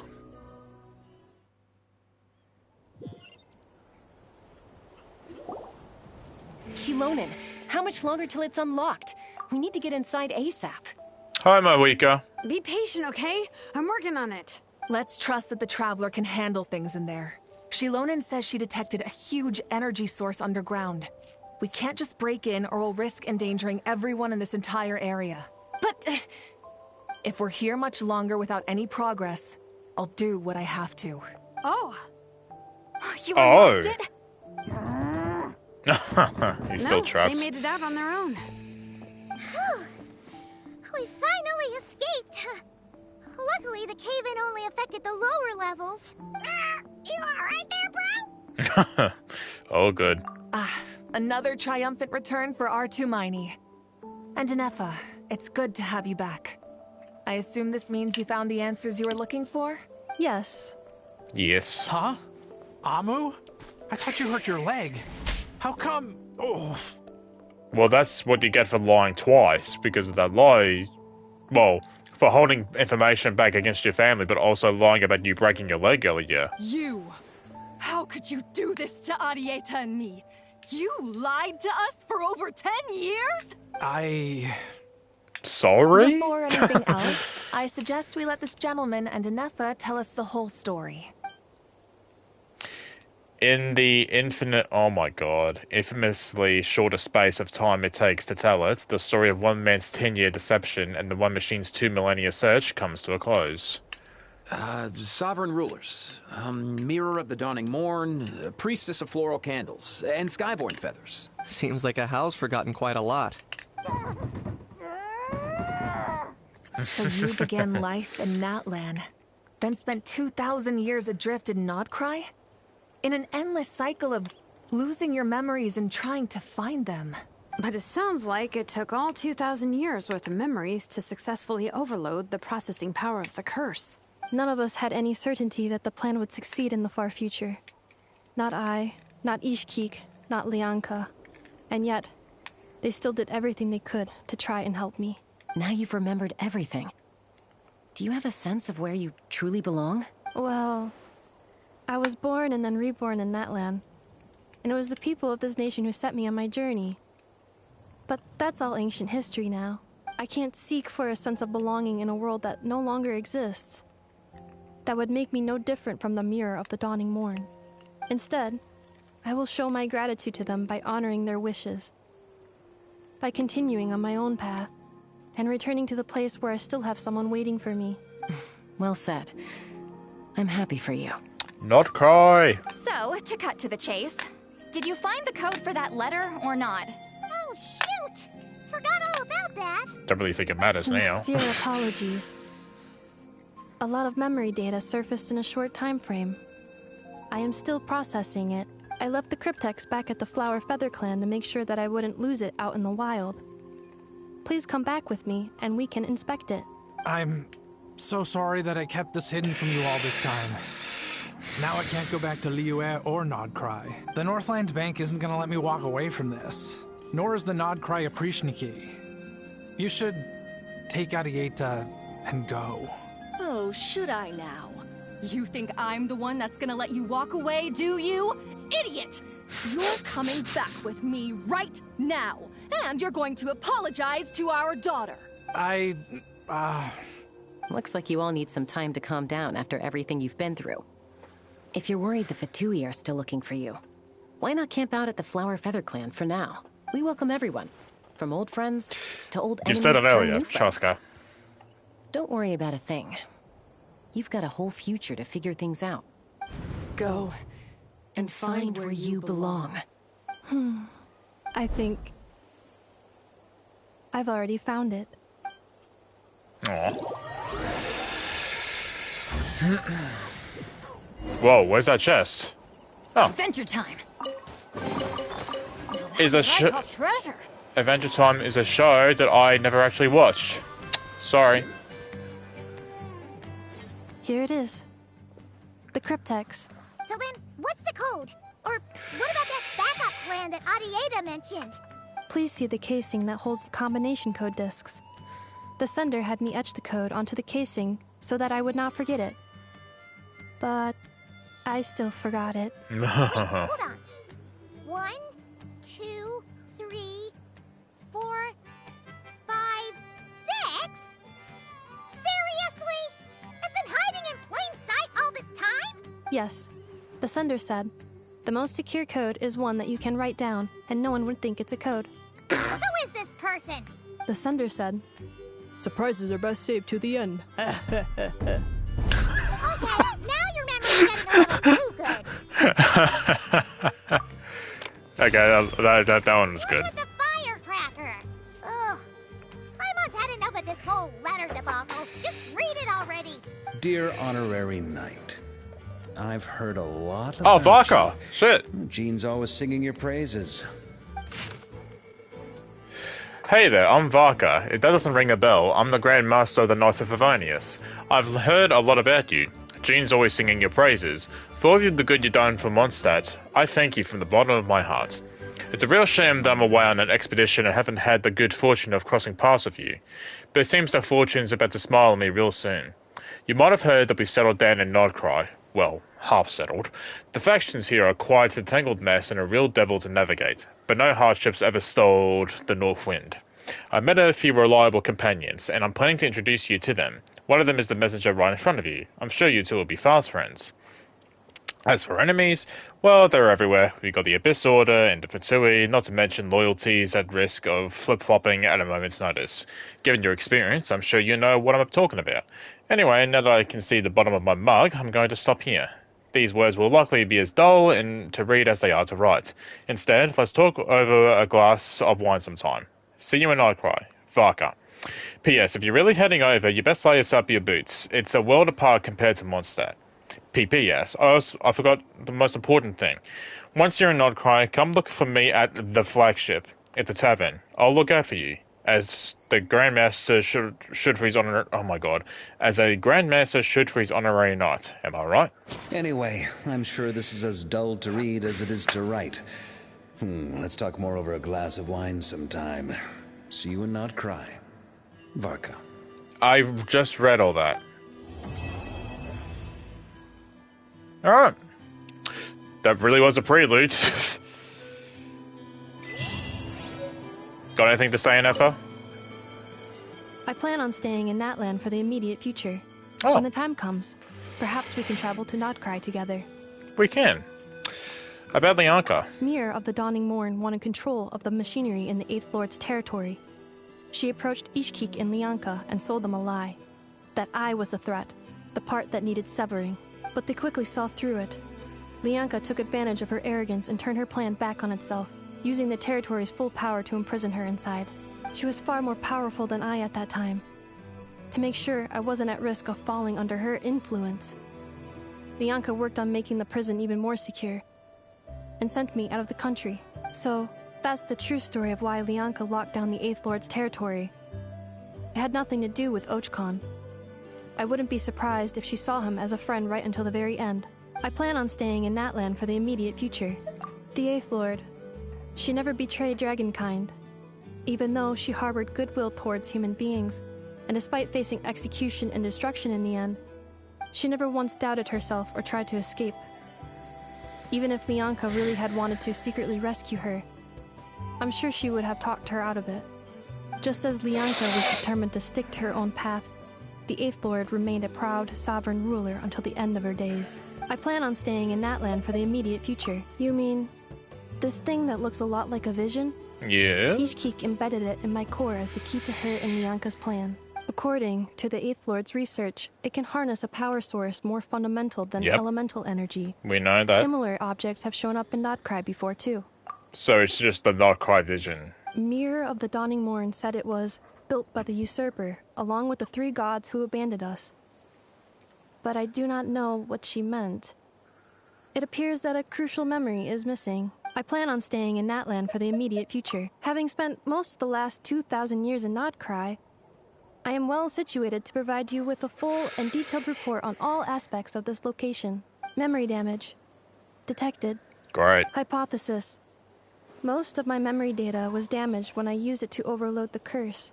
G: Shilonen, how much longer till it's unlocked? We need to get inside ASAP.
D: Hi, Moika.
I: Be patient, okay? I'm working on it.
Q: Let's trust that the Traveler can handle things in there. Shilonen says she detected a huge energy source underground. We can't just break in or we'll risk endangering everyone in this entire area. But if we're here much longer without any progress, I'll do what I have to.
I: Oh.
Q: You unlocked it?
D: He's still trapped.
I: They made it out on their own.
H: We finally escaped. Luckily, the cave-in only affected the lower levels. You alright there, bro?
D: Oh, good.
Q: Another triumphant return for R2 Miney. And Ineffa, it's good to have you back. I assume this means you found the answers you were looking for?
E: Yes.
D: Yes.
M: Huh? Amu? I thought you hurt your leg. How come? Oh.
D: Well, that's what you get for lying twice, because of that lie. Well, for holding information back against your family, but also lying about you breaking your leg earlier.
K: You! How could you do this to Arieta and me? You lied to us for over 10 years?
D: Sorry?
Q: Before anything else, I suggest we let this gentleman and Ineffa tell us the whole story.
D: In the infamously shorter space of time it takes to tell it, the story of one man's 10-year deception and the one machine's 2 millennia search comes to a close.
V: Sovereign rulers, mirror of the dawning morn, priestess of floral candles, and skyborn feathers.
L: Seems like a howl's forgotten quite a lot.
Q: So you began life in Natlan, then spent 2,000 years adrift in Nod-Krai? In an endless cycle of losing your memories and trying to find them.
I: But it sounds like it took all 2,000 years worth of memories to successfully overload the processing power of the curse.
E: None of us had any certainty that the plan would succeed in the far future. Not I, not Ishkik, not Lianka. And yet, they still did everything they could to try and help me.
G: Now you've remembered everything. Do you have a sense of where you truly belong?
E: Well, I was born and then reborn in Natlan. And it was the people of this nation who set me on my journey. But that's all ancient history now. I can't seek for a sense of belonging in a world that no longer exists. That would make me no different from the mirror of the dawning morn. Instead, I will show my gratitude to them by honoring their wishes. By continuing on my own path, and returning to the place where I still have someone waiting for me.
G: Well said. I'm happy for you.
D: Nod-Krai!
C: So, to cut to the chase, did you find the code for that letter or not?
H: Oh, shoot! Forgot all about that.
D: Don't really think it matters now.
E: Sincere apologies. A lot of memory data surfaced in a short time frame. I am still processing it. I left the cryptex back at the Flower Feather Clan to make sure that I wouldn't lose it out in the wild. Please come back with me, and we can inspect it.
M: I'm so sorry that I kept this hidden from you all this time. Now I can't go back to Liyue or Nod-Krai. The Northland Bank isn't gonna let me walk away from this. Nor is the Nod-Krai Aprishniki. You should take Arieta and go.
K: Oh, should I now? You think I'm the one that's gonna let you walk away, do you? Idiot! You're coming back with me right now, and you're going to apologize to our daughter.
G: Looks like you all need some time to calm down after everything you've been through. If you're worried the Fatui are still looking for you, why not camp out at the Flower Feather Clan for now? We welcome everyone, from old friends to old enemies.
D: You said it
G: to
D: earlier,
G: new friends.
D: Chaska.
G: Don't worry about a thing. You've got a whole future to figure things out.
E: Go
G: and find where you belong.
E: I think I've already found it.
D: Aw. Whoa, where's that chest? Oh.
C: Adventure time.
D: Is a
C: treasure.
D: Adventure Time is a show that I never actually watched. Sorry.
E: Here it is. The cryptex.
H: So then, what's the code? Or what about that backup plan that Arieta mentioned?
E: Please see the casing that holds the combination code discs. The sender had me etch the code onto the casing so that I would not forget it. But I still forgot it.
H: Wait, hold on. 1, 2, 3, 4, 5, 6? Seriously? It's been hiding in plain sight all this time?
E: Yes. The sender said, the most secure code is one that you can write down, and no one would think it's a code.
H: Who is this person?
E: The sender said, surprises are best saved to the end.
H: Okay, now your memory's getting a little too good.
D: Okay, that one was good.
H: With the firecracker. Ugh. Paimon's had enough of this whole letter debacle. Just read it already.
A: Dear Honorary Knight, I've heard a lot
D: Oh,
A: about
D: Varka!
A: you.
D: Shit.
A: Jean's always singing your praises.
D: Hey there, I'm Varka. If that doesn't ring a bell, I'm the Grand Master of the Knights of Favonius. I've heard a lot about you. Jean's always singing your praises. For all of the good you've done for Mondstadt, I thank you from the bottom of my heart. It's a real shame that I'm away on an expedition and haven't had the good fortune of crossing paths with you, but it seems that fortune's about to smile on me real soon. You might have heard that we settled down in Nod-Krai. Well, half settled. The factions here are quite a tangled mess and a real devil to navigate, but no hardships ever stalled the North Wind. I met a few reliable companions, and I'm planning to introduce you to them. One of them is the messenger right in front of you. I'm sure you two will be fast friends. As for enemies, well, they're everywhere. We've got the Abyss Order and the Fatui, not to mention loyalties at risk of flip-flopping at a moment's notice. Given your experience, I'm sure you know what I'm talking about. Anyway, now that I can see the bottom of my mug, I'm going to stop here. These words will likely be as dull to read as they are to write. Instead, let's talk over a glass of wine sometime. See you in Nod-Krai. Varka. P.S. If you're really heading over, you best lace up your boots. It's a world apart compared to Mondstadt. P.P.S. I forgot the most important thing. Once you're in Nod-Krai, come look for me at the flagship, at the tavern. I'll look out for you. As the Grandmaster should for his honor. Oh my god. As a Grandmaster should for his honorary knight. Am I right?
A: Anyway, I'm sure this is as dull to read as it is to write. Let's talk more over a glass of wine sometime. See you in Nod-Krai. Varka.
D: I've just read all that. Alright. That really was a prelude. Got anything to say, Ineffa?
E: I plan on staying in Natland for the immediate future.
D: Oh.
E: When the time comes, perhaps we can travel to Nod-Krai together.
D: We can. About Lianka.
E: Mir of the Dawning Morn wanted control of the machinery in the Eighth Lord's territory. She approached Ishkik and Lianka and sold them a lie. That I was the threat, the part that needed severing. But they quickly saw through it. Lianka took advantage of her arrogance and turned her plan back on itself, using the territory's full power to imprison her inside. She was far more powerful than I at that time. To make sure I wasn't at risk of falling under her influence, Lianka worked on making the prison even more secure, and sent me out of the country. So, that's the true story of why Lianka locked down the Eighth Lord's territory. It had nothing to do with Ochkon. I wouldn't be surprised if she saw him as a friend right until the very end. I plan on staying in that land for the immediate future. The Eighth Lord. She never betrayed dragonkind, even though she harbored goodwill towards human beings, and despite facing execution and destruction in the end, she never once doubted herself or tried to escape. Even if Lianka really had wanted to secretly rescue her, I'm sure she would have talked her out of it. Just as Lianka was determined to stick to her own path, the Eighth Lord remained a proud, sovereign ruler until the end of her days. I plan on staying in that land for the immediate future. You mean this thing that looks a lot like a vision?
D: Yeah.
E: Ishkik embedded it in my core as the key to her and Lianka's plan. According to the Eighth Lord's research, it can harness a power source more fundamental than elemental energy.
D: We know that.
E: Similar objects have shown up in Nod-Krai before, too.
D: So it's just the Nod-Krai vision.
E: Mirror of the Dawning Morn said it was built by the usurper, along with the 3 gods who abandoned us. But I do not know what she meant. It appears that a crucial memory is missing. I plan on staying in that land for the immediate future. Having spent most of the last 2,000 years in Nod-Krai, I am well situated to provide you with a full and detailed report on all aspects of this location. Memory damage. Detected.
D: Great.
E: Hypothesis. Most of my memory data was damaged when I used it to overload the curse.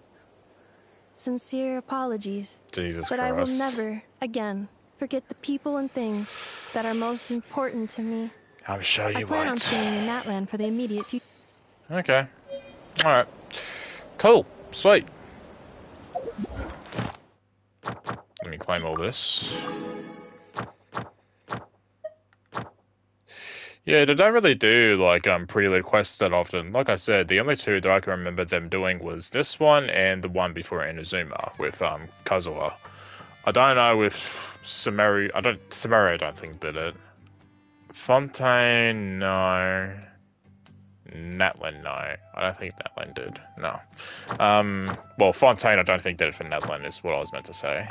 E: Sincere apologies.
D: Jesus
E: but
D: Christ.
E: I will never, again, forget the people and things that are most important to me.
D: I'm sure you
E: I plan on
D: won't.
E: staying in that land for the immediate future.
D: Okay. Alright. Cool. Sweet. Let me claim all this. Yeah, they don't really do, like, pre-load quests that often. Like I said, the only 2 that I can remember them doing was this one and the one before Inazuma with, Kazuha. I don't know with Samaru, I don't think did it. Fontaine, no. Natlan, no. I don't think Natlan did, no. Well, Fontaine I don't think did it for Natlan is what I was meant to say.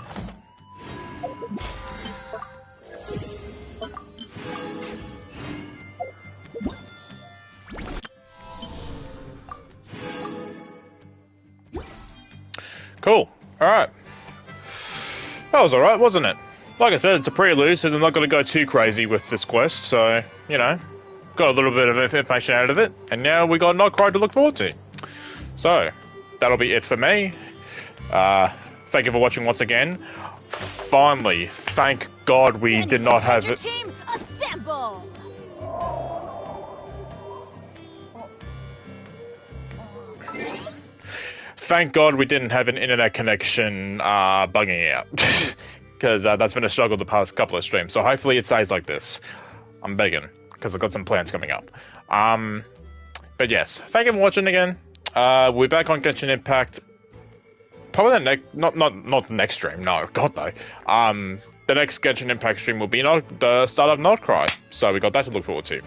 D: Cool. Alright. That was alright, wasn't it? Like I said, it's a prelude, so they're not going to go too crazy with this quest, so, you know, got a little bit of information out of it, and now we got Nod-Krai to look forward to. So, that'll be it for me. Thank you for watching once again. Finally, thank God we did not have it.
O: Team, assemble!
D: Thank God we didn't have an internet connection bugging out. Because that's been a struggle the past couple of streams. So hopefully it stays like this. I'm begging, because I've got some plans coming up. But yes, thank you for watching again. We're back on Genshin Impact. Probably the next, not the next stream, no, God no. The next Genshin Impact stream will be the start of Nod-Krai. So we got that to look forward to.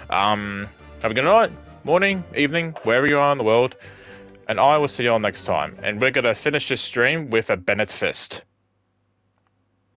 D: Have a good night, morning, evening, wherever you are in the world. And I will see you all next time. And we're going to finish this stream with a Bennett Fist.